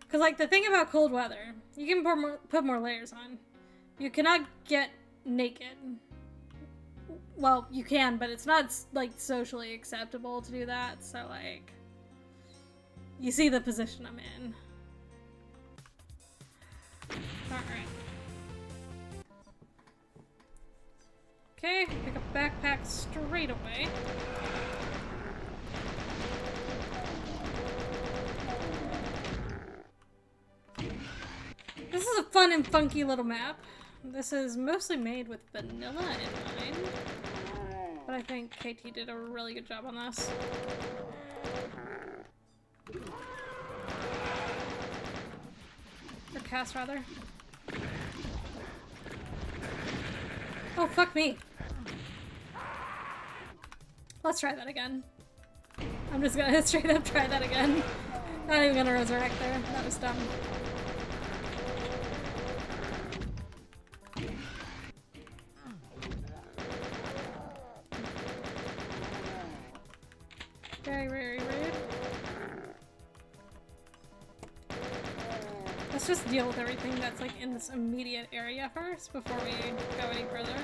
Because, like, the thing about cold weather, you can put more layers on. You cannot get naked. Well, you can, but it's not, like, socially acceptable to do that. So, like, you see the position I'm in. Alright. Okay, pick up backpack straight away. This is a fun and funky little map. This is mostly made with vanilla in mind, but I think KT did a really good job on this. Or Cass, rather. Oh, fuck me. Let's try that again. I'm just gonna straight up try that again. Not even gonna resurrect there. That was dumb. Very, very rude. Let's just deal with everything that's like in this immediate area first before we go any further.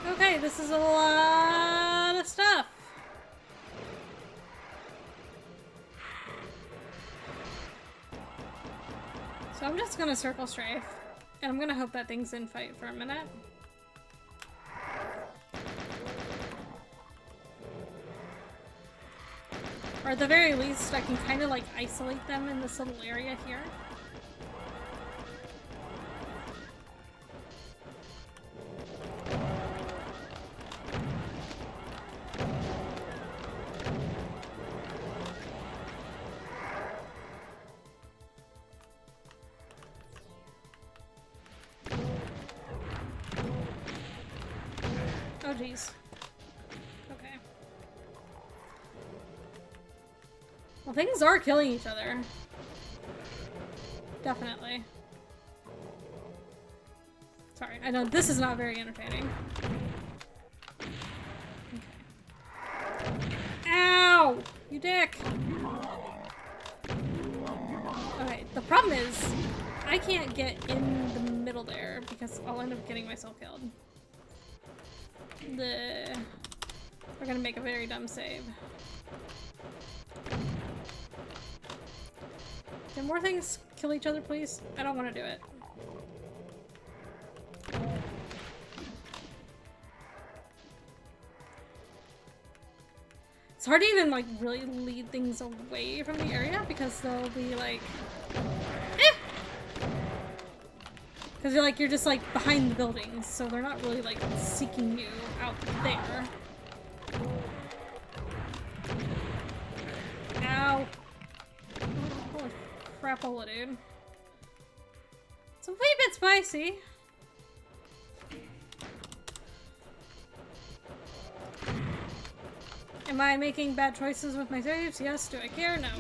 Okay, this is a lot of stuff. So I'm just gonna circle strafe, and I'm gonna hope that thing's in fight for a minute. Or at the very least, I can kind of like isolate them in this little area here. Oh geez. Okay. Well, things are killing each other. Definitely. Sorry, I know this is not very entertaining. Okay. Ow! You dick! Okay, the problem is, I can't get in the middle there because I'll end up getting myself killed. We're gonna make a very dumb save. Can more things kill each other, please? I don't want to do it. It's hard to even, like, really lead things away from the area because they'll be like, because you're just, like, behind the buildings, so they're not really, like, seeking you out there. Ow. Holy crapola, dude. It's a wee bit spicy. Am I making bad choices with my saves? Yes. Do I care? No.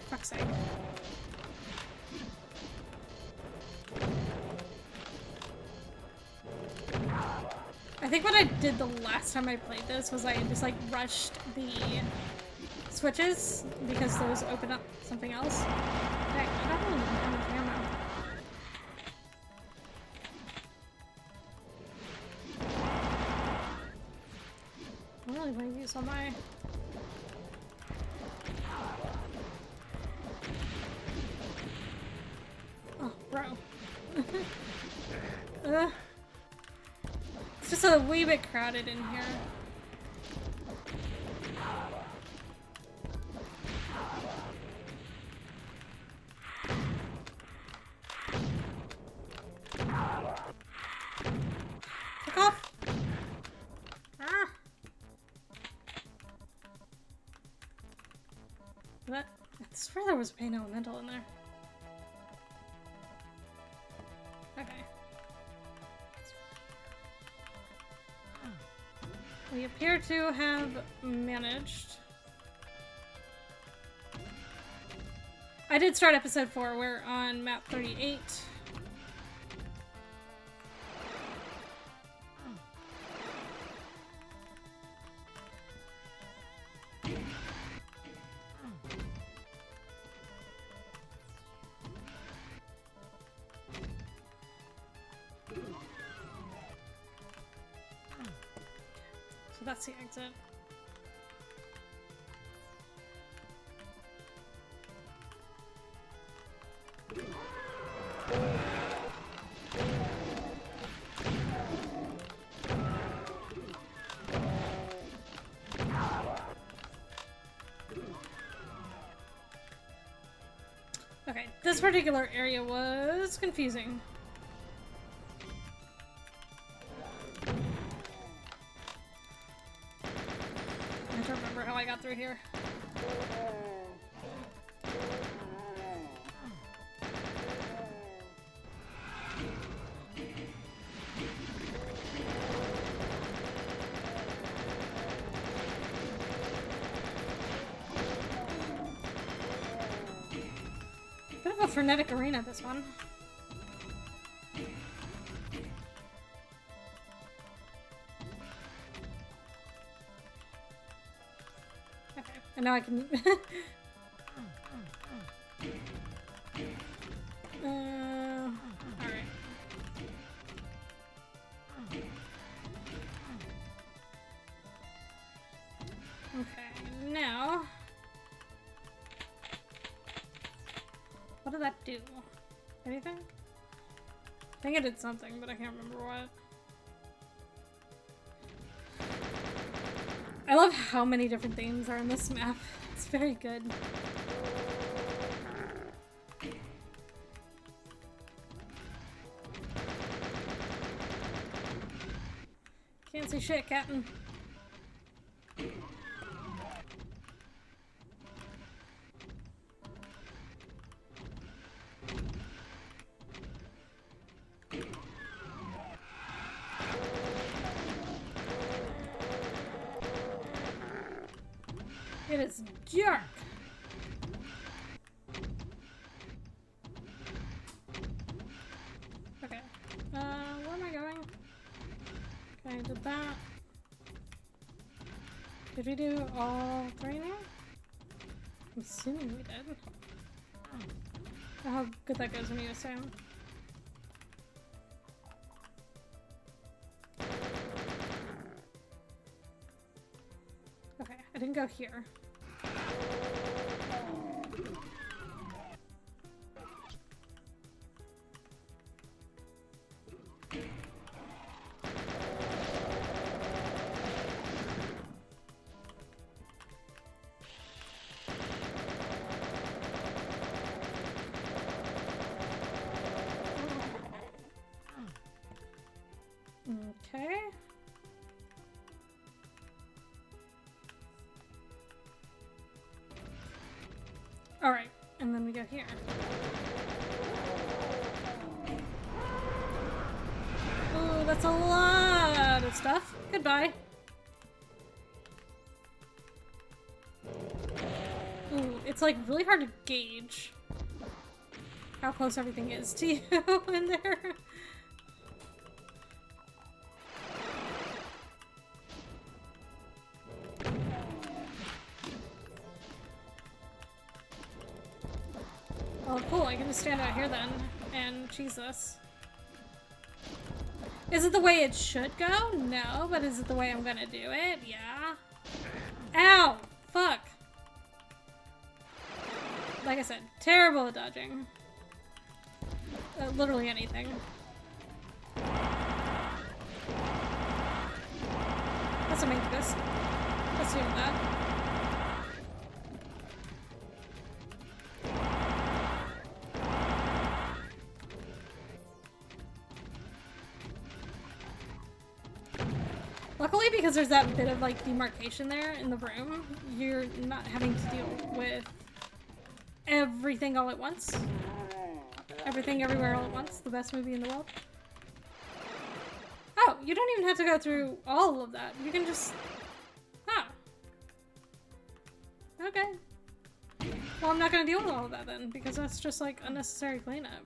Fuck's sake. I think what I did the last time I played this was I just like rushed the switches because those open up something else. Dang, I don't really have much ammo. I don't really want to use all my... Oh, bro. It's just a wee bit crowded in here. Take off! Ah! What? I swear there was a pain elemental in there. Okay. We appear to have managed. I did start episode 4. We're on map 38. So that's the exit. Okay, this particular area was confusing. I don't remember how I got through here. Bit of a frenetic arena, this one. Okay, and now I can... alright. Okay, now... What did that do? Anything? I think it did something, but I can't remember what. I love how many different themes are in this map. It's very good. Can't see shit, Captain. It is dark. Okay. Where am I going? Okay, did that. Did we do all 3 now? I'm assuming we did. Oh, how good that goes when you assume. Okay, I didn't go here. Okay. Alright, and then we go here. Ooh, that's a lot of stuff. Goodbye. Ooh, it's like really hard to gauge how close everything is to you in there. stand out here then and cheese this. Is it the way it should go? No, but is it the way I'm gonna do it? Yeah. Ow! Fuck. Like I said, terrible at dodging. Literally anything. That's a incubus. Let's do that. Luckily, because there's that bit of like demarcation there in the room, you're not having to deal with everything all at once. Everything everywhere all at once. The best movie in the world. Oh, you don't even have to go through all of that. You can just... Oh. Okay. Well, I'm not gonna deal with all of that then, because that's just like unnecessary cleanup.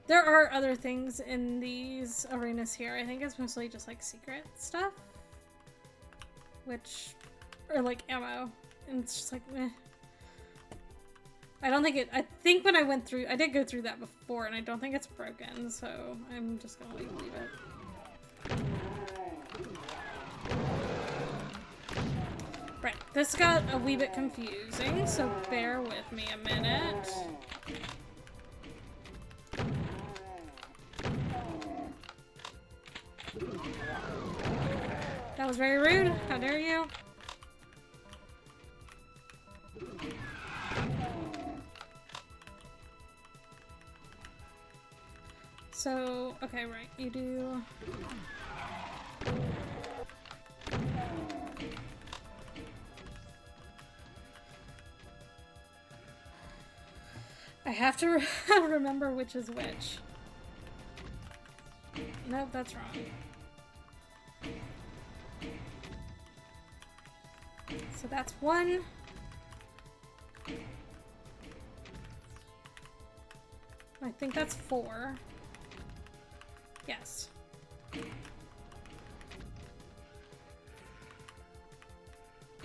There are other things in these arenas here. I think it's mostly just like secret stuff. Which... or like ammo. And it's just like, meh. I don't think it... I think when I went through... I did go through that before, and I don't think it's broken, so I'm just gonna leave it. Right, this got a wee bit confusing, so bear with me a minute. That was very rude. How dare you? So, okay, right, you do... I have to remember which is which. Nope, that's wrong. So that's one. I think that's 4. Yes.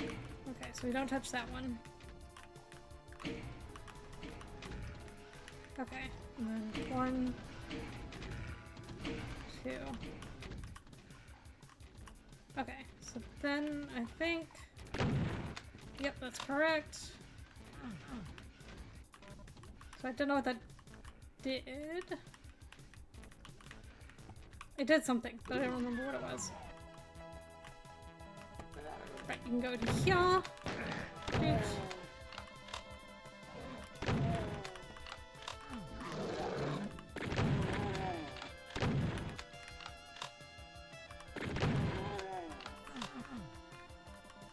Okay, so we don't touch that one. Okay, and then 1, 2. Okay, so then I think... Yep, that's correct. So I don't know what that did. It did something, but I don't remember what it was. Right, you can go to here. Oops.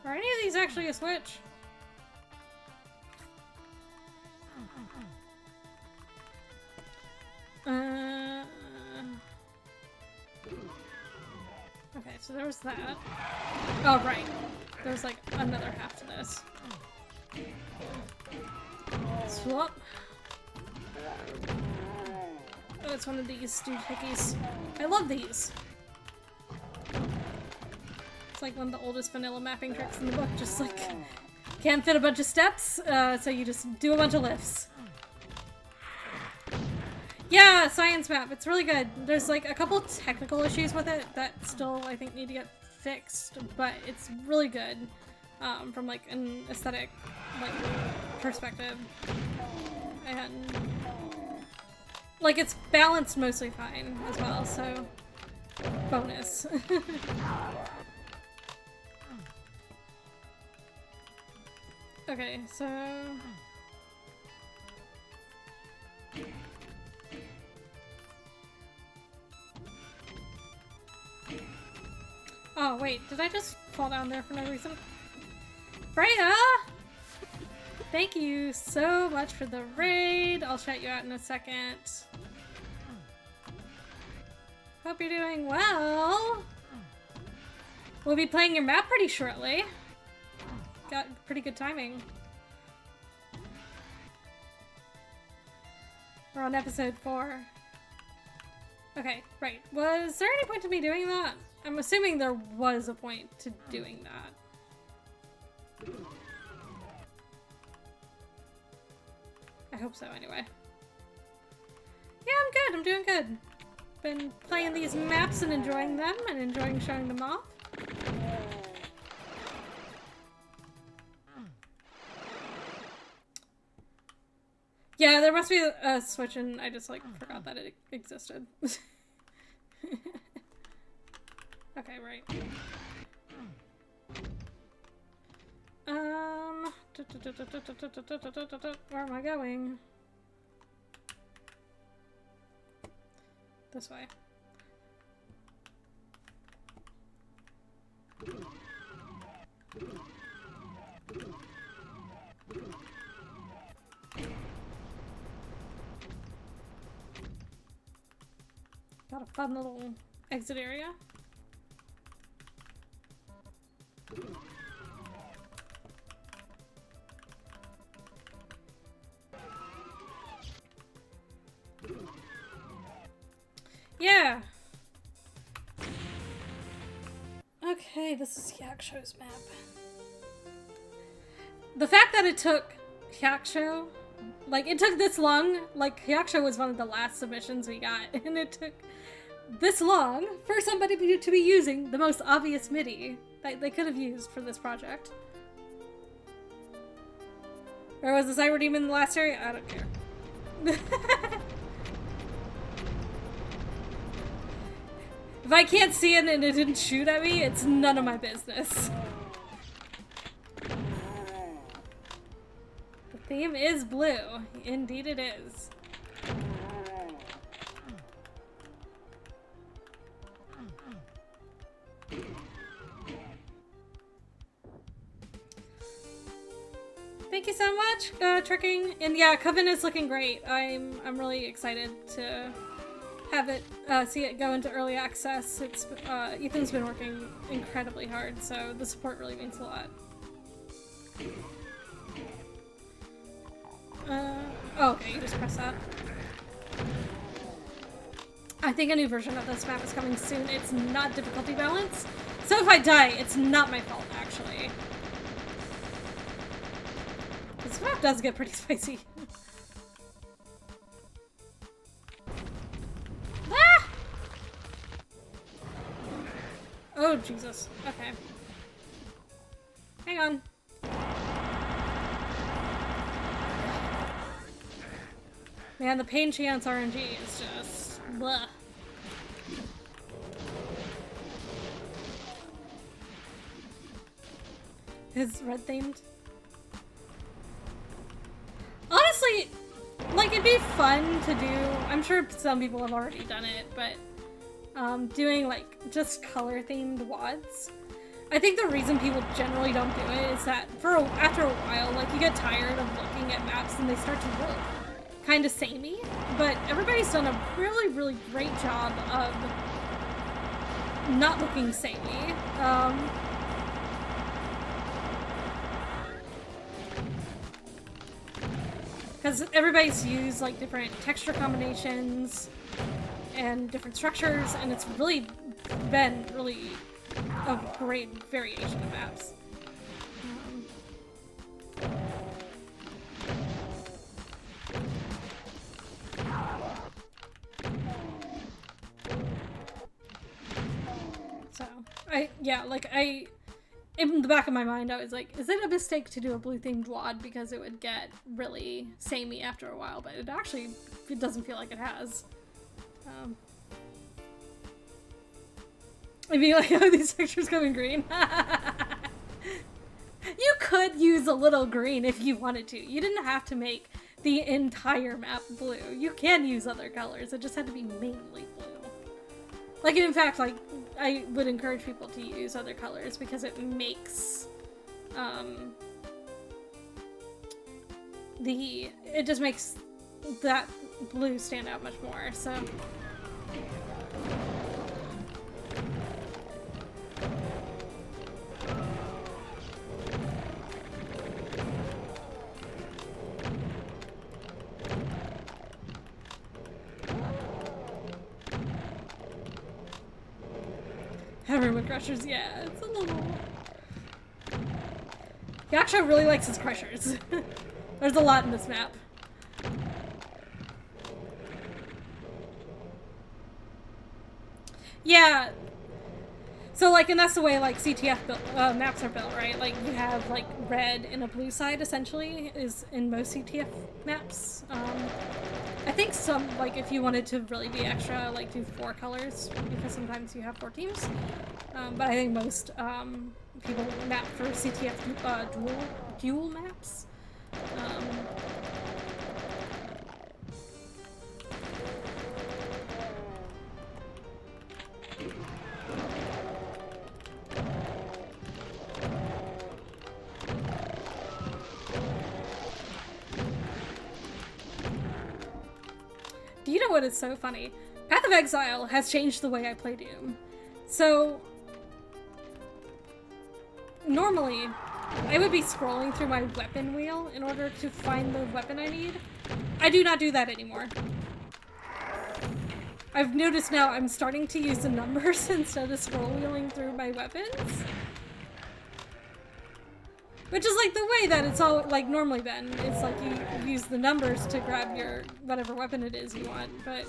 Are any of these actually a switch? Okay, so there was that. Oh, right. There's like another half to this. Swap. Oh, it's one of these stewed hickeys. I love these. It's like one of the oldest vanilla mapping tricks in the book. Just like, can't fit a bunch of steps, so you just do a bunch of lifts. Yeah, science map. It's really good. There's like a couple technical issues with it that still I think need to get fixed, but it's really good from like an aesthetic like perspective. And like it's balanced mostly fine as well, so bonus. Okay, so oh wait, did I just fall down there for no reason? Freya! Thank you so much for the raid. I'll shout you out in a second. Hope you're doing well. We'll be playing your map pretty shortly. Got pretty good timing. We're on episode 4. Okay, right. Was there any point to me doing that? I'm assuming there was a point to doing that. hope so, anyway. Yeah, I'm good. I'm doing good. Been playing these maps and enjoying them and enjoying showing them off. Yeah, there must be a switch and I just, like, forgot that it existed. Okay, right. Where am I going? This way. Got a fun little exit area. Yeah. Okay, this is Hyakusho's map. The fact that it took Hyakusho, like, it took this long, like, Hyakusho was one of the last submissions we got, and it took this long for somebody to be using the most obvious MIDI that they could have used for this project. Or was the Cyber Demon in the last area? I don't care. If I can't see it and it didn't shoot at me, it's none of my business. The theme is blue. Indeed it is. Thank you so much, Tricking. And yeah, Coven is looking great. I'm really excited to have it, see it go into early access. It's, Ethan's been working incredibly hard, so the support really means a lot. Oh, okay, you just press that. I think a new version of this map is coming soon. It's not difficulty balanced, so if I die, it's not my fault, actually. This map does get pretty spicy. Ah! Oh, Jesus. Okay. Hang on. Man, the pain chance RNG is just... bleh. Is red themed? Honestly, like, it'd be fun to do. I'm sure some people have already done it, but doing, like, just color themed WODs. I think the reason people generally don't do it is that after a while, like, you get tired of looking at maps and they start to look kind of samey, but everybody's done a really, really great job of not looking samey. Because everybody's used, like, different texture combinations and different structures, and it's really been really a great variation of maps. So, in the back of my mind, I was like, is it a mistake to do a blue-themed WOD because it would get really samey after a while, but it doesn't feel like it has. I'd be like, oh, these pictures going green. You could use a little green if you wanted to. You didn't have to make the entire map blue. You can use other colors. It just had to be mainly blue. Like, in fact, like, I would encourage people to use other colors because it makes, it just makes that blue stand out much more, so. Everyone crushers, yeah, it's a little... Yaksha really likes his crushers. There's a lot in this map. Yeah. So, like, and that's the way, like, maps are built, right? Like, you have, like, red and a blue side, essentially, is in most CTF maps. I think some, like, if you wanted to really be extra, like, do 4 colors, because sometimes you have 4 teams. But I think most people map for CTF dual maps. Do you know what is so funny? Path of Exile has changed the way I play Doom. So, normally, I would be scrolling through my weapon wheel in order to find the weapon I need. I do not do that anymore. I've noticed now I'm starting to use the numbers instead of scroll wheeling through my weapons. Which is like the way that it's all like normally been. It's like you use the numbers to grab your whatever weapon it is you want, but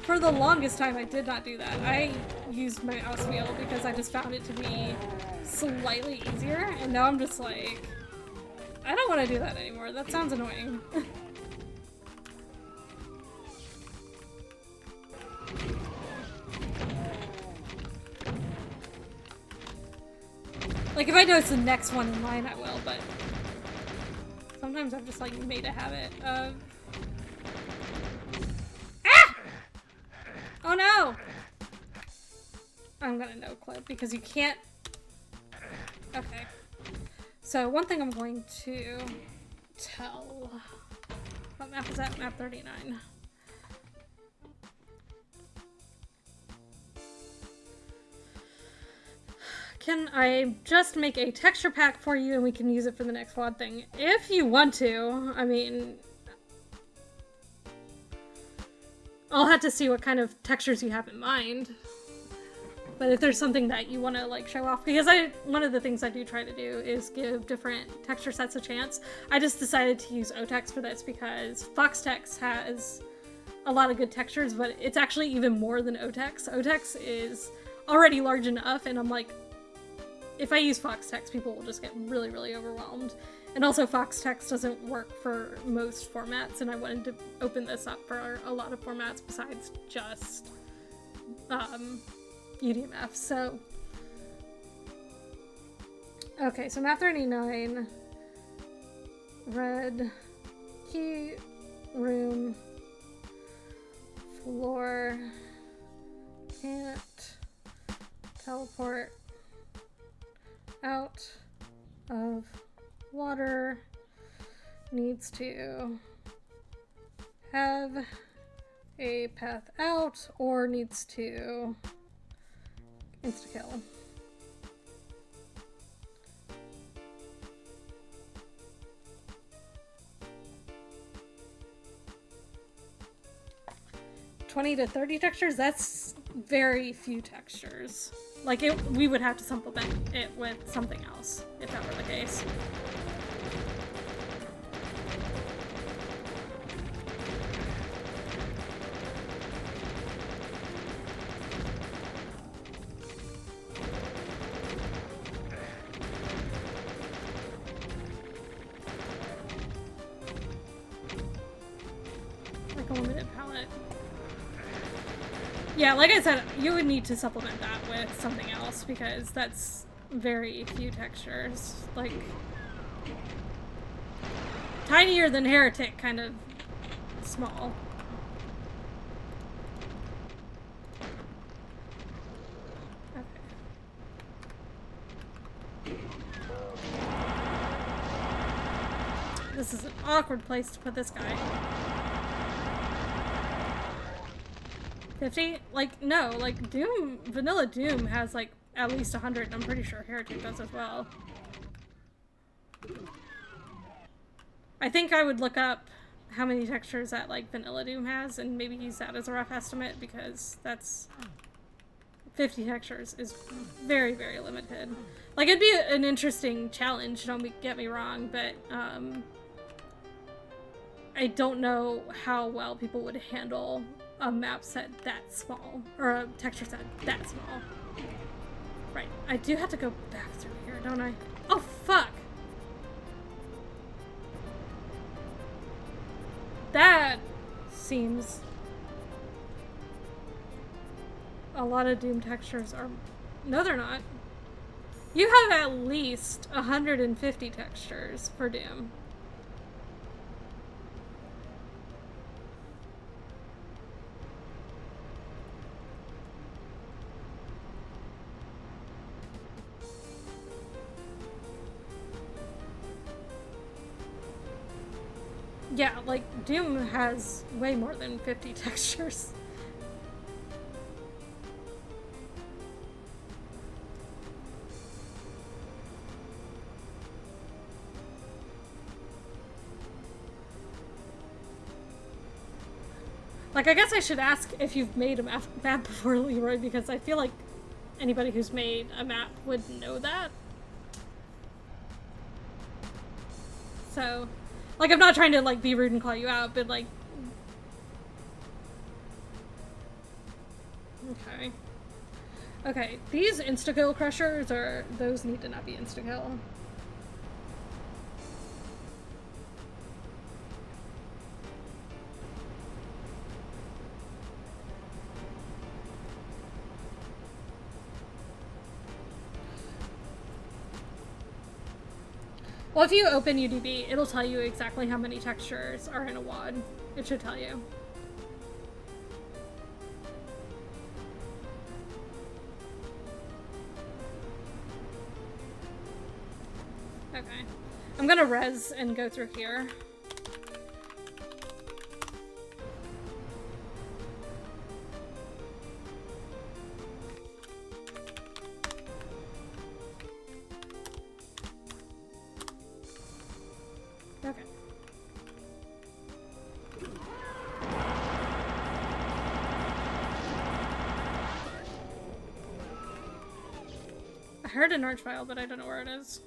for the longest time I did not do that. I used my mouse wheel because I just found it to be slightly easier, and now I'm just like, I don't want to do that anymore. That sounds annoying. Like, if I know it's the next one in line, I will, but sometimes I've just, like, made a habit of... Ah! Oh, no! I'm gonna no-clip, because you can't... Okay. So, one thing I'm going to tell... What map is that? Map 39. Can I just make a texture pack for you and we can use it for the next VOD thing? If you want to, I mean... I'll have to see what kind of textures you have in mind. But if there's something that you want to, like, show off... Because one of the things I do try to do is give different texture sets a chance. I just decided to use OTEX for this because Foxtex has a lot of good textures, but it's actually even more than OTEX. OTEX is already large enough, and I'm like... If I use Foxtex, people will just get really, really overwhelmed. And also, Foxtex doesn't work for most formats, and I wanted to open this up for a lot of formats besides just UDMF. So, okay, so map 39, red, key, room, floor, can't, teleport, out of water, needs to have a path out, or needs to insta-kill. $20 to $30 textures? That's very few textures. Like, we would have to supplement it with something else, if that were the case. Like a limited palette. Yeah, like I said, you would need to supplement that with something else because that's very few textures. Like, tinier than Heretic, kind of small. Okay. This is an awkward place to put this guy. 50? Like, no, like, Doom, Vanilla Doom has, like, at least 100, and I'm pretty sure Heretic does as well. I think I would look up how many textures that, like, Vanilla Doom has, and maybe use that as a rough estimate, because that's... 50 textures is very, very limited. Like, it'd be an interesting challenge, don't get me wrong, but, I don't know how well people would handle a map set that small, or a texture set that small. Right, I do have to go back through here, don't I? Oh, fuck! That seems... A lot of Doom textures are... No, they're not. You have at least 150 textures for Doom. Yeah, like, Doom has way more than 50 textures. Like, I guess I should ask if you've made a map before, Leroy, because I feel like anybody who's made a map would know that. So, like, I'm not trying to, like, be rude and call you out, but, like... Okay. Okay, these insta-kill crushers those need to not be insta-kill. Well, if you open UDB, it'll tell you exactly how many textures are in a WAD. It should tell you. Okay. I'm gonna res and go through here. Okay. I heard an arch file, but I don't know where it is.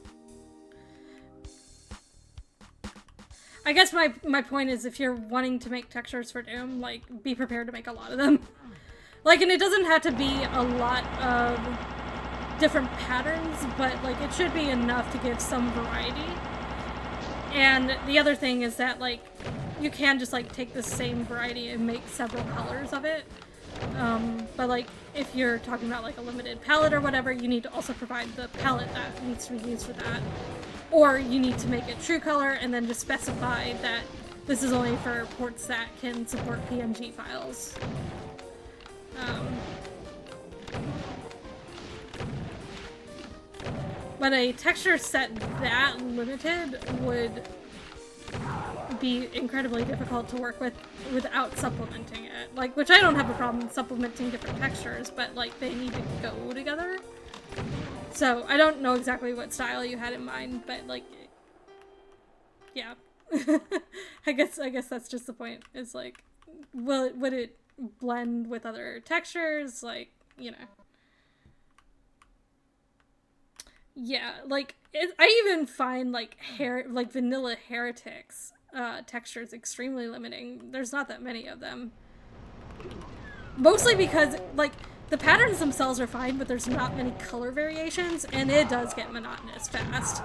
I guess my point is, if you're wanting to make textures for Doom, like, be prepared to make a lot of them. Like, and it doesn't have to be a lot of different patterns, but, like, it should be enough to give some variety. And the other thing is that, like, you can just, like, take the same variety and make several colors of it. But, like, if you're talking about, like, a limited palette or whatever, you need to also provide the palette that needs to be used for that. Or you need to make it true color and then just specify that this is only for ports that can support PNG files. But a texture set that limited would be incredibly difficult to work with without supplementing it. Like, which I don't have a problem supplementing different textures, but, like, they need to go together. So, I don't know exactly what style you had in mind, but, like, yeah. I guess that's just the point, is, like, would it blend with other textures? Like, you know. Yeah, like, I even find, like, vanilla heretics textures extremely limiting. There's not that many of them. Mostly because, like, the patterns themselves are fine, but there's not many color variations, and it does get monotonous fast.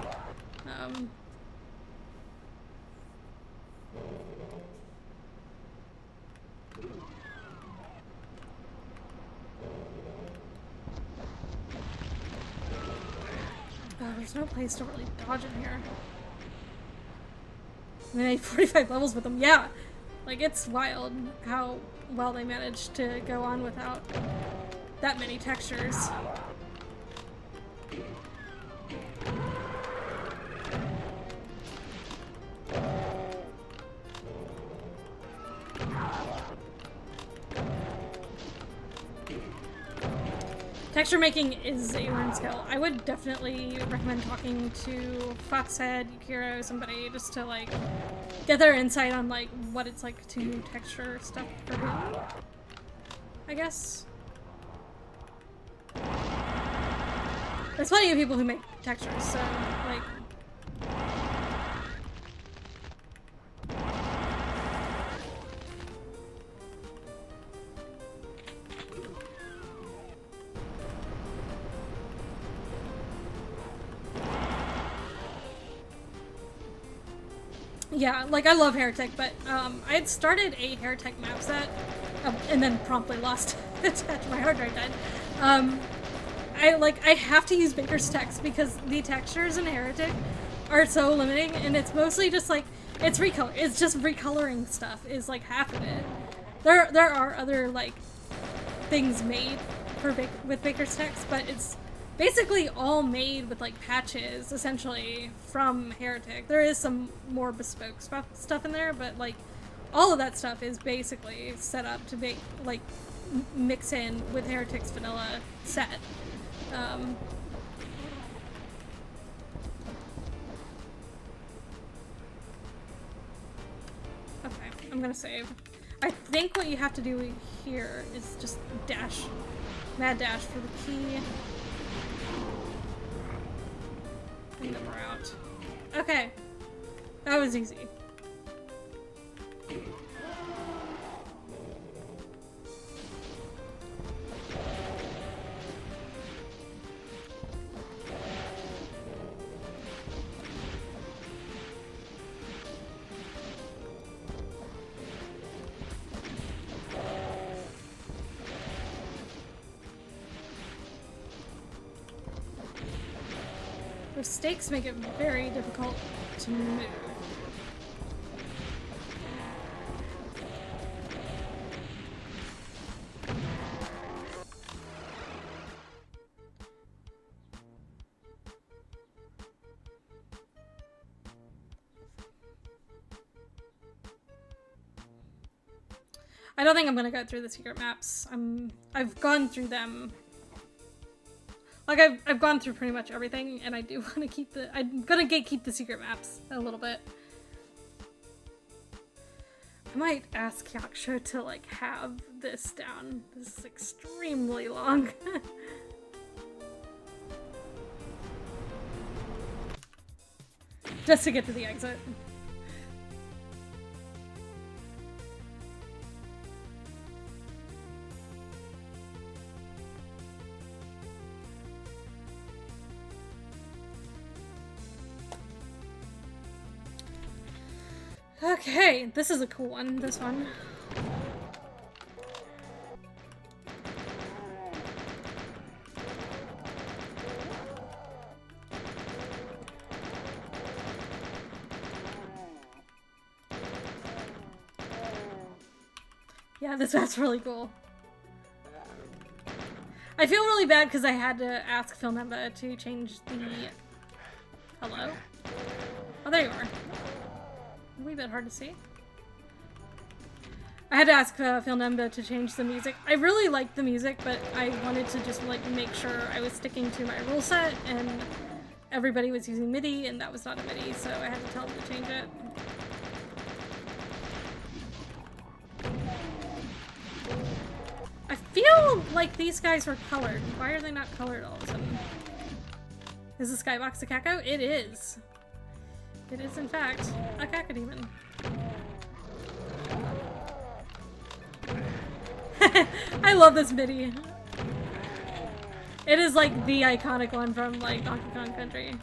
Oh, there's no place to really dodge in here. And they made 45 levels with them. Yeah! Like, it's wild how well they managed to go on without that many textures. Texture making is a learned skill. I would definitely recommend talking to Foxhead, Yukiro, somebody, just to, like, get their insight on, like, what it's like to texture stuff for Doom, I guess. There's plenty of people who make textures, so, like... Yeah, like I love Heretic, but I had started a Heretic map set and then promptly lost it. My hard drive died. I have to use Baker's text because the textures in Heretic are so limiting, and it's mostly just like it's just recoloring stuff is like half of it. There are other like things made for with Baker's text, but it's basically all made with like patches essentially from Heretic. There is some more bespoke stuff in there, but like all of that stuff is basically set up to make like mix in with Heretic's vanilla set. Okay, I'm gonna save. I think what you have to do here is just mad dash for the key. And then we're out. Okay, that was easy. Those stakes make it very difficult to move. I don't think I'm gonna go through the secret maps. I've gone through them. Like I've gone through pretty much everything, and I do want to keep I'm gonna keep the secret maps a little bit. I might ask Yaksha to like have this down. This is extremely long. Just to get to the exit. Okay, this is a cool one, this one. Yeah, this map's really cool. I feel really bad because I had to ask Phil Nemba to change the... Hello? Oh, there you are. A wee bit hard to see. I had to ask Phil Nemba to change the music. I really liked the music, but I wanted to just like make sure I was sticking to my rule set, and everybody was using MIDI, and that was not a MIDI, so I had to tell him to change it. I feel like these guys were colored. Why are they not colored all of a sudden? Is the skybox a Kako? It is. It is, in fact, a cacodemon. I love this MIDI. It is like the iconic one from like Donkey Kong Country.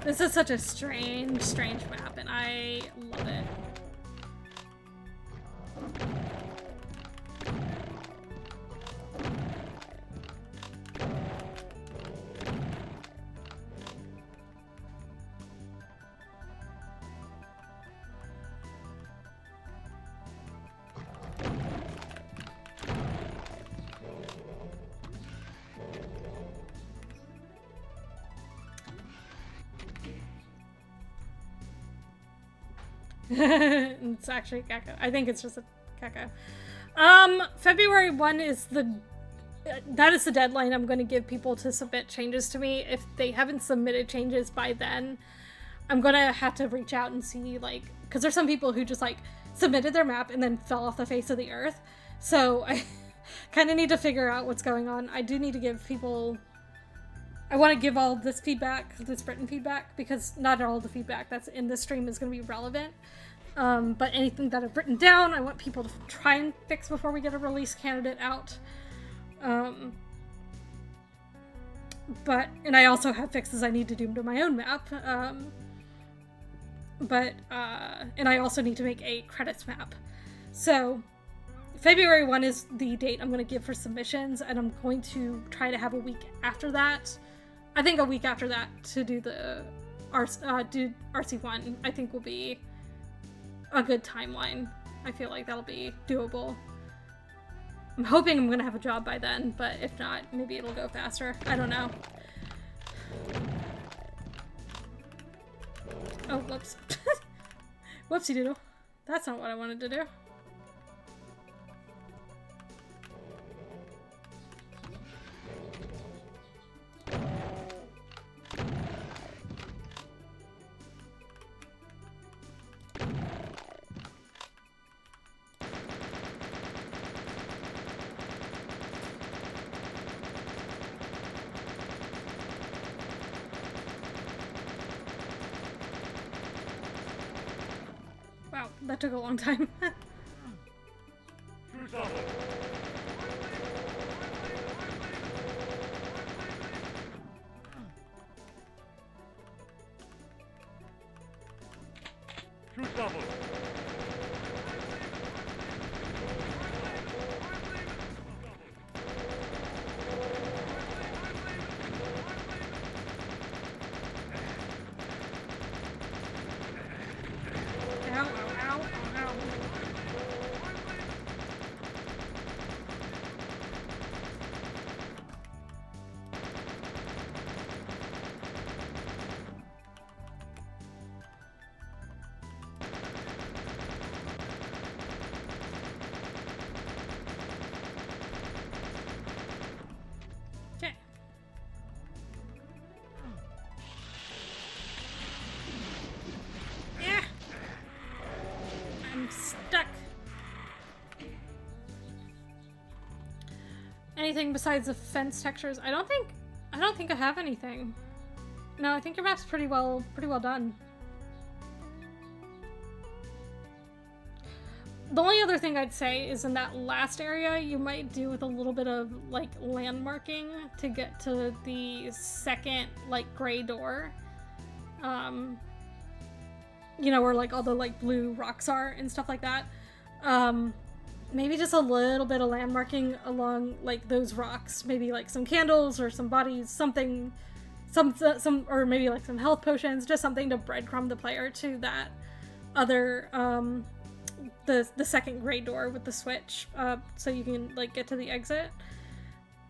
This is such a strange, strange map, and I love it. It's actually a Kako. I think it's just a Kako. February 1 is that is the deadline I'm going to give people to submit changes to me. If they haven't submitted changes by then, I'm going to have to reach out and see, like, because there's some people who just, like, submitted their map and then fell off the face of the earth. So kind of need to figure out what's going on. I do need to give people... I want to give all this feedback, this written feedback, because not all the feedback that's in this stream is going to be relevant. But anything that I've written down, I want people to try and fix before we get a release candidate out. And I also have fixes I need to do to my own map. And I also need to make a credits map. So, February 1 is the date I'm going to give for submissions, and I'm going to try to have a week after that. I think a week after that to do the RC1, I think will be a good timeline. I feel like that'll be doable. I'm hoping I'm going to have a job by then, but if not, maybe it'll go faster. I don't know. Oh, whoops. Whoopsie doodle. That's not what I wanted to do. Wow, that took a long time. Anything besides the fence textures? I don't think I have anything. No, I think your map's pretty well done. The only other thing I'd say is in that last area, you might do with a little bit of like landmarking to get to the second like gray door. You know, where like all the like blue rocks are and stuff like that. Maybe just a little bit of landmarking along like those rocks. Maybe like some candles or some bodies, something, some, or maybe like some health potions, just something to breadcrumb the player to that other, the second gray door with the switch, so you can like get to the exit.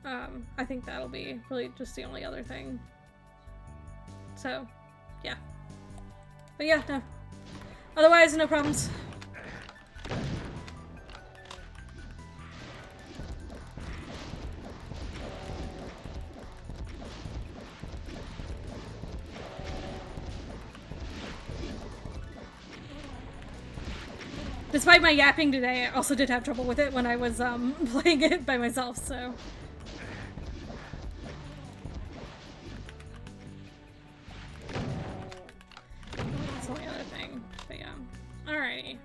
I think that'll be really just the only other thing. So, yeah. But yeah, no. Otherwise, no problems. Despite my yapping today, I also did have trouble with it when I was playing it by myself, so... That's the only other thing, but yeah. Alrighty.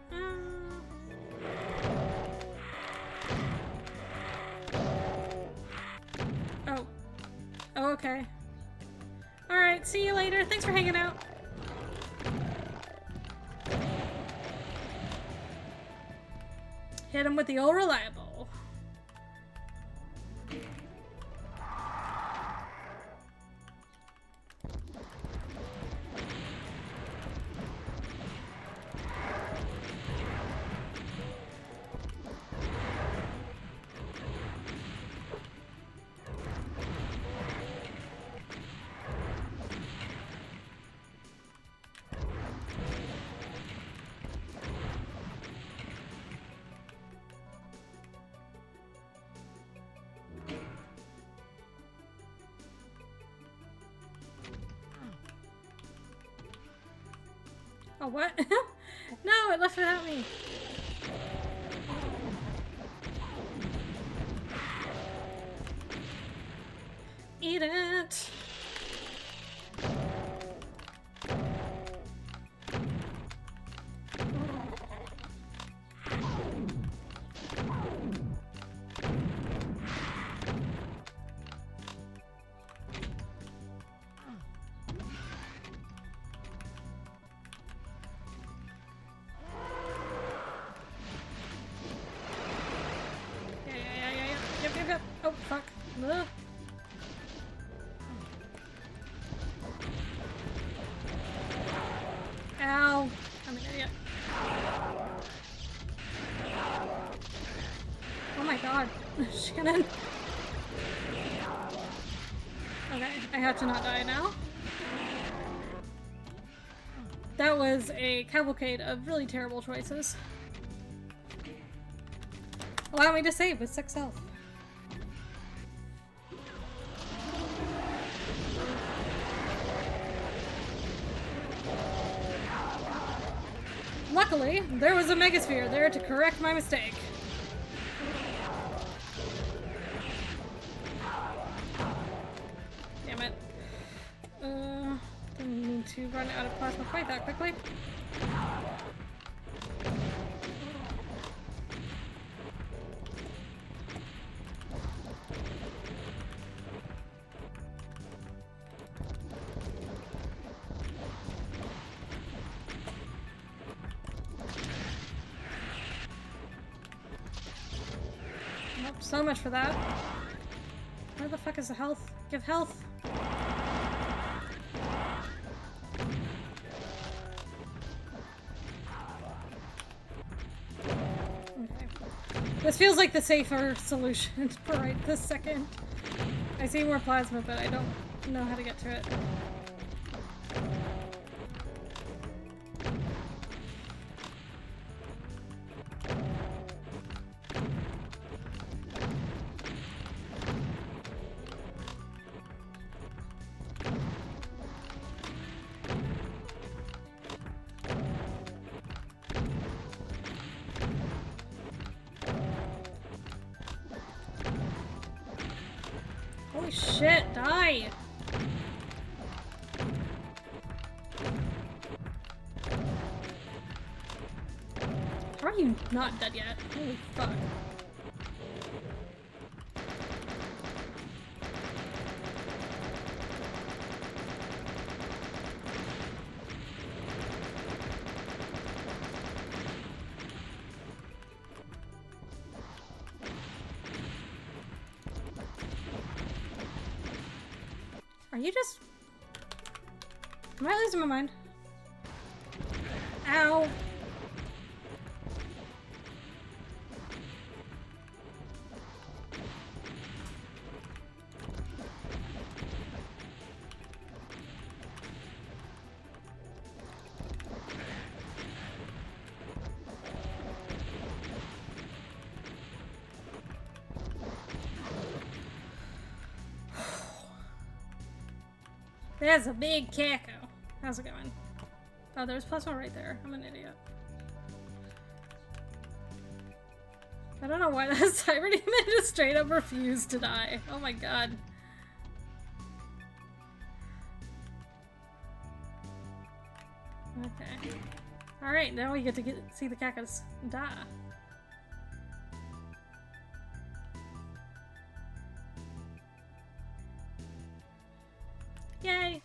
Oh. Oh, okay. Alright, see you later. Thanks for hanging out. Hit him with the old reliable. Oh, what? No, it left without me. eat it. Yep. Oh, fuck. Ugh. Ow. I'm an idiot. Oh my god. Shannon. Okay, I have to not die now. That was a cavalcade of really terrible choices. Allow me to save with 6 health. Luckily, there was a Megasphere there to correct my mistake. Damn it. Didn't mean to run out of plasma quite that quickly. So much for that. Where the fuck is the health? Give health! Okay. This feels like the safer solution for right this second. I see more plasma, but I don't know how to get to it. Holy shit, die! How are you not dead yet? Holy fuck. Are you just... Am I losing my mind? Ow! That's a big caco. How's it going? Oh, there's plasma right there. I'm an idiot. I don't know why that Siren even just straight up refused to die. Oh my god. Okay. Alright, now we get to see the cacos die. Yay!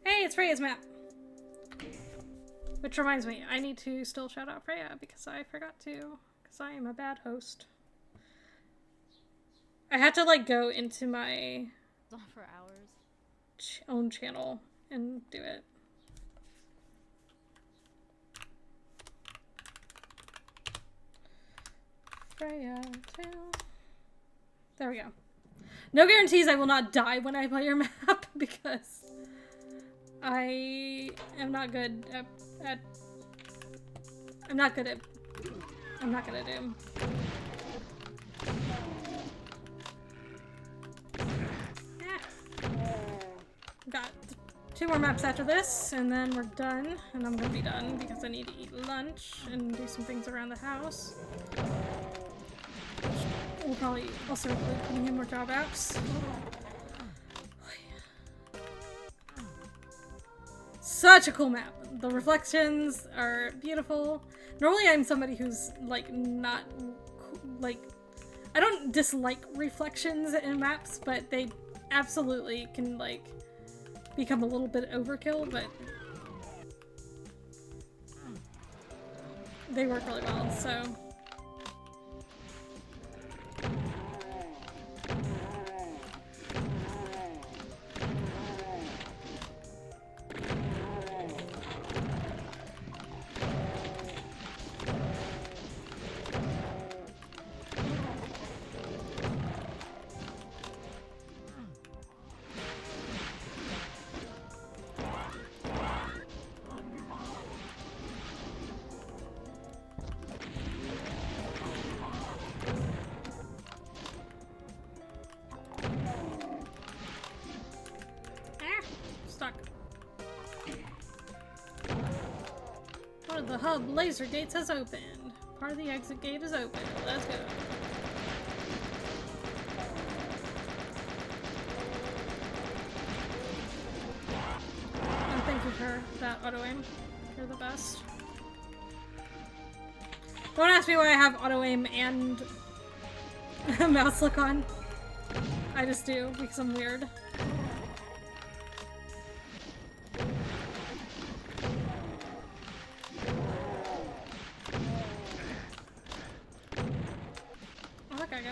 Hey, it's Freya's map! Which reminds me, I need to still shout out Freya because I forgot to, because I am a bad host. I had to like go into my for hours. Own channel and do it. Freya too. There we go. No guarantees I will not die when I play your map because I am not good at I'm not good at Doom. Got 2 more maps after this, and then we're done. And I'm gonna be done because I need to eat lunch and do some things around the house. Will probably also include putting in more job apps. Such a cool map. The reflections are beautiful. Normally I'm somebody who's like not like, I don't dislike reflections in maps, but they absolutely can like become a little bit overkill, but they work really well, so. The hub laser gates has opened. Part of the exit gate is open. Let's go. And thank you for that auto aim. You're the best. Don't ask me why I have auto aim and mouse look on. I just do because I'm weird.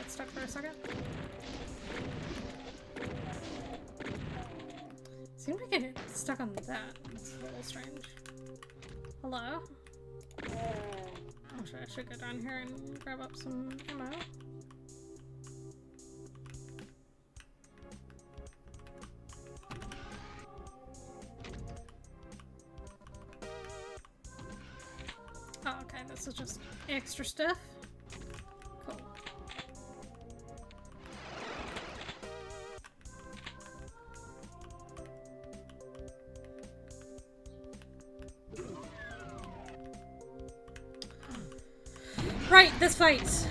Stuck for a second. Seemed like I get stuck on that. It's a little strange. Hello? Actually, I should go down here and grab up some ammo. Oh, okay, this is just extra stuff. Cool. Right, this fight.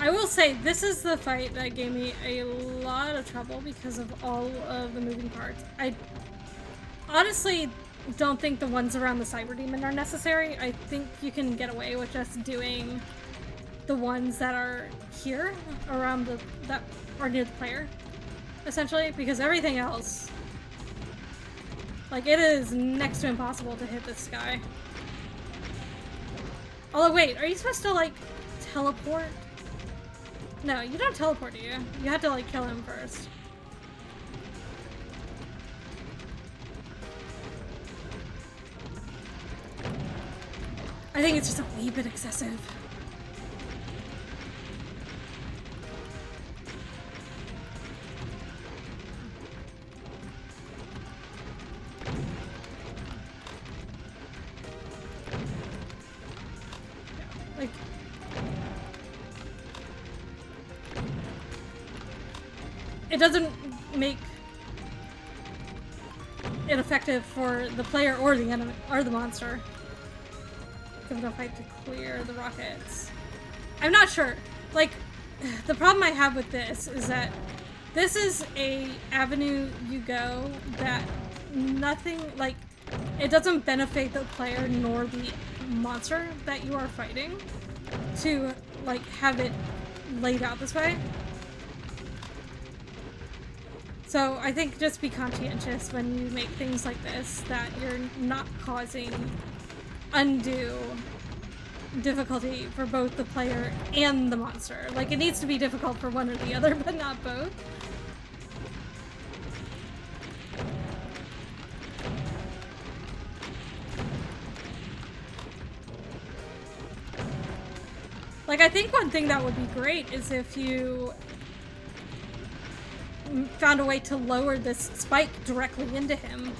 I will say, this is the fight that gave me a lot of trouble because of all of the moving parts. I honestly don't think the ones around the Cyber Demon are necessary. I think you can get away with just doing the ones that are here, around that are near the player, essentially, because everything else, like, it is next to impossible to hit this guy. Although, wait, are you supposed to, like, teleport? No, you don't teleport, do you? You have to, like, kill him first. I think it's just a wee bit excessive. Like, it doesn't make it effective for the player or the enemy or the monster. Give enough fight to clear the rockets. I'm not sure. Like, the problem I have with this is that this is a avenue you go that nothing, like, it doesn't benefit the player nor the monster that you are fighting to, like, have it laid out this way. So I think just be conscientious when you make things like this, that you're not causing undue difficulty for both the player and the monster. Like, it needs to be difficult for one or the other, but not both. Like, I think one thing that would be great is if you found a way to lower this spike directly into him.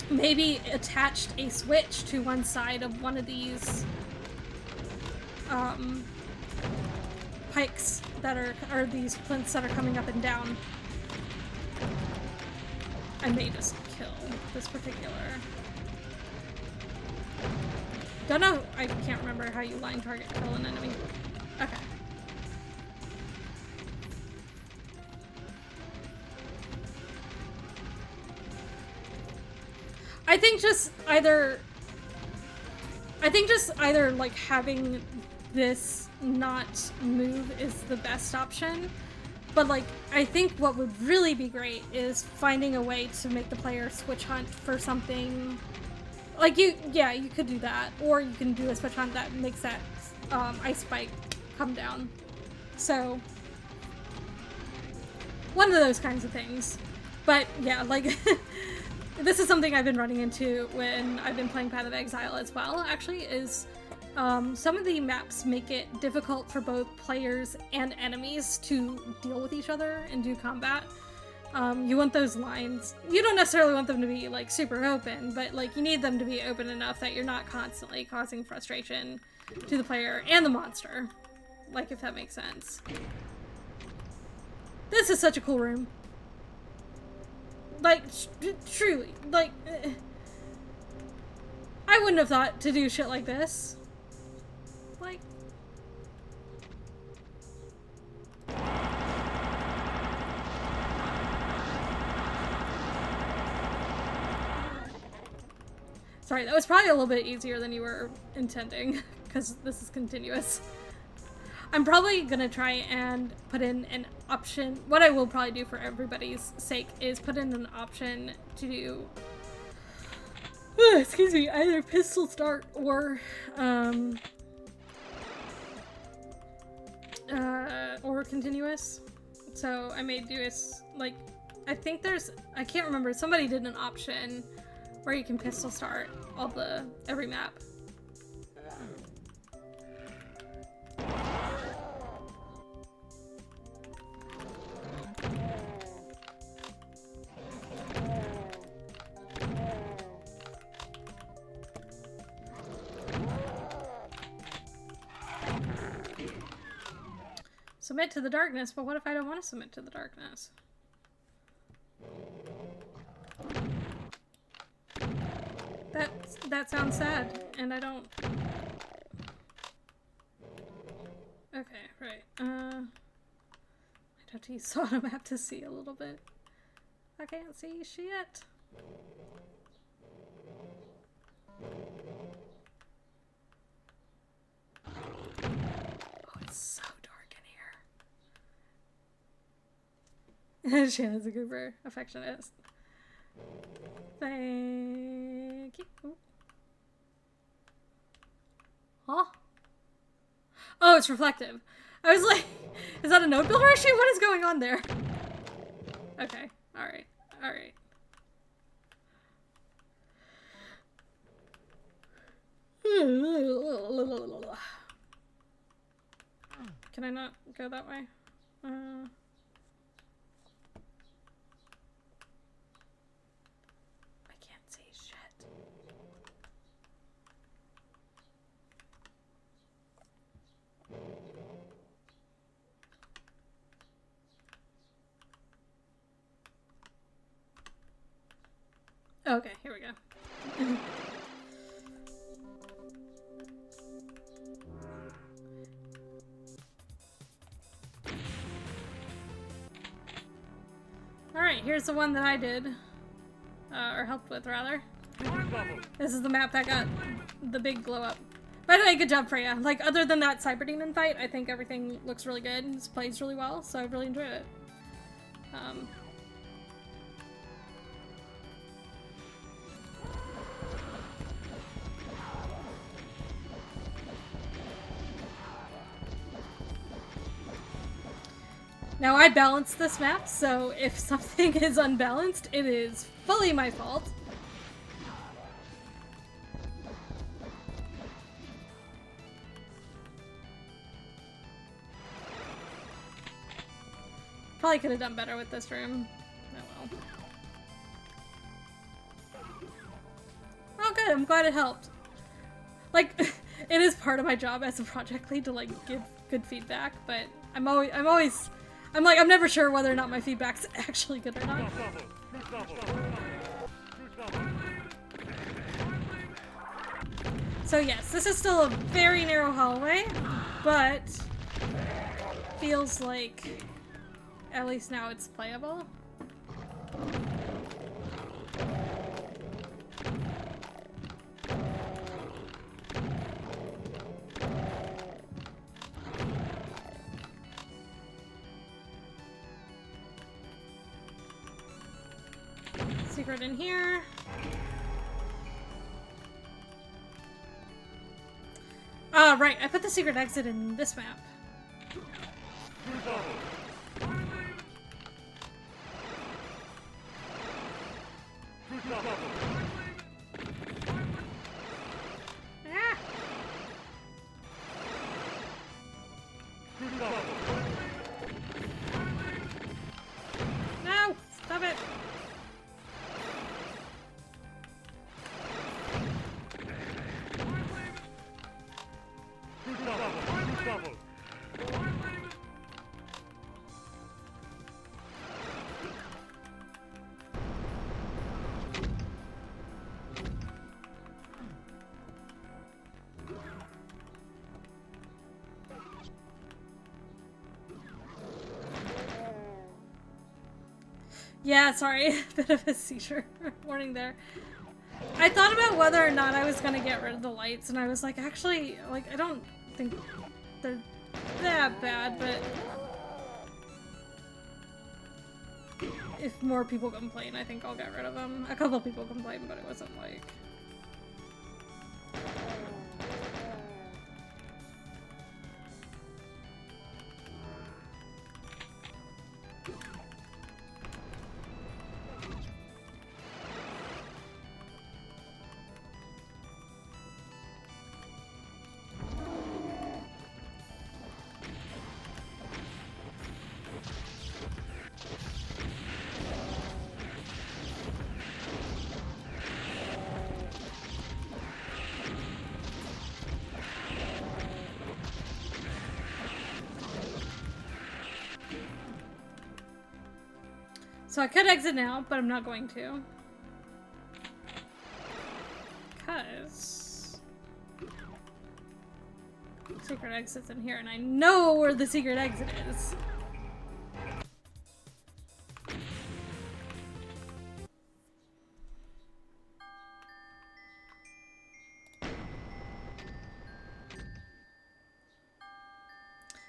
Maybe attached a switch to one side of one of these pikes that are, or these plinths that are coming up and down. I may just kill this particular Don't know. I can't remember how you line target kill an enemy. Okay. I think just either like having this not move is the best option. But like, I think what would really be great is finding a way to make the player switch hunt for something. Like you could do that, or you can do a switch hunt that makes that ice spike come down. So one of those kinds of things. But yeah, like this is something I've been running into when I've been playing Path of Exile as well. Actually, is some of the maps make it difficult for both players and enemies to deal with each other and do combat. You want those lines. You don't necessarily want them to be like super open, but like you need them to be open enough that you're not constantly causing frustration to the player and the monster. Like, if that makes sense. This is such a cool room. Like, truly, like, I wouldn't have thought to do shit like this. Like, sorry, that was probably a little bit easier than you were intending, because this is continuous. I'm probably gonna try and put in an option. What I will probably do for everybody's sake is put in an option to do, excuse me, either pistol start or continuous. So I may do is like, I think there's, I can't remember, somebody did an option where you can pistol start every map. Submit to the darkness, but what if I don't want to submit to the darkness? That sounds sad, and I don't... Okay, right. I'd have to use auto map to see a little bit. I can't see shit. Oh, it's so dark in here. Shannon's a goober. Affectionate. Thank you. Huh? Oh, it's reflective. I was like, is that a node builder issue? What is going on there? Okay. Alright. Alright. Can I not go that way? I can't see shit. Okay, here we go. Alright, here's the one that I did. Or helped with, rather. This is the map that got the big glow up. By the way, good job, Freya. Like, other than that Cyber Demon fight, I think everything looks really good. This plays really well, so I really enjoyed it. Now, I balanced this map, so if something is unbalanced, it is fully my fault. Probably could have done better with this room. Oh well. Oh good, I'm glad it helped. Like, it is part of my job as a project lead to like give good feedback, but I'm never sure whether or not my feedback's actually good or not. So yes, this is still a very narrow hallway, but feels like at least now it's playable. Secret in here. Ah, right. I put the secret exit in this map. Ah. No! Stop it! Yeah, sorry. Bit of a seizure warning there. I thought about whether or not I was gonna get rid of the lights, and I was like, actually, like, I don't think they're that bad, but if more people complain, I think I'll get rid of them. A couple people complained, but it wasn't like... So I could exit now, but I'm not going to. Because... secret exit's in here, and I know where the secret exit is.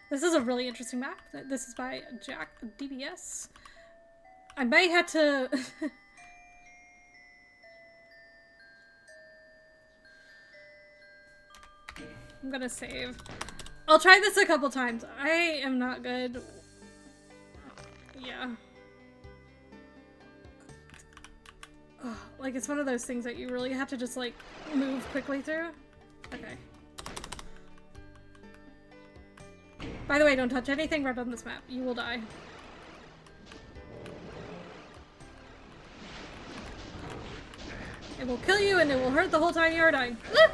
This is a really interesting map. This is by Jack DBS. I may have to... I'm gonna save. I'll try this a couple times. I am not good. Yeah. Ugh, like, it's one of those things that you really have to just, like, move quickly through. Okay. By the way, don't touch anything red on this map. You will die. It will kill you and it will hurt the whole time you are dying. Ah!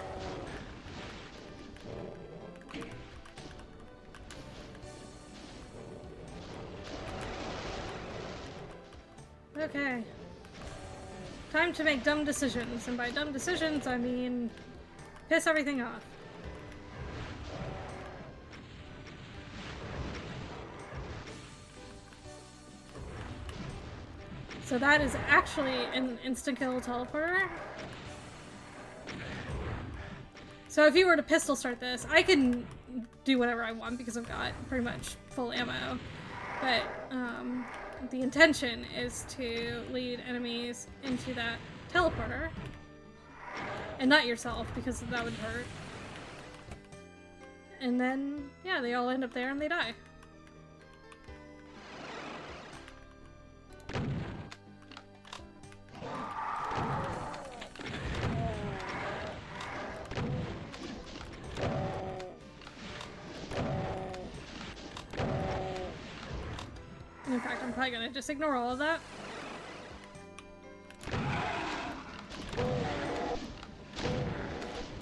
Okay. Time to make dumb decisions, and by dumb decisions I mean piss everything off. So that is actually an instant-kill teleporter. So if you were to pistol start this, I can do whatever I want because I've got pretty much full ammo. But the intention is to lead enemies into that teleporter. And not yourself, because that would hurt. And then, yeah, they all end up there and they die. In fact, I'm probably gonna just ignore all of that.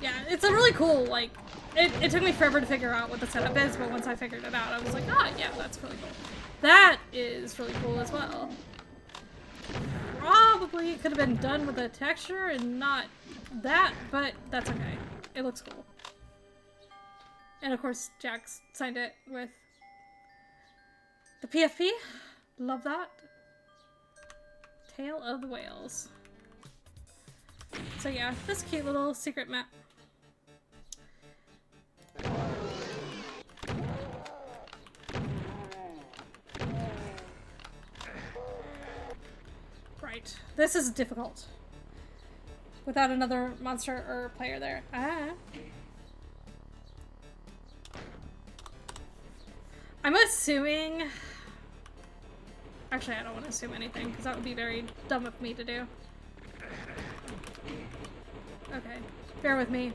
Yeah, it's a really cool, like, it took me forever to figure out what the setup is, but once I figured it out, I was like, ah, yeah, that's really cool. That is really cool as well. Probably could have been done with a texture and not that, but that's okay. it looks cool. And of course, Jax signed it with the PFP. Love that. Tale of the Whales. So yeah, this cute little secret map. Right. This is difficult. Without another monster or player there. Ah. I'm assuming... Actually, I don't want to assume anything, because that would be very dumb of me to do. Okay. Bear with me.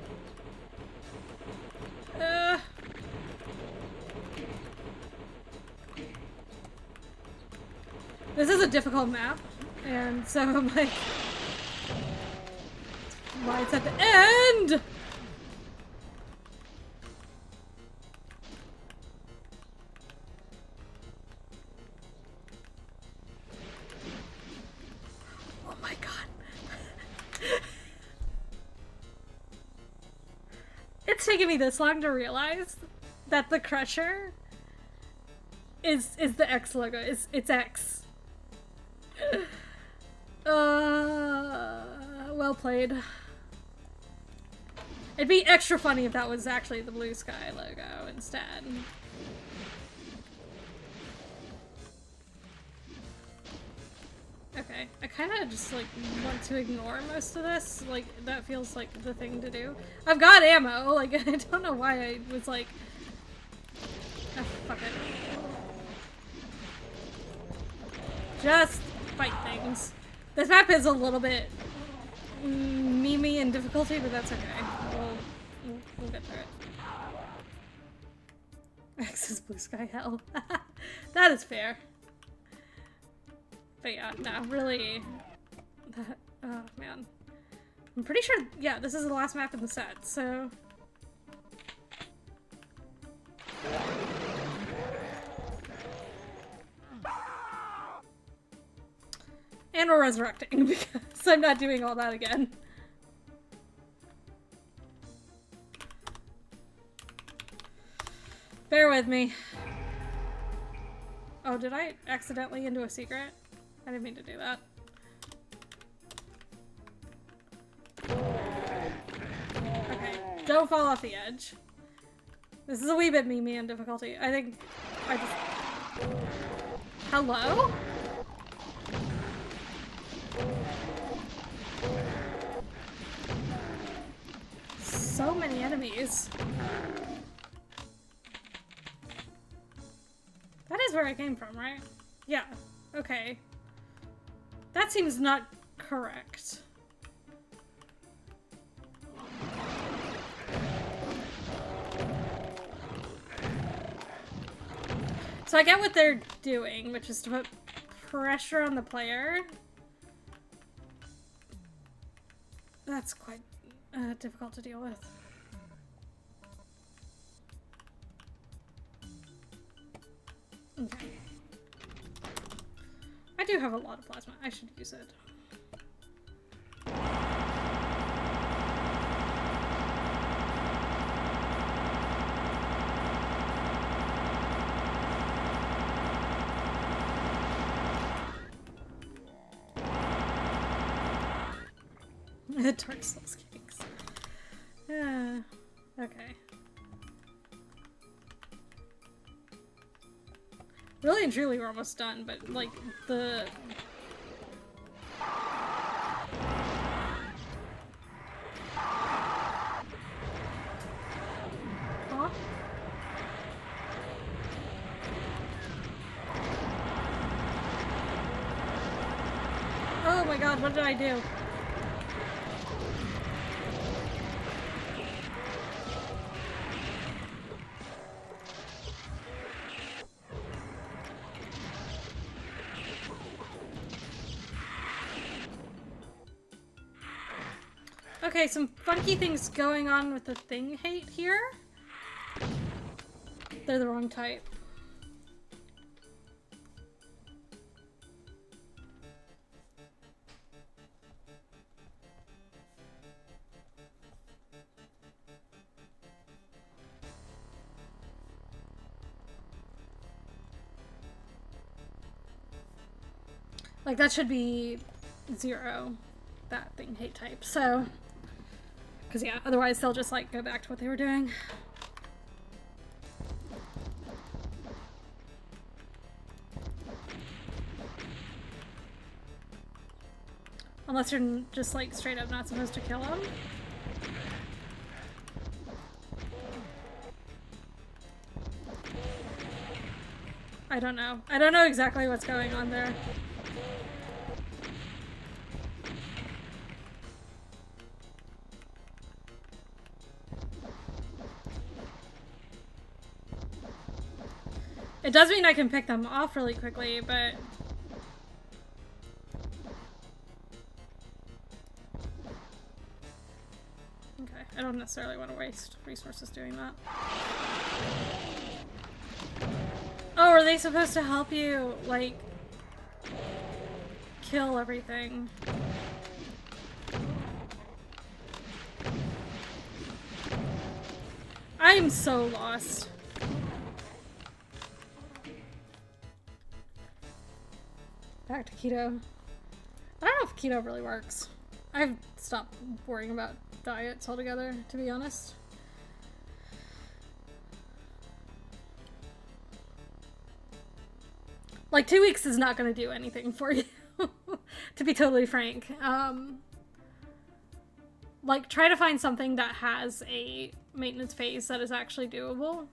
This is a difficult map, and so I'm like... Why it's at the end! Oh my god. It's taken me this long to realize that the Crusher is the X logo. It's X. Well played. It'd be extra funny if that was actually the Bluesky logo instead. Okay, I kind of just like want to ignore most of this. Like, that feels like the thing to do. I've got ammo, like, I don't know why I was like... Oh, fuck it. Just fight things. This map is a little bit memey in difficulty, but that's okay. We'll get through it. X is Bluesky hell. That is fair. But yeah, no, really. Oh man. I'm pretty sure, yeah, this is the last map in the set, so. And we're resurrecting because I'm not doing all that again. Bear with me. Oh, did I accidentally into a secret? I didn't mean to do that. Okay, don't fall off the edge. This is a wee bit memey in difficulty. I think I just... Hello? So many enemies. That is where I came from, right? Yeah. Okay. That seems not correct. So I get what they're doing, which is to put pressure on the player. That's quite difficult to deal with. Okay. I do have a lot of plasma. I should use it. Dark Souls cakes. Okay. Really and truly, we're almost done, but like the... Huh? Oh my god, what did I do? Okay, some funky things going on with the thing hate here. They're the wrong type. Like, that should be 0, that thing, hate type, so... Because, yeah, otherwise they'll just, like, go back to what they were doing. Unless you're just, like, straight up not supposed to kill them. I don't know. I don't know exactly what's going on there. It does mean I can pick them off really quickly, but... Okay, I don't necessarily want to waste resources doing that. Oh, are they supposed to help you, like, kill everything? I'm so lost. Back to keto. I don't know if keto really works. I've stopped worrying about diets altogether, to be honest. Like, 2 weeks is not going to do anything for you, to be totally frank. Like, try to find something that has a maintenance phase that is actually doable.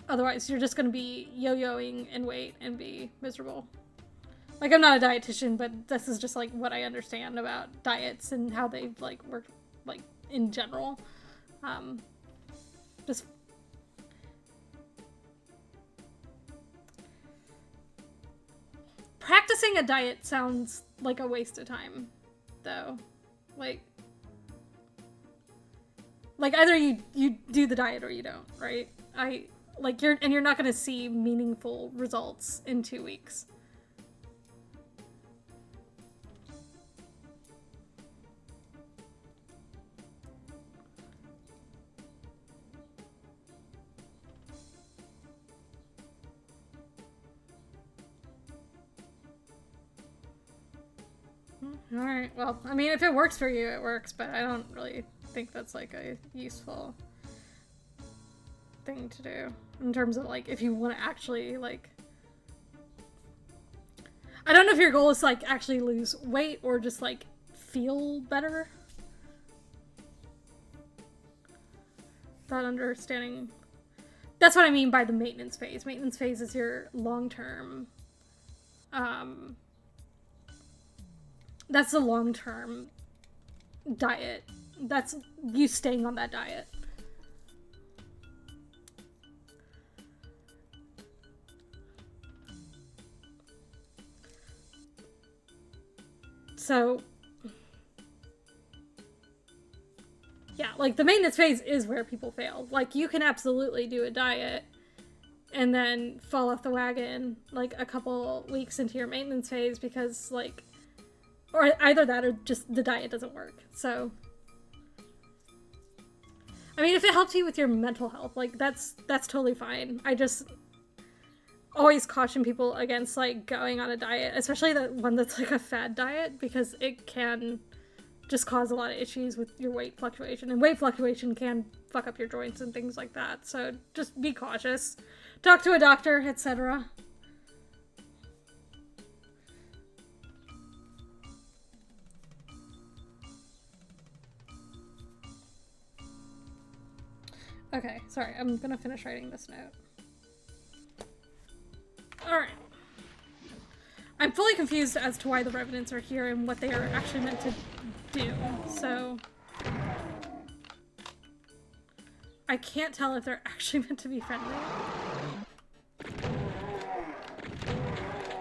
Otherwise, you're just going to be yo-yoing in weight and be miserable. Like, I'm not a dietitian, but this is just, like, what I understand about diets and how they, like, work, like, in general. Just... Practicing a diet sounds like a waste of time, though. Like either you do the diet or you don't, right? You're not gonna see meaningful results in 2 weeks. Alright, well, I mean, if it works for you, it works, but I don't really think that's, like, a useful thing to do. In terms of, like, if you want to actually, like... I don't know if your goal is to, like, actually lose weight or just, like, feel better. That understanding... That's what I mean by the maintenance phase. Maintenance phase is your long-term, that's the long-term diet. That's you staying on that diet. So, yeah, like, the maintenance phase is where people fail. Like, you can absolutely do a diet and then fall off the wagon, like, a couple weeks into your maintenance phase because, like, or either that or just the diet doesn't work. So, I mean, if it helps you with your mental health, like, that's totally fine. I just always caution people against, like, going on a diet, especially the one that's, like, a fad diet, because it can just cause a lot of issues with your weight fluctuation, and weight fluctuation can fuck up your joints and things like that. So just be cautious. Talk to a doctor, etc. Okay, sorry, I'm gonna finish writing this note. Alright. I'm fully confused as to why the Revenants are here and what they are actually meant to do, so... I can't tell if they're actually meant to be friendly.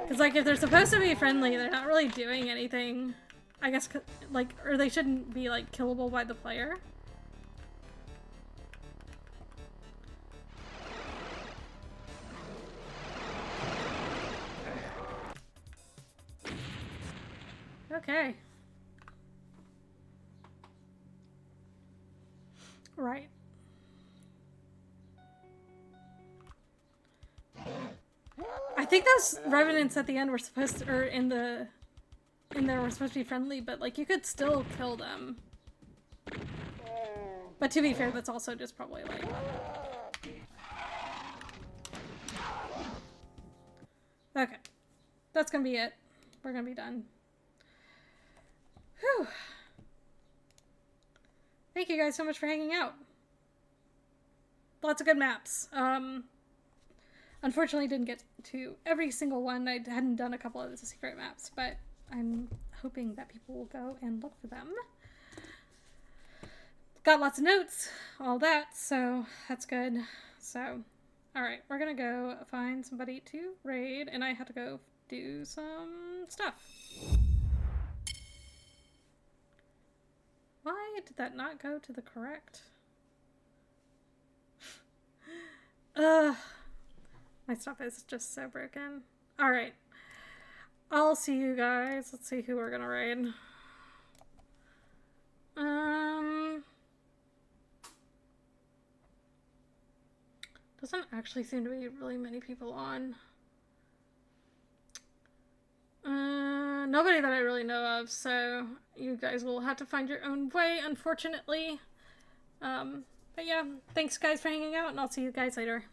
Because, like, if they're supposed to be friendly, they're not really doing anything. I guess, like, or they shouldn't be, like, killable by the player. Okay. Right. I think those revenants at the end were supposed to, or in there were supposed to be friendly, but like you could still kill them. But to be fair, that's also just probably like... Okay. That's gonna be it. We're gonna be done. Whew. Thank you guys so much for hanging out. Lots of good maps. Unfortunately didn't get to every single one. I hadn't done a couple of the secret maps, but I'm hoping that people will go and look for them. Got lots of notes, all that, so that's good. So, alright, we're gonna go find somebody to raid, and I have to go do some stuff. Why did that not go to the correct? My stuff is just so broken. Alright. I'll see you guys. Let's see who we're gonna raid. Doesn't actually seem to be really many people on. Nobody that I really know of, so you guys will have to find your own way, unfortunately. But yeah, thanks guys for hanging out, and I'll see you guys later.